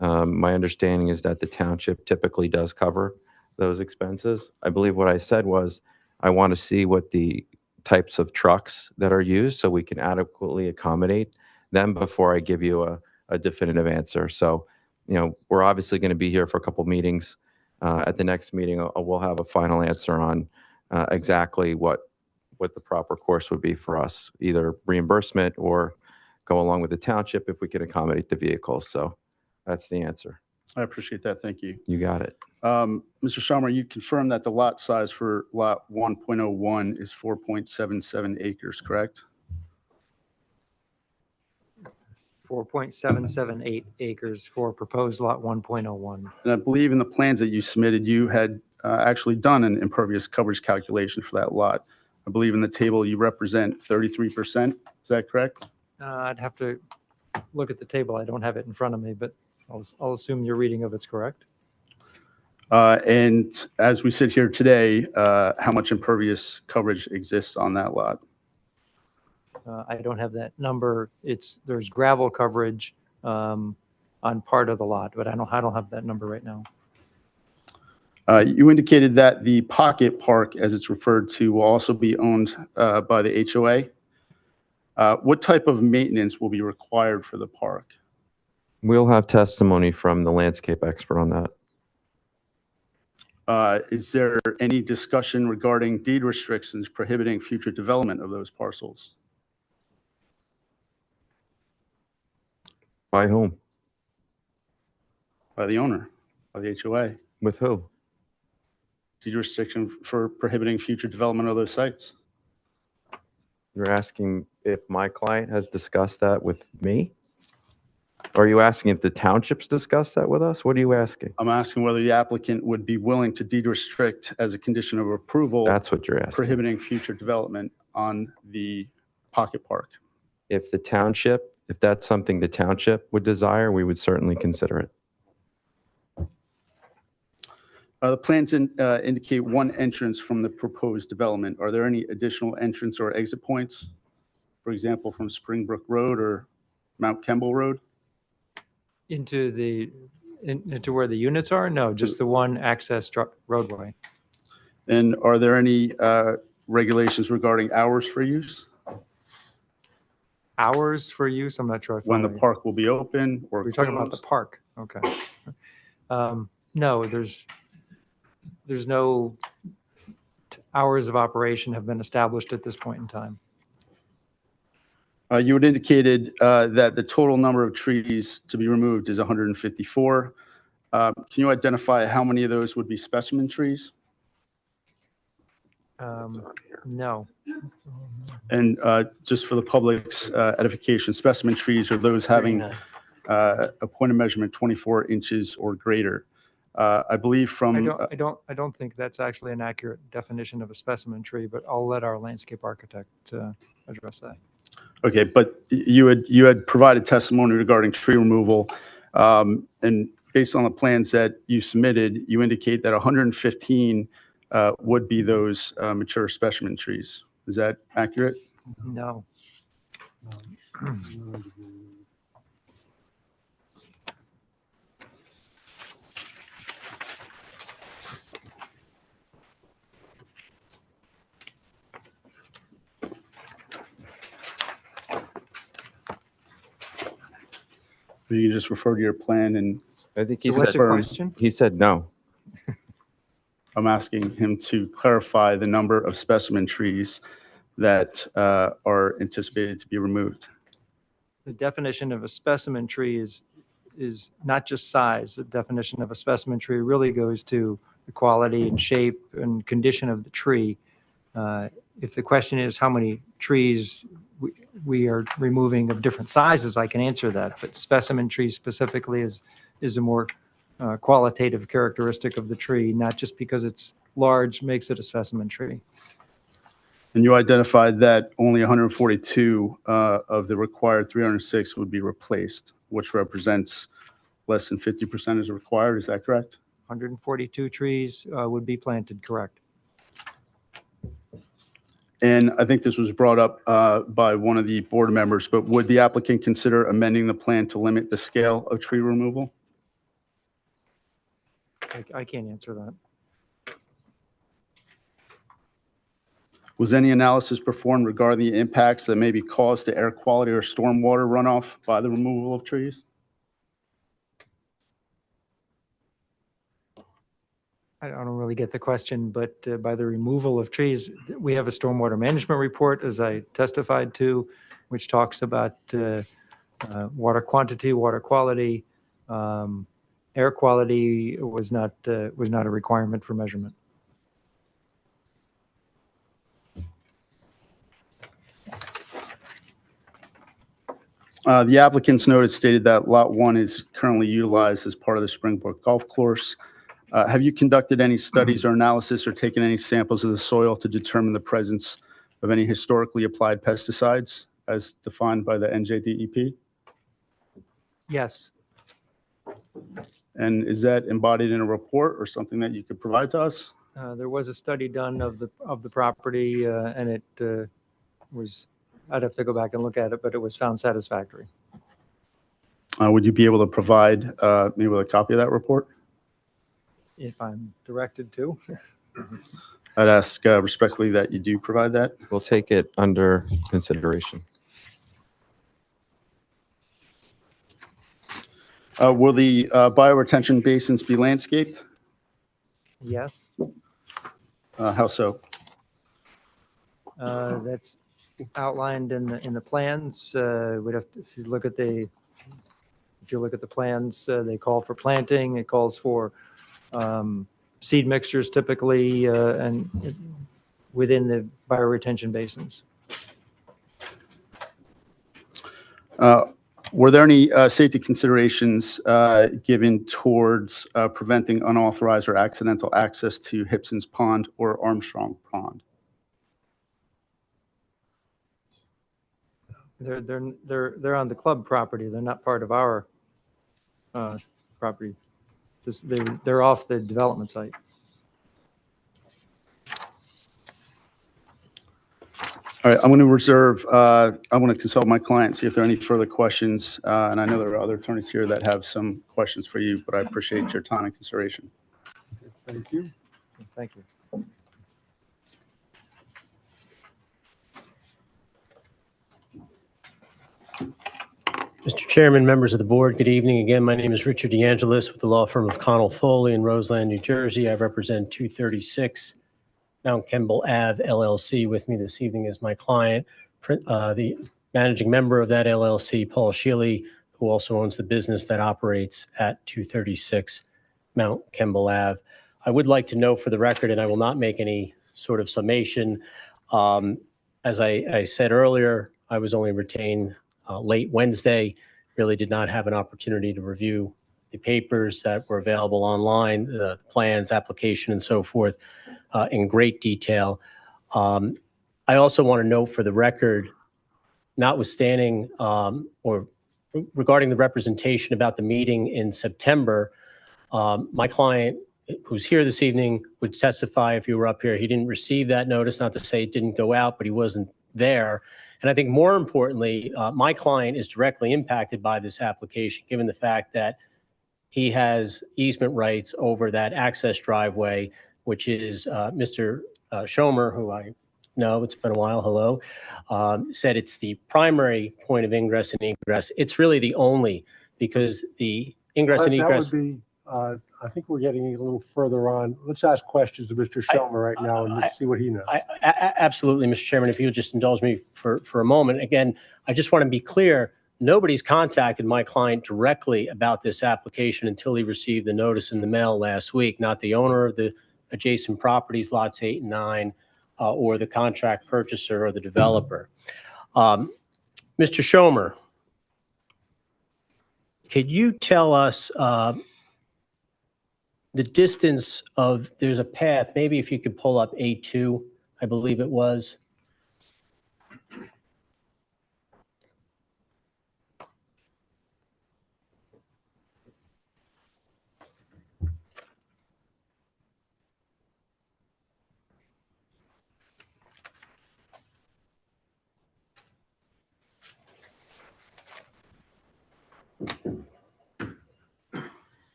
My understanding is that the township typically does cover those expenses. I believe what I said was, I want to see what the types of trucks that are used so we can adequately accommodate them before I give you a definitive answer. So, we're obviously going to be here for a couple meetings. At the next meeting, we'll have a final answer on exactly what the proper course would be for us, either reimbursement or go along with the township if we can accommodate the vehicles. So that's the answer. I appreciate that. Thank you. You got it. Mr. Sharma, you confirmed that the lot size for lot 1.01 is 4.77 acres, correct? 4.778 acres for proposed lot 1.01. And I believe in the plans that you submitted, you had actually done an impervious coverage calculation for that lot. I believe in the table you represent 33%. Is that correct? I'd have to look at the table. I don't have it in front of me, but I'll assume your reading of it's correct. And as we sit here today, how much impervious coverage exists on that lot? I don't have that number. There's gravel coverage on part of the lot, but I don't have that number right now. You indicated that the pocket park, as it's referred to, will also be owned by the HOA. What type of maintenance will be required for the park? We'll have testimony from the landscape expert on that. Is there any discussion regarding deed restrictions prohibiting future development of those parcels? By whom? By the owner, by the HOA. With who? Deed restriction for prohibiting future development of those sites. You're asking if my client has discussed that with me? Or are you asking if the townships discussed that with us? What are you asking? I'm asking whether the applicant would be willing to deed restrict as a condition of approval. That's what you're asking. Prohibiting future development on the pocket park. If that's something the township would desire, we would certainly consider it. The plans indicate one entrance from the proposed development. Are there any additional entrance or exit points? For example, from Springbrook Road or Mount Kemble Road? Into where the units are? No, just the one access roadway. And are there any regulations regarding hours for use? Hours for use? I'm not sure. When the park will be open or We're talking about the park. Okay. No, there's no hours of operation have been established at this point in time. You had indicated that the total number of trees to be removed is 154. Can you identify how many of those would be specimen trees? No. And just for the public's edification, specimen trees are those having a point of measurement 24 inches or greater. I believe from... I don't think that's actually an accurate definition of a specimen tree, but I'll let our landscape architect address that. Okay, but you had provided testimony regarding tree removal, and based on the plans that you submitted, you indicate that 115 would be those mature specimen trees. Is that accurate? No. You just refer to your plan and I think So what's the question? he said no. I'm asking him to clarify the number of specimen trees that are anticipated to be removed. The definition of a specimen tree is not just size. The definition of a specimen tree really goes to the quality and shape and condition of the tree. If the question is how many trees we are removing of different sizes, I can answer that. But specimen tree specifically is a more qualitative characteristic of the tree, not just because it's large makes it a specimen tree. And you identified that only 142 of the required 306 would be replaced, which represents less than 50% is required. Is that correct? 142 trees would be planted, correct. And I think this was brought up by one of the board members, but would the applicant consider amending the plan to limit the scale of tree removal? I can't answer that. Was any analysis performed regarding the impacts that may be caused to air quality or stormwater runoff by the removal of trees? I don't really get the question, but by the removal of trees, we have a stormwater management report, as I testified to, which talks about water quantity, water quality. Air quality was not a requirement for measurement. The applicant's notice stated that Lot 1 is currently utilized as part of the Springbrook Golf Course. Have you conducted any studies or analysis or taken any samples of the soil to determine the presence of any historically applied pesticides as defined by the NJDEP? Yes. And is that embodied in a report or something that you could provide to us? There was a study done of the property, and it was, I'd have to go back and look at it, but it was found satisfactory. Would you be able to provide me with a copy of that report? If I'm directed to. I'd ask respectfully that you do provide that. We'll take it under consideration. Will the bioretention basins be landscaped? Yes. How so? That's outlined in the plans. We'd have to, if you look at the plans, they call for planting. It calls for seed mixtures typically, and within the bioretention basins. Were there any safety considerations given towards preventing unauthorized or accidental access to Hipson's Pond or Armstrong Pond? They're on the club property. They're not part of our property. They're off the development site. All right, I'm going to reserve, I want to consult my client, see if there are any further questions. And I know there are other attorneys here that have some questions for you, but I appreciate your time and consideration. Thank you. Thank you. Mr. Chairman, members of the board, good evening. Again, my name is Richard DeAngelis with the law firm of Connell Foley in Roseland, New Jersey. I represent 236 Mount Kemble Ave LLC. With me this evening is my client, the managing member of that LLC, Paul Shealy, who also owns the business that operates at 236 Mount Kemble Ave. I would like to know for the record, and I will not make any sort of summation, as I said earlier, I was only retained late Wednesday, really did not have an opportunity to review the papers that were available online, the plans, application, and so forth in great detail. I also want to note for the record, notwithstanding or regarding the representation about the meeting in September, my client who's here this evening would testify if you were up here. He didn't receive that notice, not to say it didn't go out, but he wasn't there. And I think more importantly, my client is directly impacted by this application, given the fact that he has easement rights over that access driveway, which is Mr. Schomer, who I know, it's been a while, hello, said it's the primary point of ingress and egress. It's really the only, because the ingress and egress. That would be, I think we're getting a little further on. Let's ask questions to Mr. Schomer right now and let's see what he knows. Absolutely, Mr. Chairman, if you would just indulge me for a moment. Again, I just want to be clear, nobody's contacted my client directly about this application until he received the notice in the mail last week, not the owner of the adjacent properties, lots 8 and 9, or the contract purchaser or the developer. Mr. Schomer, could you tell us the distance of, there's a path, maybe if you could pull up A2, I believe it was.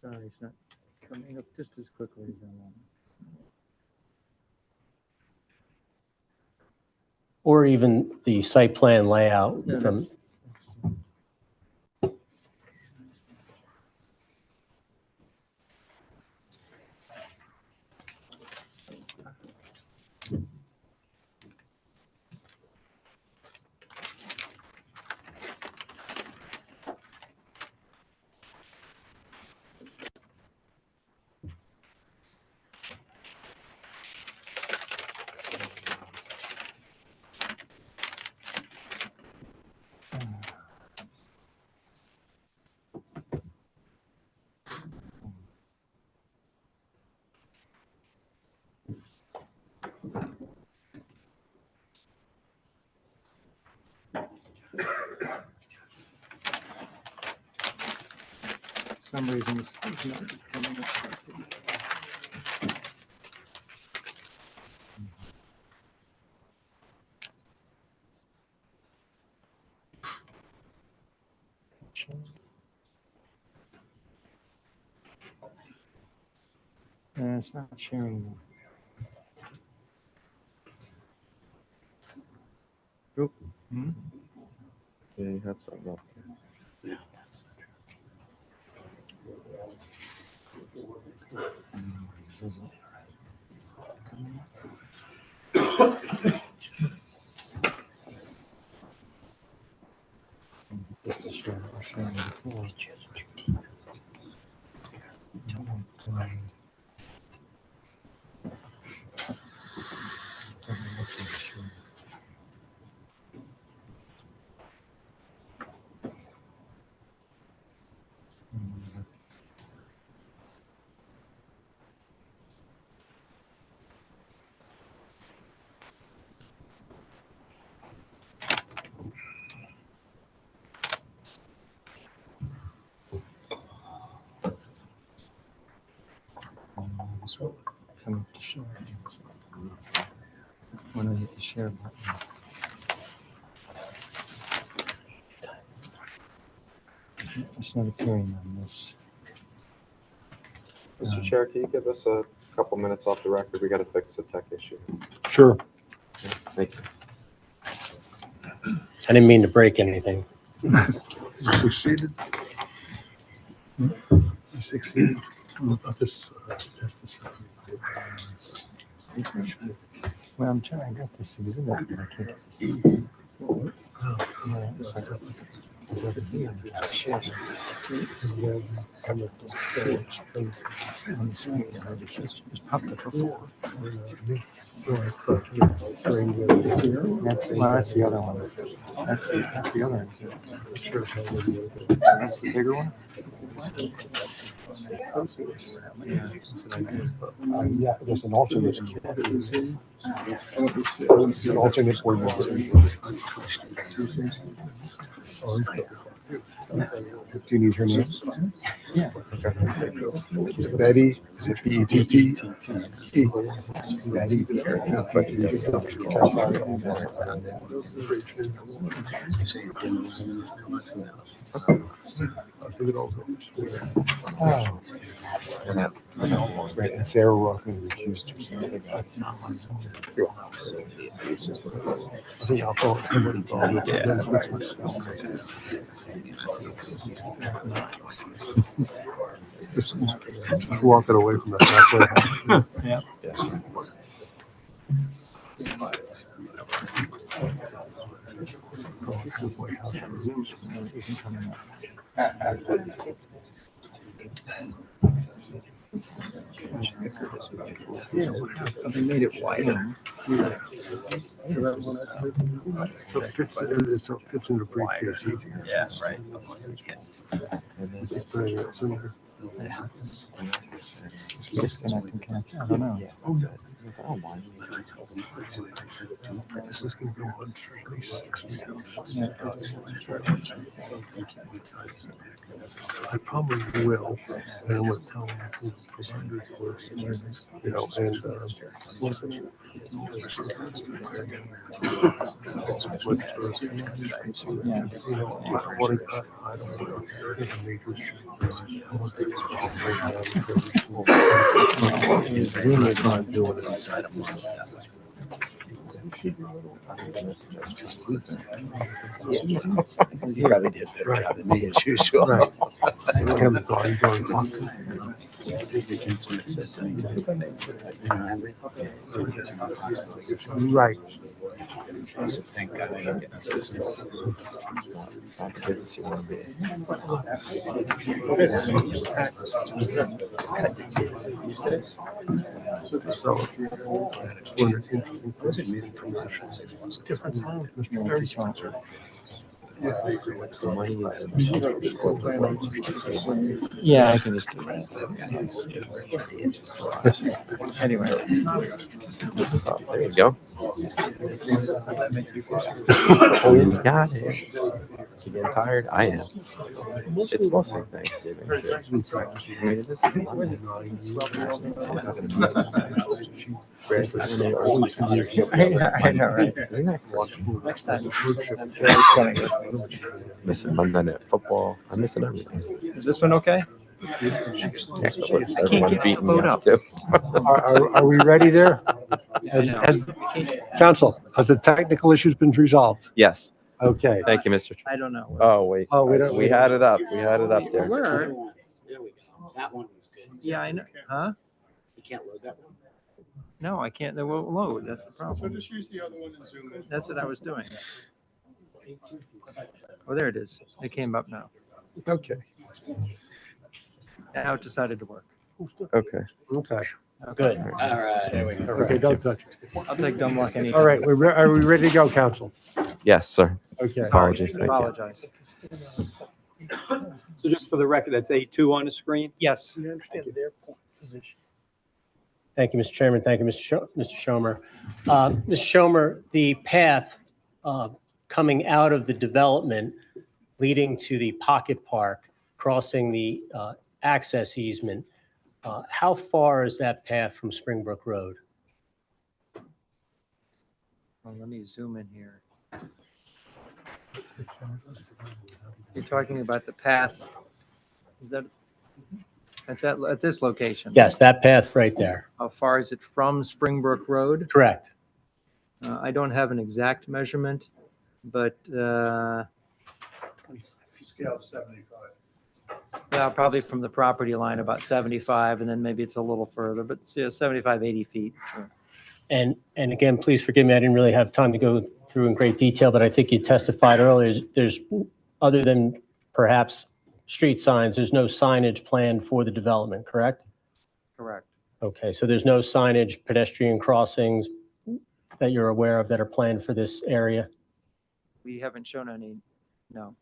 Sorry, it's not coming up just as quickly as I want. Or even the site plan layout No, from, that's- For some reason, it's not coming up. It's not sharing. Oop. Yeah, you had something up. Just to share, we're sharing before. Come up to share. When I hit the share button. It's not appearing on this. Mr. Chair, can you give us a couple minutes off the record? We got to fix a tech issue. Sure. Thank you. I didn't mean to break anything. You succeeded. You succeeded. Well, I'm trying, I got this exhibit, but I can't get this. That's the other one. That's the other one. That's the bigger one? Yeah, there's an alternate. There's an alternate board member. Do you need her name? Yeah. Betty, is it B-E-T-T? Betty, Right, and Sarah Rothman recused herself. I think I'll call Just walking away from the halfway house. Yeah. They made it wider. So it fits in the briefcase easier. Yeah, right. Disconnecting connection. I don't know. This is going to go on for at least 6 months. I probably will, and I'm going to tell them who the provider was, you know, and Zoom is not doing it inside a month. He probably did a better job than me as usual. Right. Kim thought he was going right. Thank God I didn't get this. So, when it's interesting, there's a meeting from nationals. Different time, Mr. Very sponsored. Yeah, I can just do that. Anyway. There you go. Oh, you got it. You getting tired? I am. It's mostly Thanksgiving. I mean, this is I know, right? Isn't that Next time. missing Monday Night Football? I'm missing everything. Is this one okay? Everyone beating me up too. Are we ready there? Council, has the technical issues been resolved? Yes. Okay. Thank you, Mr. I don't know. Oh, wait. Oh, we don't- We had it up. We had it up there. Where? That one was good. Yeah, I know. Huh? You can't load that one. No, I can't. They won't load. That's the problem. So just use the other one and zoom in. That's what I was doing. Oh, there it is. It came up now. Okay. Now it decided to work. Okay. Okay. Good. All right, there we go. Okay, don't touch it. I'll take dumb luck anytime. All right, are we ready to go, council? Yes, sir. Okay. Apologies. Thank you. Apologize. So just for the record, that's A2 on the screen? Yes. You understand their position? Thank you, Mr. Chairman. Thank you, Mr. Schomer. Mr. Schomer, the path coming out of the development leading to the Pocket Park, crossing the access easement, how far is that path from Springbrook Road? Well, let me zoom in here. You're talking about the path. Is that at this location? Yes, that path right there. How far is it from Springbrook Road? Correct. I don't have an exact measurement, but Scale 75. yeah, probably from the property line about 75, and then maybe it's a little further, but yeah, 75, 80 feet. Sure. And again, please forgive me, I didn't really have time to go through in great detail, but I think you testified earlier, there's other than perhaps street signs, there's no signage planned for the development, correct? Correct. Okay, so there's no signage, pedestrian crossings that you're aware of that are planned for this area? We haven't shown any, no.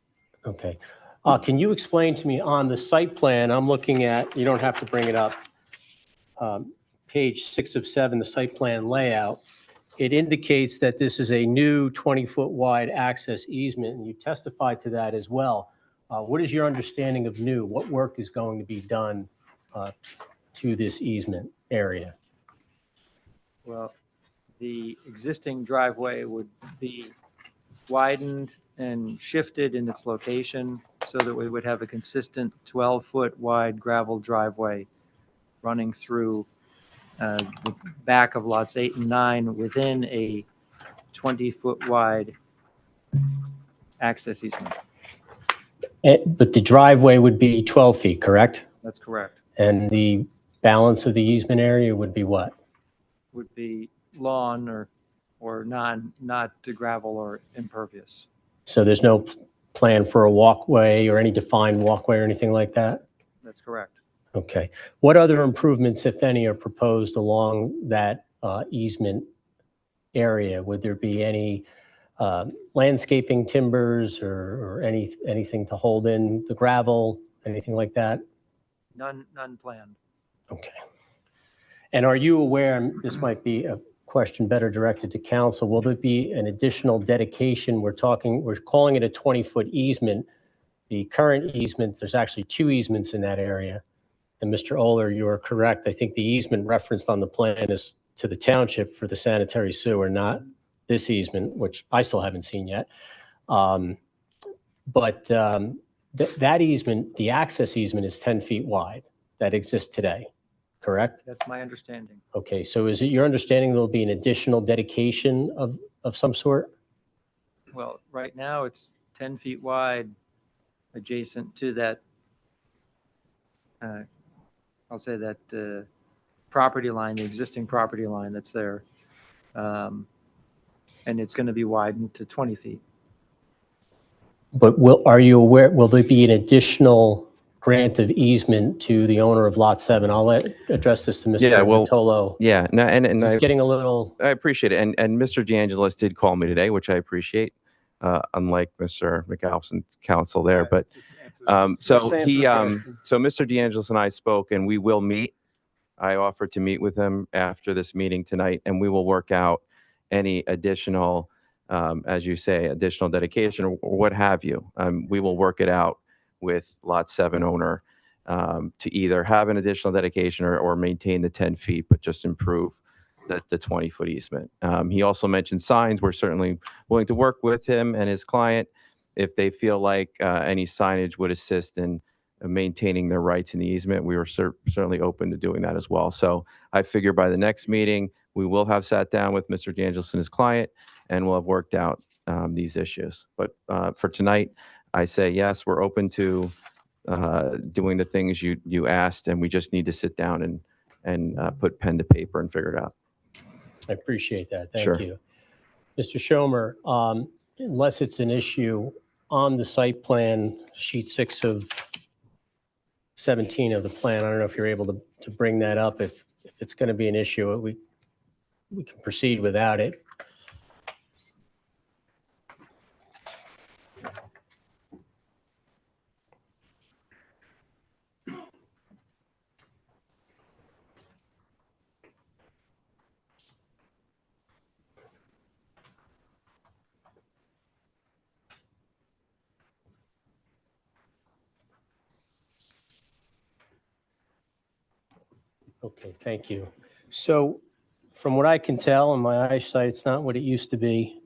Okay. Can you explain to me on the site plan, I'm looking at, you don't have to bring it up, page 6 of 7, the site plan layout. It indicates that this is a new 20-foot wide access easement, and you testified to that as well. What is your understanding of new? What work is going to be done to this easement area? Well, the existing driveway would be widened and shifted in its location so that we would have a consistent 12-foot wide gravel driveway running through the back of lots 8 and 9 within a 20-foot wide access easement. But the driveway would be 12 feet, correct? That's correct. And the balance of the easement area would be what? Would be lawn or not to gravel or impervious. So there's no plan for a walkway or any defined walkway or anything like that? That's correct. Okay. What other improvements, if any, are proposed along that easement area? Would there be any landscaping timbers or anything to hold in the gravel, anything like that? None planned. Okay. And are you aware, and this might be a question better directed to council, will there be an additional dedication? We're calling it a 20-foot easement. The current easement, there's actually 2 easements in that area. And Mr. Oler, you are correct. I think the easement referenced on the plan is to the township for the sanitary sewer, not this easement, which I still haven't seen yet. But that easement, the access easement, is 10 feet wide that exists today, correct? That's my understanding. Okay, so is it your understanding there'll be an additional dedication of some sort? Well, right now it's 10 feet wide adjacent to that, I'll say that property line, the existing property line that's there. And it's going to be widened to 20 feet. But are you aware, will there be an additional grant of easement to the owner of Lot 7? I'll address this to Mr. Vitolo. Yeah, no, and It's getting a little... I appreciate it. And Mr. DeAngelis did call me today, which I appreciate, unlike Mr. McAllison's counsel there. But so Mr. DeAngelis and I spoke, and we will meet. I offered to meet with him after this meeting tonight, and we will work out any additional, as you say, additional dedication or what have you. We will work it out with Lot 7 owner to either have an additional dedication or maintain the 10 feet, but just improve the 20-foot easement. He also mentioned signs. We're certainly willing to work with him and his client if they feel like any signage would assist in maintaining their rights in the easement. We were certainly open to doing that as well. So I figure by the next meeting, we will have sat down with Mr. DeAngelis and his client, and we'll have worked out these issues. But for tonight, I say, yes, we're open to doing the things you asked, and we just need to sit down and put pen to paper and figure it out. I appreciate that. Sure. Thank you. Mr. Schomer, unless it's an issue on the site plan, sheet 6 of 17 of the plan, I don't know if you're able to bring that up. If it's going to be an issue, we can proceed without it. Okay, thank you. So from what I can tell in my eyesight, it's not what it used to be.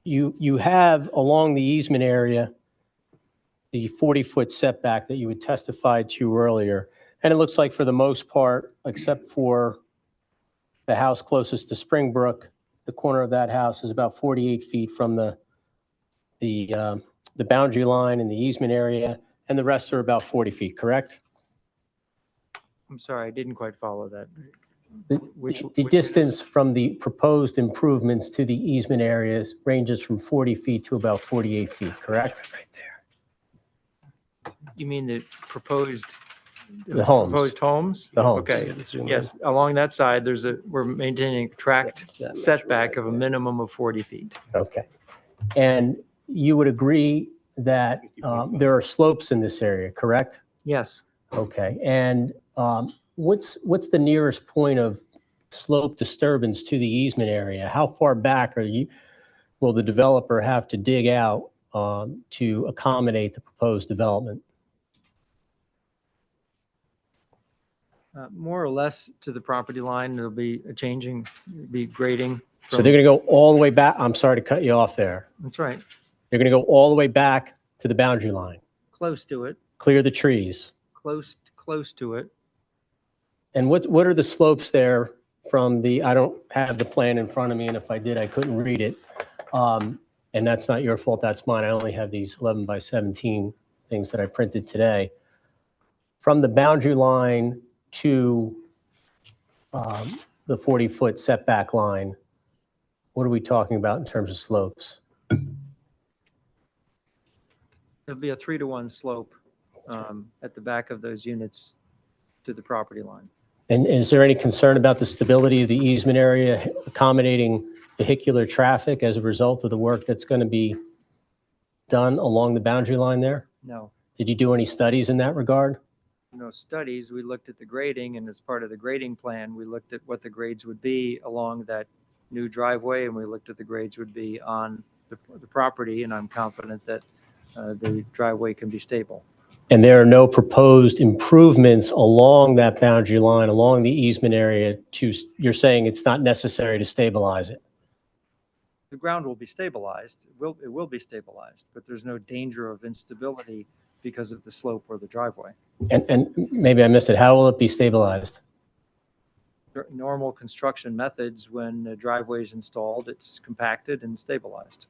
You have along the easement area, the 40-foot setback that you had testified to earlier. And it looks like for the most part, except for the house closest to Springbrook, the corner of that house is about 48 feet from the boundary line in the easement area, and the rest are about 40 feet, correct? I'm sorry, I didn't quite follow that. The distance from the proposed improvements to the easement areas ranges from 40 feet to about 48 feet, correct? You mean the proposed? The homes. Proposed homes? The homes. Okay, yes, along that side, we're maintaining a tract setback of a minimum of 40 feet. Okay. And you would agree that there are slopes in this area, correct? Yes. Okay. And what's the nearest point of slope disturbance to the easement area? How far back will the developer have to dig out to accommodate the proposed development? More or less to the property line, there'll be a changing, be grading. So they're going to go all the way back. I'm sorry to cut you off there. That's right. They're going to go all the way back to the boundary line, Close to it, clear the trees. close to it. And what are the slopes there from I don't have the plan in front of me, and if I did, I couldn't read it. And that's not your fault, that's mine. I only have these 11 by 17 things that I printed today. From the boundary line to the 40-foot setback line, what are we talking about in terms of slopes? There'll be a 3-to-1 slope at the back of those units to the property line. And is there any concern about the stability of the easement area accommodating vehicular traffic as a result of the work that's going to be done along the boundary line there? No. Did you do any studies in that regard? No studies. We looked at the grading, and as part of the grading plan, we looked at what the grades would be along that new driveway, and we looked at the grades would be on the property, and I'm confident that the driveway can be stable. And there are no proposed improvements along that boundary line, along the easement area you're saying it's not necessary to stabilize it? The ground will be stabilized. It will be stabilized, but there's no danger of instability because of the slope or the driveway. And maybe I missed it. How will it be stabilized? Normal construction methods, when the driveway is installed, it's compacted and stabilized.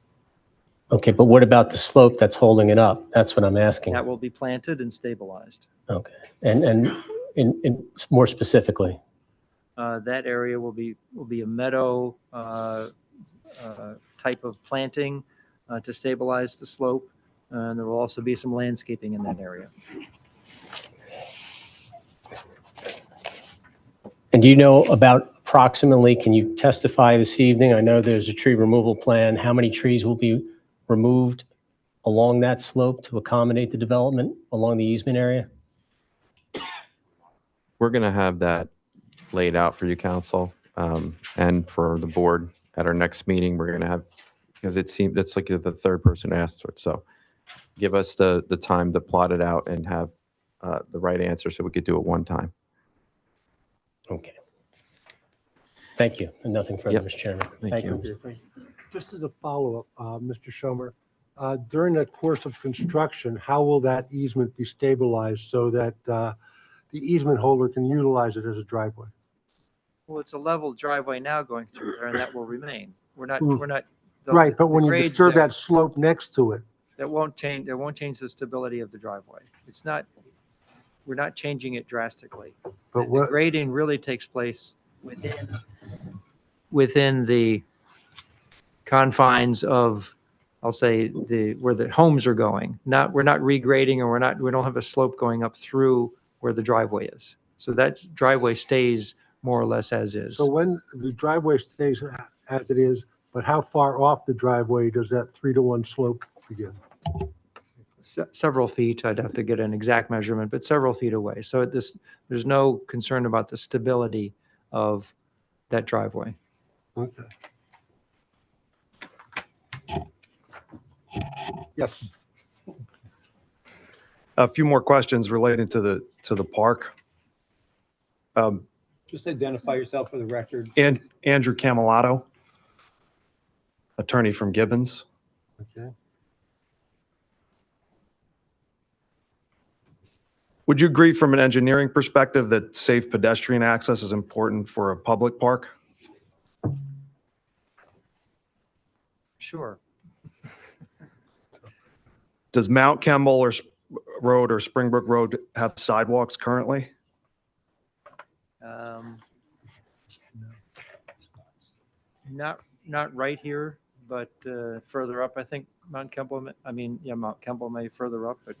Okay, but what about the slope that's holding it up? That's what I'm asking. That will be planted and stabilized. Okay, and in more specifically? That area will be a meadow type of planting to stabilize the slope. And there will also be some landscaping in that area. And do you know about approximately, can you testify this evening? I know there's a tree removal plan. How many trees will be removed along that slope to accommodate the development along the easement area? We're going to have that laid out for you, council, and for the board at our next meeting. We're going to have, because it seems that's like the third person asked for it. So give us the time to plot it out and have the right answer so we could do it one time. Okay. Thank you. And nothing further, Yep. Mr. Chairman. Thank you. Just as a follow-up, Mr. Schomer, during the course of construction, how will that easement be stabilized so that the easement holder can utilize it as a driveway? Well, it's a level driveway now going through there, and that will remain. We're not. Right, but when you grades disturb there- that slope next to it, That won't change the stability of the driveway. We're not changing it drastically. but The what, grading really takes place within the confines of, I'll say, where the homes are going. We're not regrading, or we don't have a slope going up through where the driveway is. So that driveway stays more or less as is. so when the driveway stays as it is, but how far off the driveway does that 3-to-1 slope begin? Several feet. I'd have to get an exact measurement, but several feet away. So there's no concern about the stability of that driveway. Okay. Yes. A few more questions relating to the park. Just identify yourself for the record. And Andrew Camelato, attorney from Gibbons. Okay. Would you agree from an engineering perspective that safe pedestrian access is important for a public park? Sure. Does Mount Kemble Road or Springbrook Road have sidewalks currently? Not right here, but further up, I think Mount Campbell, Mount Campbell may further up, but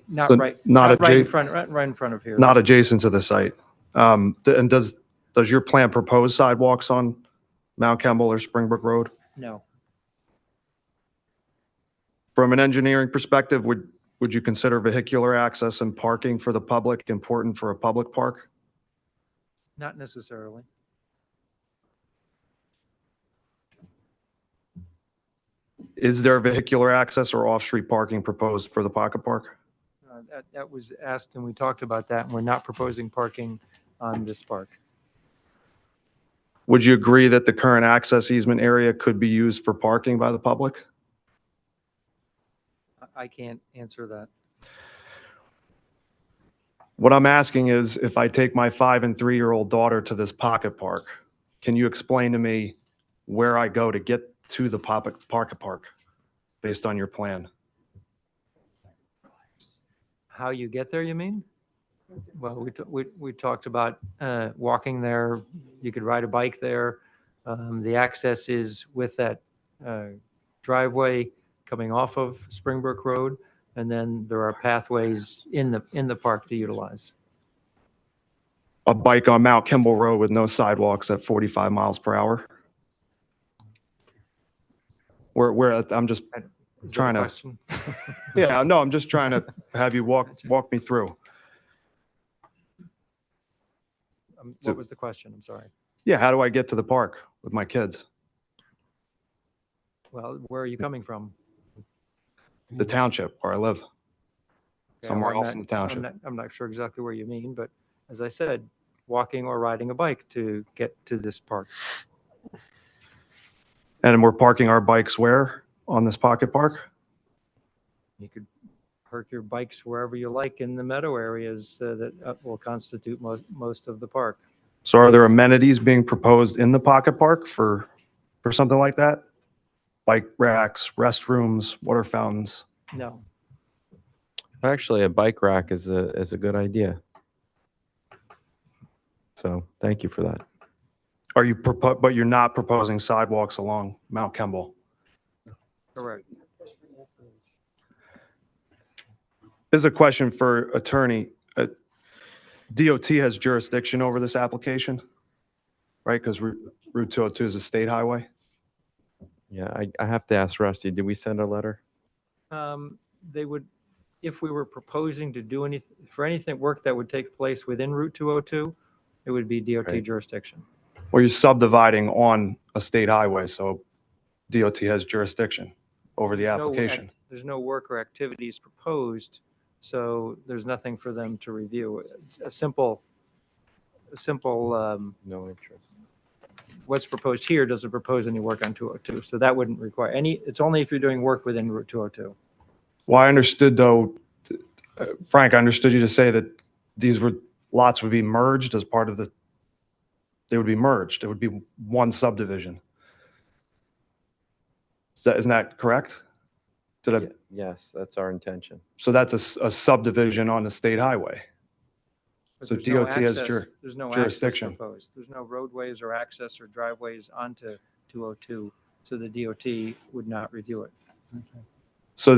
not So right, not right in adja- front, right in front of here. Not adjacent to the site. And does your plan propose sidewalks on Mount Campbell or Springbrook Road? No, From an engineering perspective, would you consider vehicular access and parking for the public important for a public park? not necessarily. Is there vehicular access or off-street parking proposed for the pocket park? That was asked and we talked about that, and we're not proposing parking on this park. Would you agree that the current access easement area could be used for parking by the public? I can't answer that. What I'm asking is, if I take my 5 and 3-year-old daughter to this pocket park, can you explain to me where I go to get to the pocket park based on your plan? How you get there, you mean? Well, we talked about walking there. You could ride a bike there. The access is with that driveway coming off of Springbrook Road, and then there are pathways in the park to utilize. A bike on Mount Kimball Road with no sidewalks at 45 miles per hour? I'm just Is that a trying to, question? yeah, no, I'm just trying to have you walk me through. What was the question? I'm sorry. Yeah, how do I get to the park with my kids? Well, where are you coming from? The township where I live, Okay, somewhere I'm else not- in the township. I'm not sure exactly where you mean, but as I said, walking or riding a bike to get to this park. And we're parking our bikes where on this pocket park? You could park your bikes wherever you like in the meadow areas that will constitute most of the park. So are there amenities being proposed in the pocket park for something like that? Bike racks, restrooms, water fountains? No, Actually, a bike rack is a good idea. So thank you for that. Are you, but you're not proposing sidewalks along Mount Kimball? correct. This is a question for attorney. DOT has jurisdiction over this application, right? Because Route 202 is a state highway. Yeah, I have to ask Rusty, did we send a letter? They would, if we were proposing to do anything work that would take place within Route 202, it would be DOT Right. jurisdiction. Or you're subdividing on a state highway, so DOT has jurisdiction over the application. There's no work or activities proposed, so there's nothing for them to review. A simple, No interest. what's proposed here doesn't propose any work on 202, so that wouldn't require any, it's only if you're doing work within Route 202. Well, I understood though, Frank, I understood you to say that these lots would be merged as part of they would be merged. It would be one subdivision. Isn't that correct? Yes, that's our intention. So that's a subdivision on the state highway. But So there's no DOT has access- There's no access jurisdiction. proposed. There's no roadways or access or driveways onto 202, so the DOT would not review it. So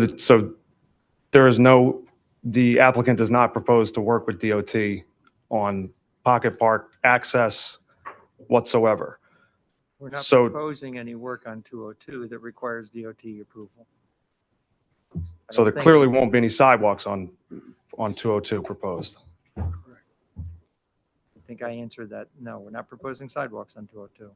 the applicant does not propose to work with DOT on pocket park access whatsoever. We're not So- proposing any work on 202 that requires DOT approval. I So don't there think- clearly won't be any sidewalks on 202 proposed. I think I answered that. No, we're not proposing sidewalks on 202.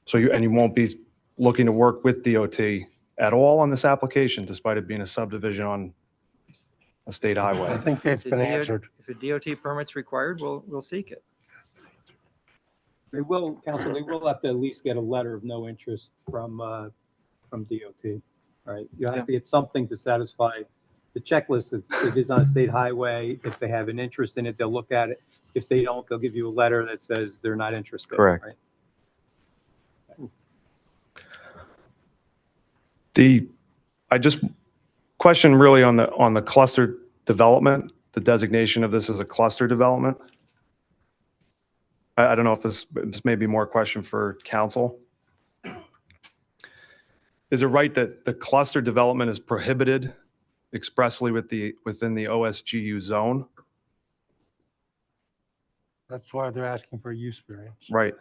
So you won't be looking to work with DOT at all on this application, despite it being a subdivision on a state highway? I think that's If been the DOT answered. If a DOT permit's required, we'll seek it. They will, council, they will have to at least get a letter of no interest from DOT, right? You have to get something to satisfy the checklist. It is on a state highway. If they have an interest in it, they'll look at it. If they don't, they'll give you a letter that says they're not interested. Correct. right? I just question really on the cluster development, the designation of this as a cluster development. I don't know if this may be more a question for council. Is it right that the cluster development is prohibited expressly within the OSGU zone? That's why they're asking for a use variance. Right.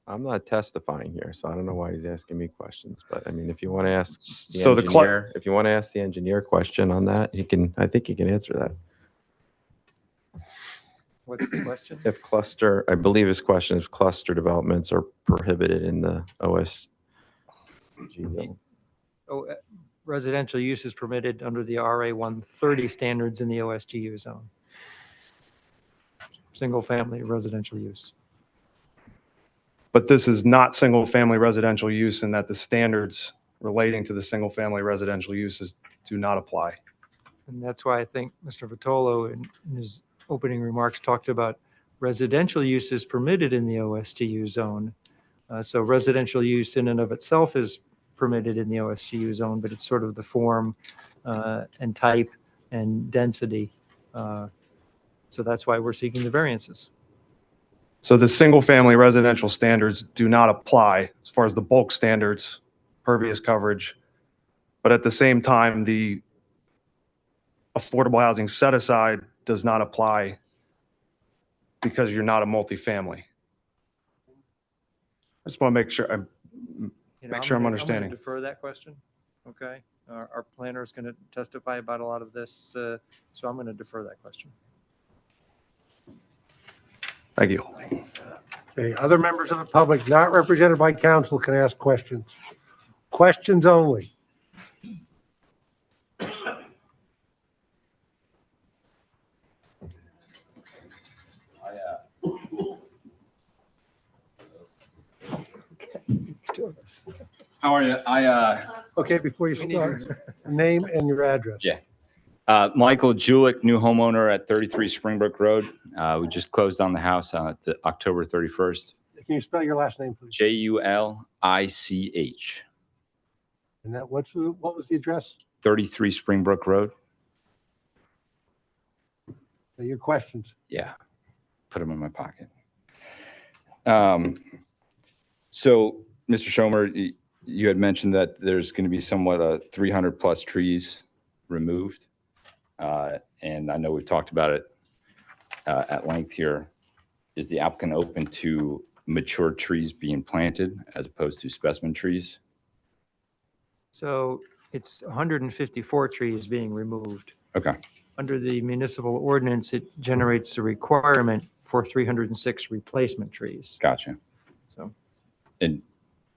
I'm not testifying here, so I don't know why he's asking me questions, but I mean, if you want to ask the So the cl- engineer, if you want to ask the engineer question on that, I think he can answer that. What's the question? If cluster, I believe his question is cluster developments are prohibited in the OSG zone. Oh, residential use is permitted under the RA 130 standards in the OSGU zone. Single-family residential use. But this is not single-family residential use in that the standards relating to the single-family residential uses do not apply. And that's why I think Mr. Vitolo in his opening remarks talked about residential use is permitted in the OSGU zone. So residential use in and of itself is permitted in the OSGU zone, but it's sort of the form and type and density. So that's why we're seeking the variances. So the single-family residential standards do not apply as far as the bulk standards, pervious coverage. But at the same time, the affordable housing set aside does not apply because you're not a multifamily. I just want to make sure I'm gonna understanding. defer that question. Okay. Our planner is going to testify about a lot of this. So I'm going to defer that question. Thank you. Okay, other members of the public not represented by council can ask questions. Questions only. How are you? Okay, before you start, name and your address. Yeah. Michael Julick, new homeowner at 33 Springbrook Road. We just closed on the house on October 31st. Can you spell your last name, please? Julich. And that, what was the address? 33 Springbrook Road. Your questions. Yeah. Put them in my pocket. So, Mr. Schomer, you had mentioned that there's going to be somewhat 300 plus trees removed. And I know we've talked about it at length here. Is the applicant open to mature trees being planted as opposed to specimen trees? So it's 154 trees being removed. Okay. Under the municipal ordinance, it generates a requirement for 306 replacement trees. Gotcha. So, and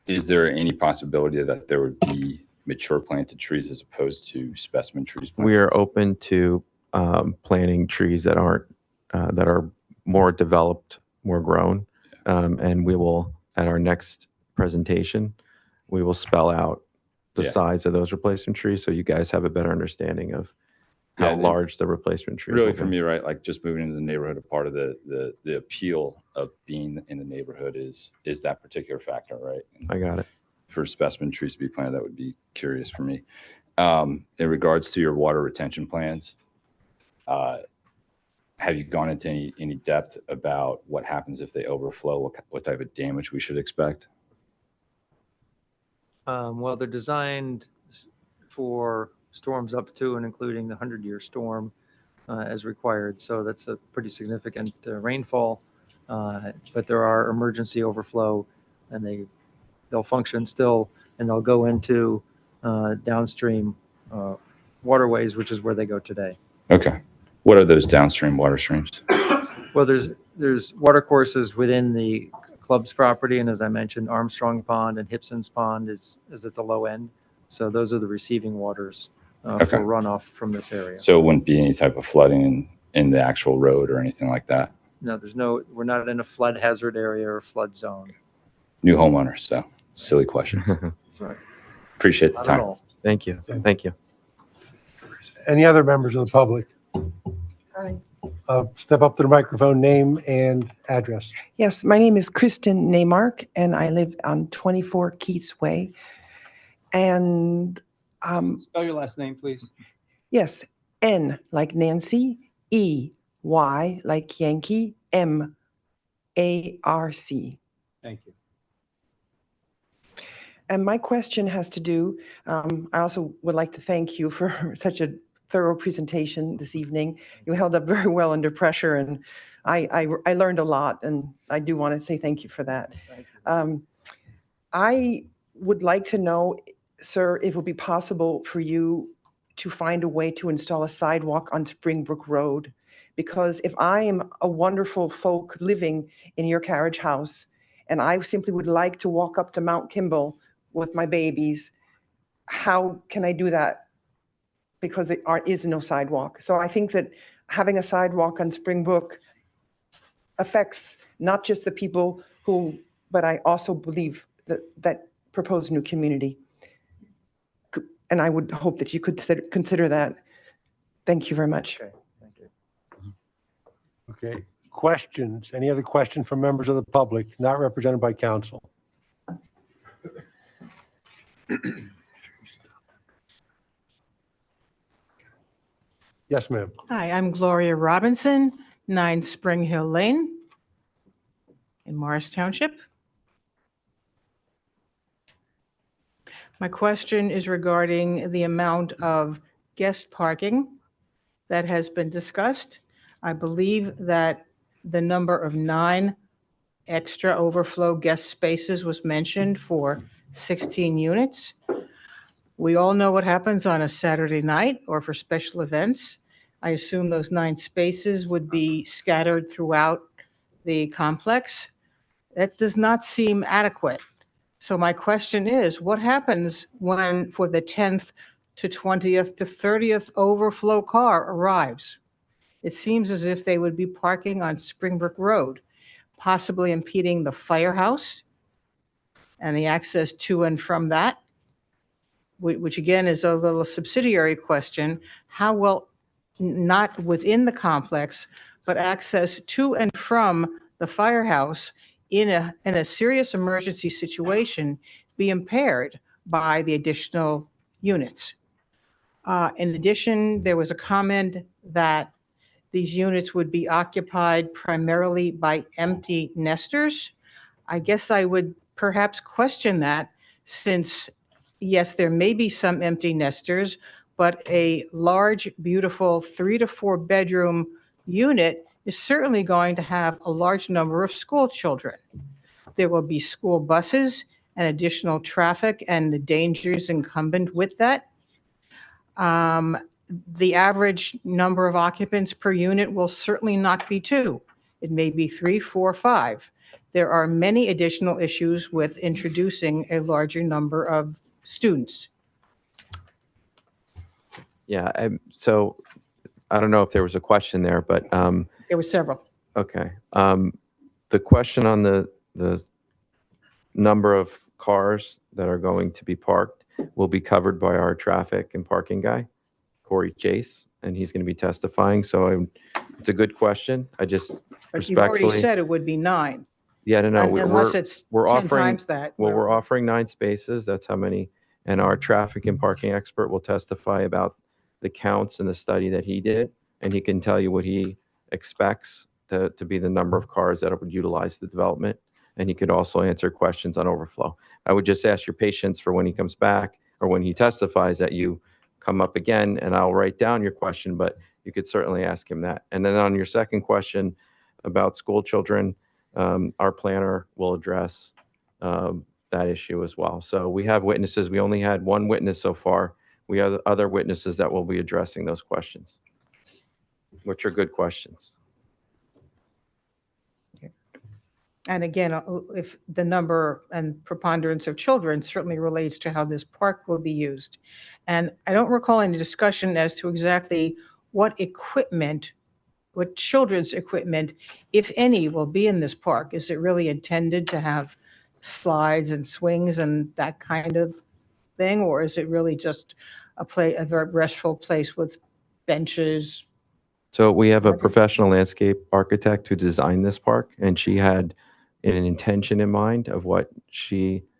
is there any possibility that there would be mature planted trees as opposed to specimen trees? We are open to planting trees that aren't that are more developed, more grown, and we will at our next presentation we will spell out the size of those replacement trees so you guys have a better understanding of how large the replacement trees really will for be. me, right, like just moving into the neighborhood, a part of the appeal of being in the neighborhood is that particular factor, right? I got it. For specimen trees to be planted, that would be curious for me. In regards to your water retention plans, have you gone into any depth about what happens if they overflow? What type of damage we should expect? well, they're designed for storms up to and including the 100-year storm as required. So that's a pretty significant rainfall. But there are emergency overflow, and they'll function still, and they'll go into downstream waterways, which is where they go today. Okay. What are those downstream water streams? Well, there's water courses within the club's property, and as I mentioned, Armstrong Pond and Hipson's Pond is at the low end. So those are the receiving waters Okay. for runoff from this area. So it wouldn't be any type of flooding in the actual road or anything like that? No, we're not in a flood hazard area or flood zone. New homeowner, so silly questions. That's right. Appreciate the Not at time. all. Thank you. Thank you. Any other members of the public? Hi. Step up to the microphone, name and address. Yes, my name is Kristen Neymark, and I live on 24 Keats Way. And Spell your last name, please. yes, N like Nancy, E, Y like Yankee, M Thank you. And my question has to do, I also would like to thank you for such a thorough presentation this evening. You held up very well under pressure, and I learned a lot, and I do want to say thank you for that. I would like to know, sir, if it would be possible for you to find a way to install a sidewalk on Springbrook Road. Because if I am a wonderful folk living in your carriage house, and I simply would like to walk up to Mount Kimball with my babies, how can I do that? Because there is no sidewalk. So I think that having a sidewalk on Springbrook affects not just the people who, but I also believe that proposed new community. And I would hope that you could consider that. Thank you very much. Okay, thank you. Okay, questions? Any other questions from members of the public not represented by council? Yes, ma'am. Hi, I'm Gloria Robinson, 9 Spring Hill Lane in Morris Township. My question is regarding the amount of guest parking that has been discussed. I believe that the number of 9 extra overflow guest spaces was mentioned for 16 units. We all know what happens on a Saturday night or for special events. I assume those 9 spaces would be scattered throughout the complex. That does not seem adequate. So my question is, what happens when for the 10th to 20th to 30th overflow car arrives? It seems as if they would be parking on Springbrook Road, possibly impeding the firehouse and the access to and from that, which again is a little subsidiary question. How will, not within the complex, but access to and from the firehouse in a serious emergency situation be impaired by the additional units? In addition, there was a comment that these units would be occupied primarily by empty nesters. I guess I would perhaps question that, since yes, there may be some empty nesters, but a large, beautiful 3 to 4 bedroom unit is certainly going to have a large number of school children. There will be school buses and additional traffic and the dangers incumbent with that. The average number of occupants per unit will certainly not be 2. It may be 3, 4, 5. There are many additional issues with introducing a larger number of students. Yeah, so I don't know if there was a question there, but There were several. okay. The question on the number of cars that are going to be parked will be covered by our traffic and parking guy, Corey Chase, and he's going to be testifying. So it's a good question. I just But you've already respectfully. said it would be 9. Yeah, no, Unless it's we're 10 offering, times that. well, we're offering 9 spaces. That's how many. And our traffic and parking expert will testify about the counts and the study that he did. And he can tell you what he expects to be the number of cars that would utilize the development. And he could also answer questions on overflow. I would just ask your patience for when he comes back or when he testifies that you come up again, and I'll write down your question, but you could certainly ask him that. And then on your second question about school children, our planner will address that issue as well. So we have witnesses. We only had 1 witness so far. We have other witnesses that will be addressing those questions, which are good questions. And again, if the number and preponderance of children certainly relates to how this park will be used. And I don't recall any discussion as to exactly what equipment, what children's equipment, if any, will be in this park. Is it really intended to have slides and swings and that kind of thing? Or is it really just a very restful place with benches? So we have a professional landscape architect who designed this park, and she had an intention in mind of what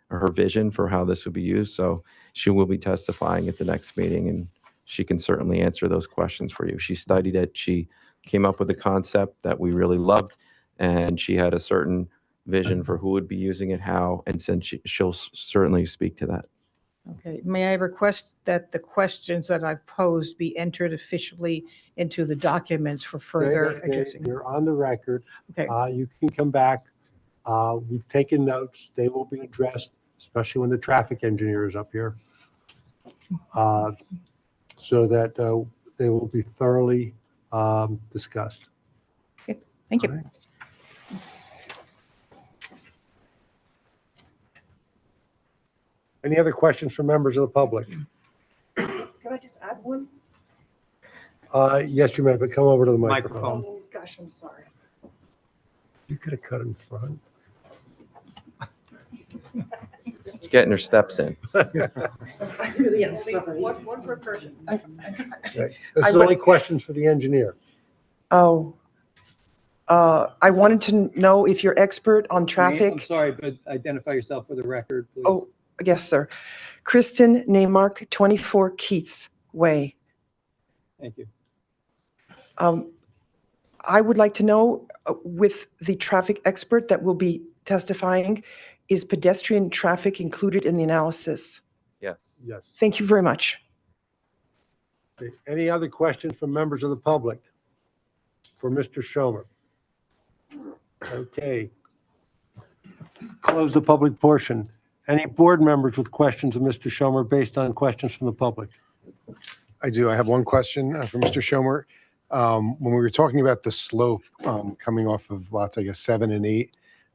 her vision for how this would be used. So she will be testifying at the next meeting, and she can certainly answer those questions for you. She studied it. She came up with a concept that we really loved, and she had a certain vision for who would be using it, how, and since she'll certainly speak to that. Okay, may I request that the questions that I've posed be entered officially into the documents for further addressing? You're on the record. Okay. You can come back. We've taken notes. They will be addressed, especially when the traffic engineer is up here. So that they will be thoroughly discussed. Okay, thank you. Any other questions from members of the public? Can I just add one? Yes, you may, but come over to the microphone. Oh, gosh, I'm sorry. You could have cut in front. Getting her steps in. I really am sorry. One per person. This is only questions for the engineer. Oh, I wanted to know if you're expert on I'm traffic. sorry, but identify yourself for the record, please. Oh, yes, sir. Kristen Neymark, 24 Keats Way. Thank you. I would like to know, with the traffic expert that will be testifying, is pedestrian traffic included in the analysis? Yes. Yes. Thank you very much. Okay. Any other questions from members of the public for Mr. Schomer? Okay. Close the public portion. Any board members with questions of Mr. Schomer based on questions from the public? I do. I have one question for Mr. Schomer. When we were talking about the slope coming off of lots, I guess, 7 and 8,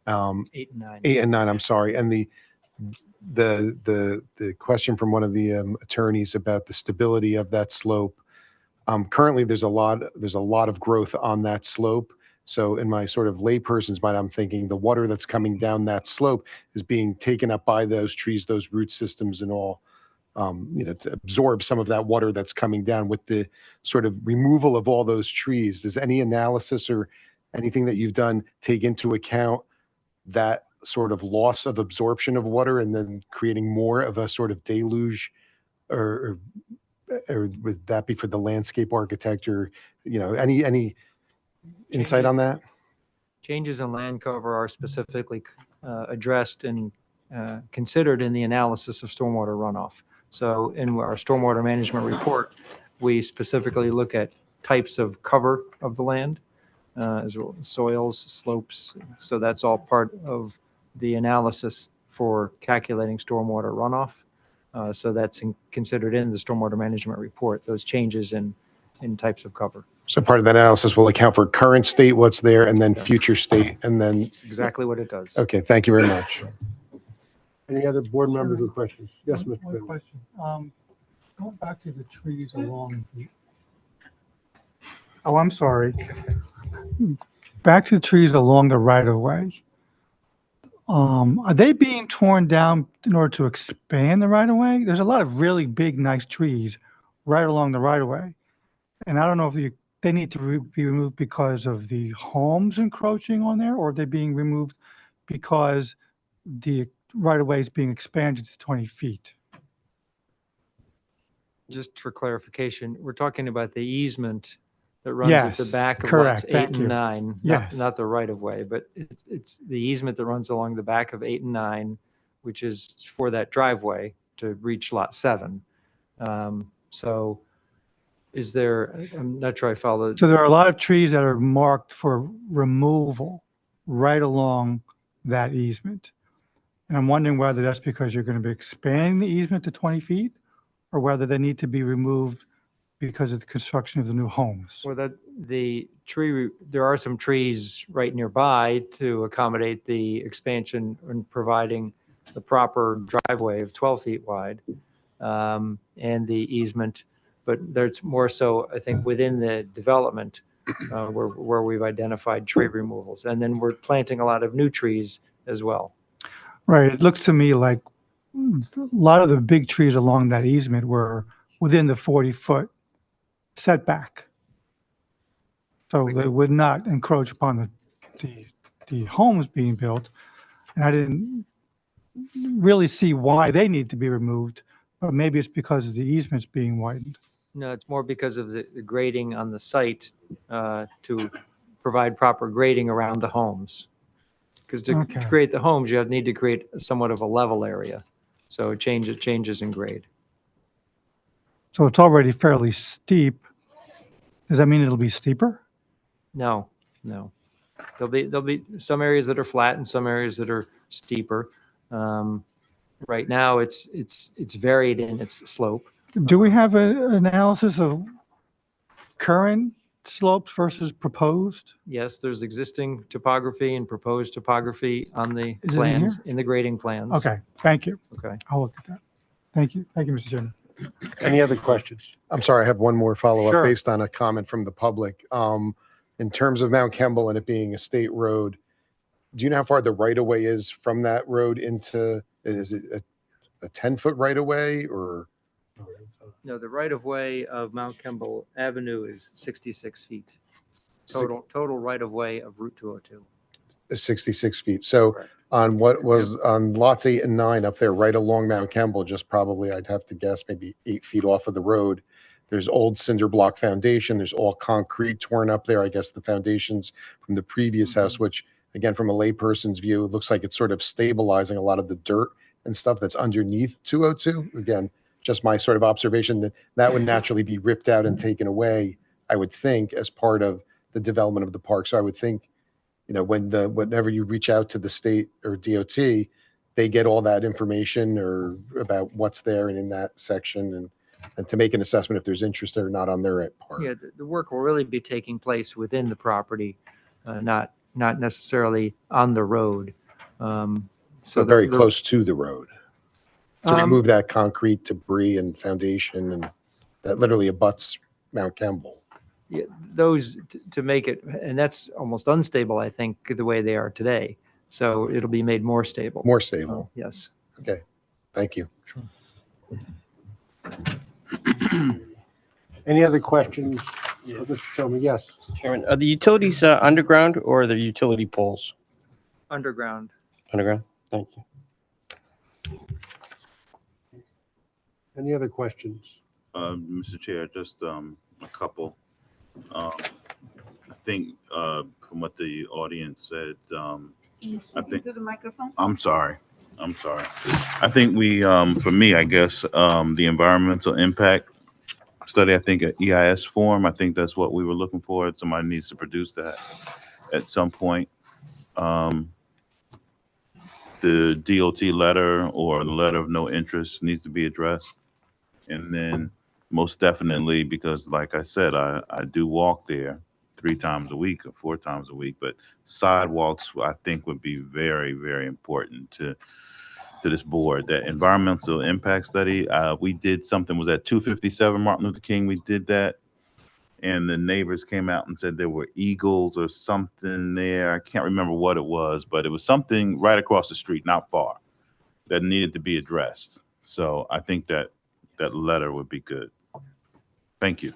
8 and 9. 8 and 9, I'm sorry, and the question from one of the attorneys about the stability of that slope. Currently, there's a lot of growth on that slope. So in my sort of layperson's mind, I'm thinking the water that's coming down that slope is being taken up by those trees, those root systems and all, to absorb some of that water that's coming down. With the sort of removal of all those trees, does any analysis or anything that you've done take into account that sort of loss of absorption of water and then creating more of a sort of deluge, or would that be for the landscape architect, or any insight on that? Changes in land cover are specifically addressed and considered in the analysis of stormwater runoff. So in our stormwater management report, we specifically look at types of cover of the land, as well as soils, slopes. So that's all part of the analysis for calculating stormwater runoff. So that's considered in the stormwater management report, those changes in types of cover. So part of that analysis will account for current state, what's there, and then future state, and then. That's exactly what it does. Okay, thank you very much. Any other board members with questions? Yes, Mr. One Goodman. question. Going back to the trees along. Oh, I'm sorry. Back to the trees along the right of way. Are they being torn down in order to expand the right of way? There's a lot of really big, nice trees right along the right of way. And I don't know if they need to be removed because of the homes encroaching on there, or are they being removed because the right of way is being expanded to 20 feet? Just for clarification, we're talking about the easement that runs at the Yes, back of correct. lots 8 Thank and you. 9, Yes. not the right of way, but it's the easement that runs along the back of 8 and 9, which is for that driveway to reach lot 7. So is there, I'm not sure I follow. So there are a lot of trees that are marked for removal right along that easement. And I'm wondering whether that's because you're going to be expanding the easement to 20 feet, or whether they need to be removed because of the construction of the new homes. Well, there are some trees right nearby to accommodate the expansion and providing the proper driveway of 12 feet wide, and the easement. But there's more so, I think, within the development where we've identified tree removals. And then we're planting a lot of new trees as well. Right. It looks to me like a lot of the big trees along that easement were within the 40-foot setback. So they would not encroach upon the homes being built. And I didn't really see why they need to be removed, but maybe it's because of the easements being widened. No, it's more because of the grading on the site to provide proper grading around the homes. Because to Okay. create the homes, you need to create somewhat of a level area. So it changes in grade. So it's already fairly steep. Does that mean it'll be steeper? No, no. There'll be some areas that are flat and some areas that are steeper. Right now, it's varied in its slope. Do we have an analysis of current slopes versus proposed? Yes, there's existing topography and proposed topography on the Is it in plans, here? in the grading plans. Okay, thank you. Okay. I'll look at that. Thank you. Thank you, Mr. Chairman. Any other questions? I'm sorry, I have one more follow-up Sure. based on a comment from the public. In terms of Mount Kemble and it being a state road, do you know how far the right-of-way is from that road into, is it a 10-foot right-of-way or? No, the right-of-way of Mount Kemble Avenue is 66 feet. Total right-of-way of Route 202. 66 feet. So on what was on lots 8 and 9 up there, right along Mount Kemble, just probably, I'd have to guess, maybe 8 feet off of the road. There's old cinder block foundation. There's all concrete torn up there. I guess the foundations from the previous house, which again, from a layperson's view, it looks like it's sort of stabilizing a lot of the dirt and stuff that's underneath 202. Again, just my sort of observation that would naturally be ripped out and taken away, I would think, as part of the development of the park. So I would think, you know, whenever you reach out to the state or DOT, they get all that information or about what's there and in that section and to make an assessment if there's interest or not on their part. Yeah, the work will really be taking place within the property, not necessarily on the road. So very close to the road. To Um, remove that concrete debris and foundation and that literally abuts Mount Kemble. Yeah, those to make it, and that's almost unstable, I think, the way they are today. So it'll be made more stable. More stable. Yes. Okay, thank you. Any other questions? Mr. Showman, yes. Chairman, are the utilities underground or are the utility poles? Underground. Underground? Thank you. Any other questions? Mr. Chair, just a couple. I think from what the audience said, I think To the microphone? I'm sorry. I think we, for me, I guess, the environmental impact study, I think at EIS form, I think that's what we were looking for. Somebody needs to produce that at some point. The DOT letter or the letter of no interest needs to be addressed. And then most definitely, because like I said, I do walk there 3 times a week or 4 times a week, but sidewalks, I think, would be very, very important to this board. That environmental impact study, we did something, was at 257 Martin Luther King, we did that. And the neighbors came out and said there were eagles or something there. I can't remember what it was, but it was something right across the street, not far, that needed to be addressed. So I think that letter would be good. Thank you.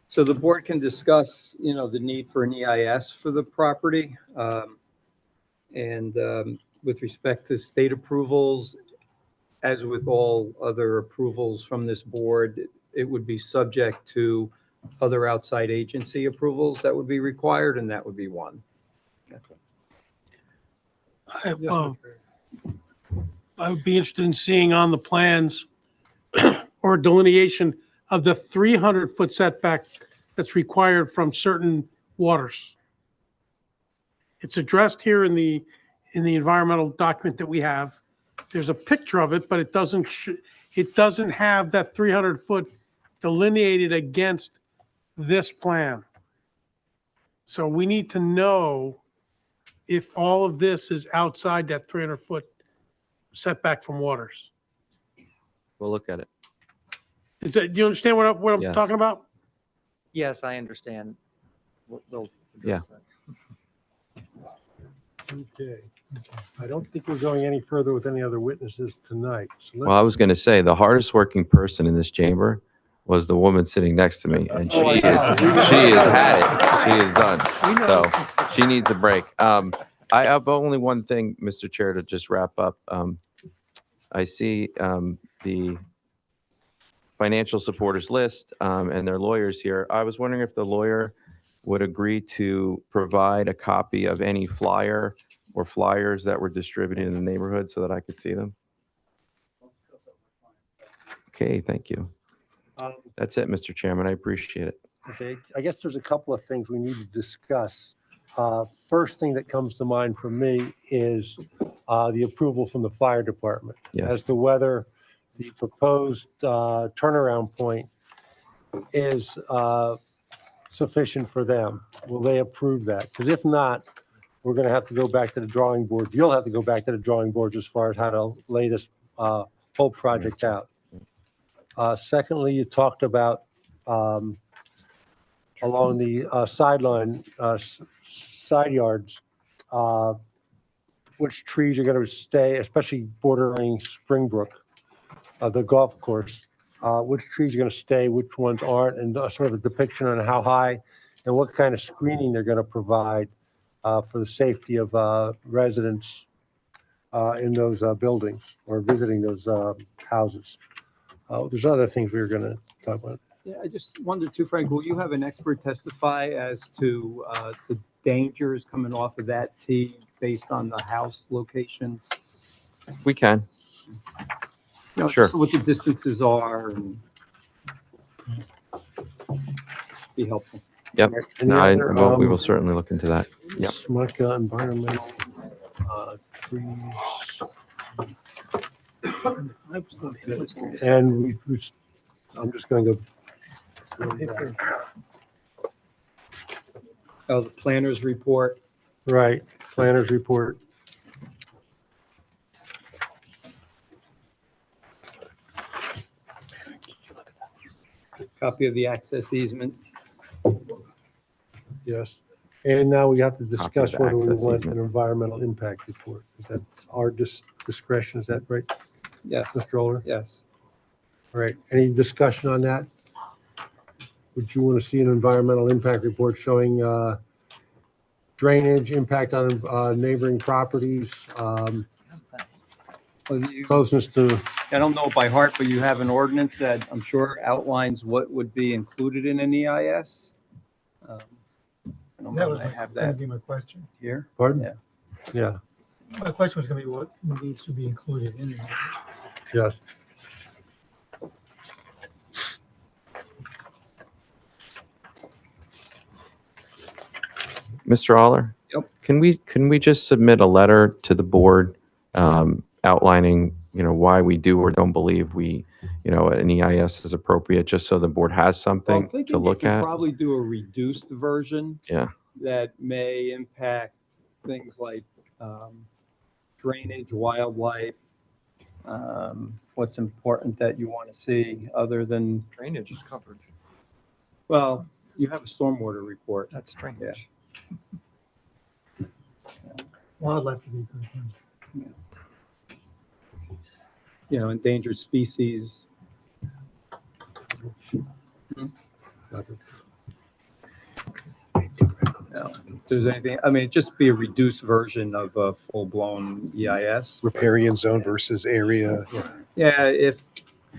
So the board can discuss, you know, the need for an EIS for the property. And with respect to state approvals, as with all other approvals from this board, it would be subject to other outside agency approvals that would be required, and that would be one. I would be interested in seeing on the plans or delineation of the 300-foot setback that's required from certain waters. It's addressed here in the environmental document that we have. There's a picture of it, but it doesn't have that 300-foot delineated against this plan. So we need to know if all of this is outside that 300-foot setback from waters. We'll look at it. Do you understand what I'm Yes. talking about? Yes, I understand. They'll Yeah. address that. Okay. I don't think we're going any further with any other witnesses tonight. So Well, I was going to say, the hardest working person in this chamber was the woman sitting next to me, and she has had it. She is done. So she needs a break. I have only one thing, Mr. Chair, to just wrap up. I see the financial supporters list and their lawyers here. I was wondering if the lawyer would agree to provide a copy of any flyer or flyers that were distributed in the neighborhood so that I could see them? Okay, thank you. That's it, Mr. Chairman. I appreciate it. Okay, I guess there's a couple of things we need to discuss. First thing that comes to mind for me is the approval from the fire department Yes. as to whether the proposed turnaround point is sufficient for them. Will they approve that? Because if not, we're going to have to go back to the drawing board. You'll have to go back to the drawing board as far as how to lay this whole project out. Secondly, you talked about along the sideline, side yards, which trees are going to stay, especially bordering Springbrook, the golf course. Which trees are going to stay, which ones aren't, and sort of a depiction on how high and what kind of screening they're going to provide for the safety of residents in those buildings or visiting those houses. There's other things we were going to talk about. Yeah, I just wondered too, Frank, will you have an expert testify as to the dangers coming off of that tee based on the house locations? We can. You know, Sure. just what the distances are and be helpful. Yep. Any No, other, we will certainly look into that. Yep. SMUCA environmental trees. And I'm just going to go. Oh, the planner's report. Right, planner's report. Copy of the access easement. Yes. And now we have to Copy of discuss the whether we access want easement. an environmental impact report. Is that our discretion? Is that right, Yes, Mr. Oler? yes. All right. Any discussion on that? Would you want to see an environmental impact report showing drainage, impact on neighboring properties, closeness to, I don't know by heart, but you have an ordinance that I'm sure outlines what would be included in an EIS. I don't know if I have Gonna that be my question. here. pardon? Yeah. Yeah, My question was gonna be what needs to be included in it. yes. Mr. Aller? Yep. Can we just submit a letter to the board outlining, why we do or don't believe an EIS is appropriate, just so the board has Well, I'm something to thinking you look could at? probably do a reduced version Yeah. that may impact things like drainage, wildlife, what's important that you want to see other than, Drainage is covered. well, you have a stormwater report. That's drainage. Wildlife would be good. Endangered species. If there's anything, just be a reduced version of a full-blown EIS. Riparian zone versus area. Yeah, if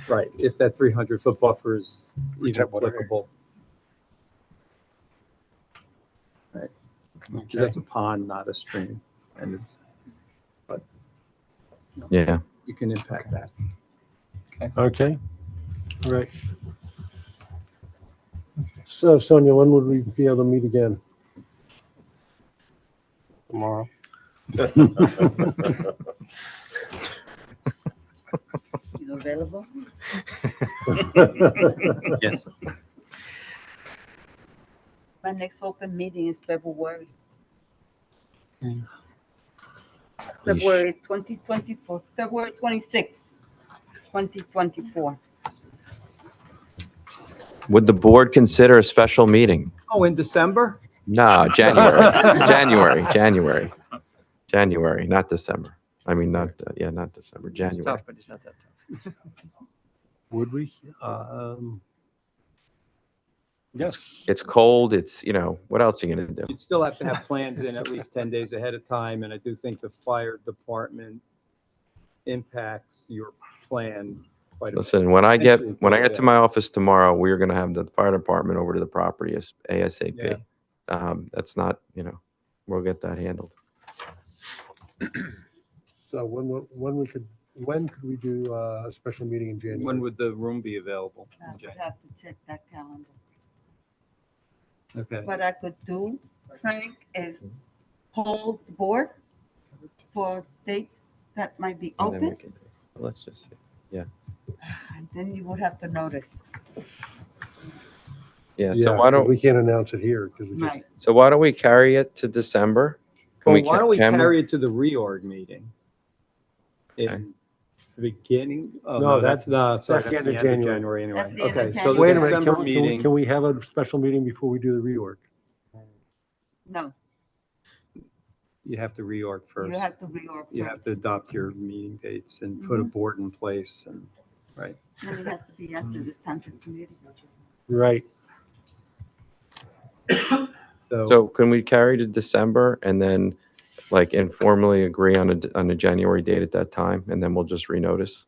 that 300-foot buffer is even Protect water. applicable. Right. 'Cause that's a pond, not a stream, and Yeah. you can impact that. Okay, all right. So Sonia, when would we be able to meet again? Tomorrow. You available? Yes. My next open meeting is February. February 2024, February 26th, 2024. Would the board consider a special meeting? Oh, in December? No, January. January, not December. I mean, not December, It's January. tough, but it's not that tough. Would we? Yes. It's cold, what else are you gonna do? You'd still have to have plans in at least 10 days ahead of time, and I do think the fire department impacts your plan quite a bit. Listen, when I get Potentially, to my office tomorrow, we're gonna have the fire department over to the property as ASAP. Yeah. that's not, we'll get that handled. So when could we do a special meeting in January? When would the room be available? I would have to check that calendar. Okay. What I could do, Frank, is hold the board for dates that might be And then we open, can- Let's just see. Yeah. and then you would have to notice. Yeah. So why don't We can't announce it here because it's just. Right. So why don't we carry it to December? Can Well, why don't we can carry it to the reorg meeting? In the beginning? Oh, No, that's the, sorry, that's the end of January anyway. That's the end of Okay, so the Wait a minute, December can meeting, we have a special meeting before we do the reorg? No, you have to reorg first. you have to reorg. You have to adopt your meeting dates and put a board in place and, right? And it has to be after the township committee. Right. So can we carry to December and then like informally agree on a January date at that time? And then we'll just renotice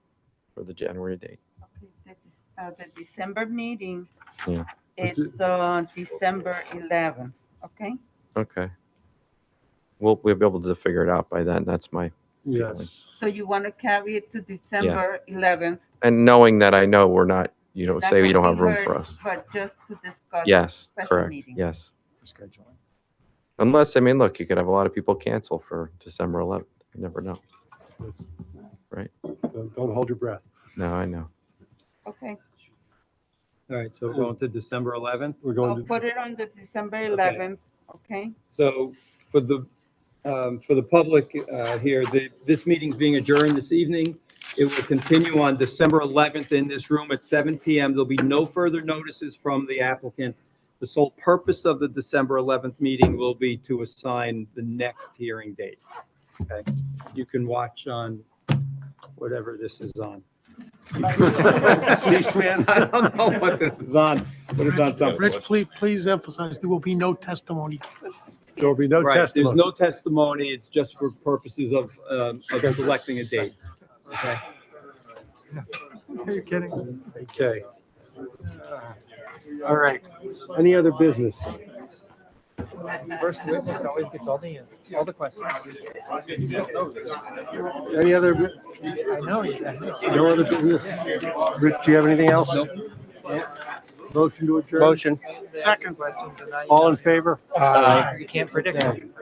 for the January date. The December meeting, Yeah. it's on December 11th, okay? Okay. We'll be able to figure it out by then. That's my feeling. Yes. So you want to carry it to December 11th? And knowing that I know we're not, Not say you don't gonna have be room heard, for us. But just to discuss. Yes, special correct. meeting. Yes. Scheduling. Unless, I mean, look, you could have a lot of people cancel for December 11th. You never know. That's- Right. Don't hold your breath. No, I know. Okay, All right, so we're going to December 11th? We're I'll going to, put it on the December 11th, okay? So for the public here, this meeting's being adjourned this evening. It will continue on December 11th in this room at 7 PM. There'll be no further notices from the applicant. The sole purpose of the December 11th meeting will be to assign the next hearing date. Okay? You can watch on whatever this is on. C-SPAN? I don't know what this is on, but it's on something. Rich, please emphasize, there will be no testimony given. There will be no Right, there's testimony. no testimony. It's just for purposes of selecting a date. Okay? Are you kidding? Okay. All right. Any other business? First witness always gets all the questions. Any other, I know. no other business? Rich, do you have anything else? Motion to adjourn? Motion. Second. Questions, and All in favor? You can't predict.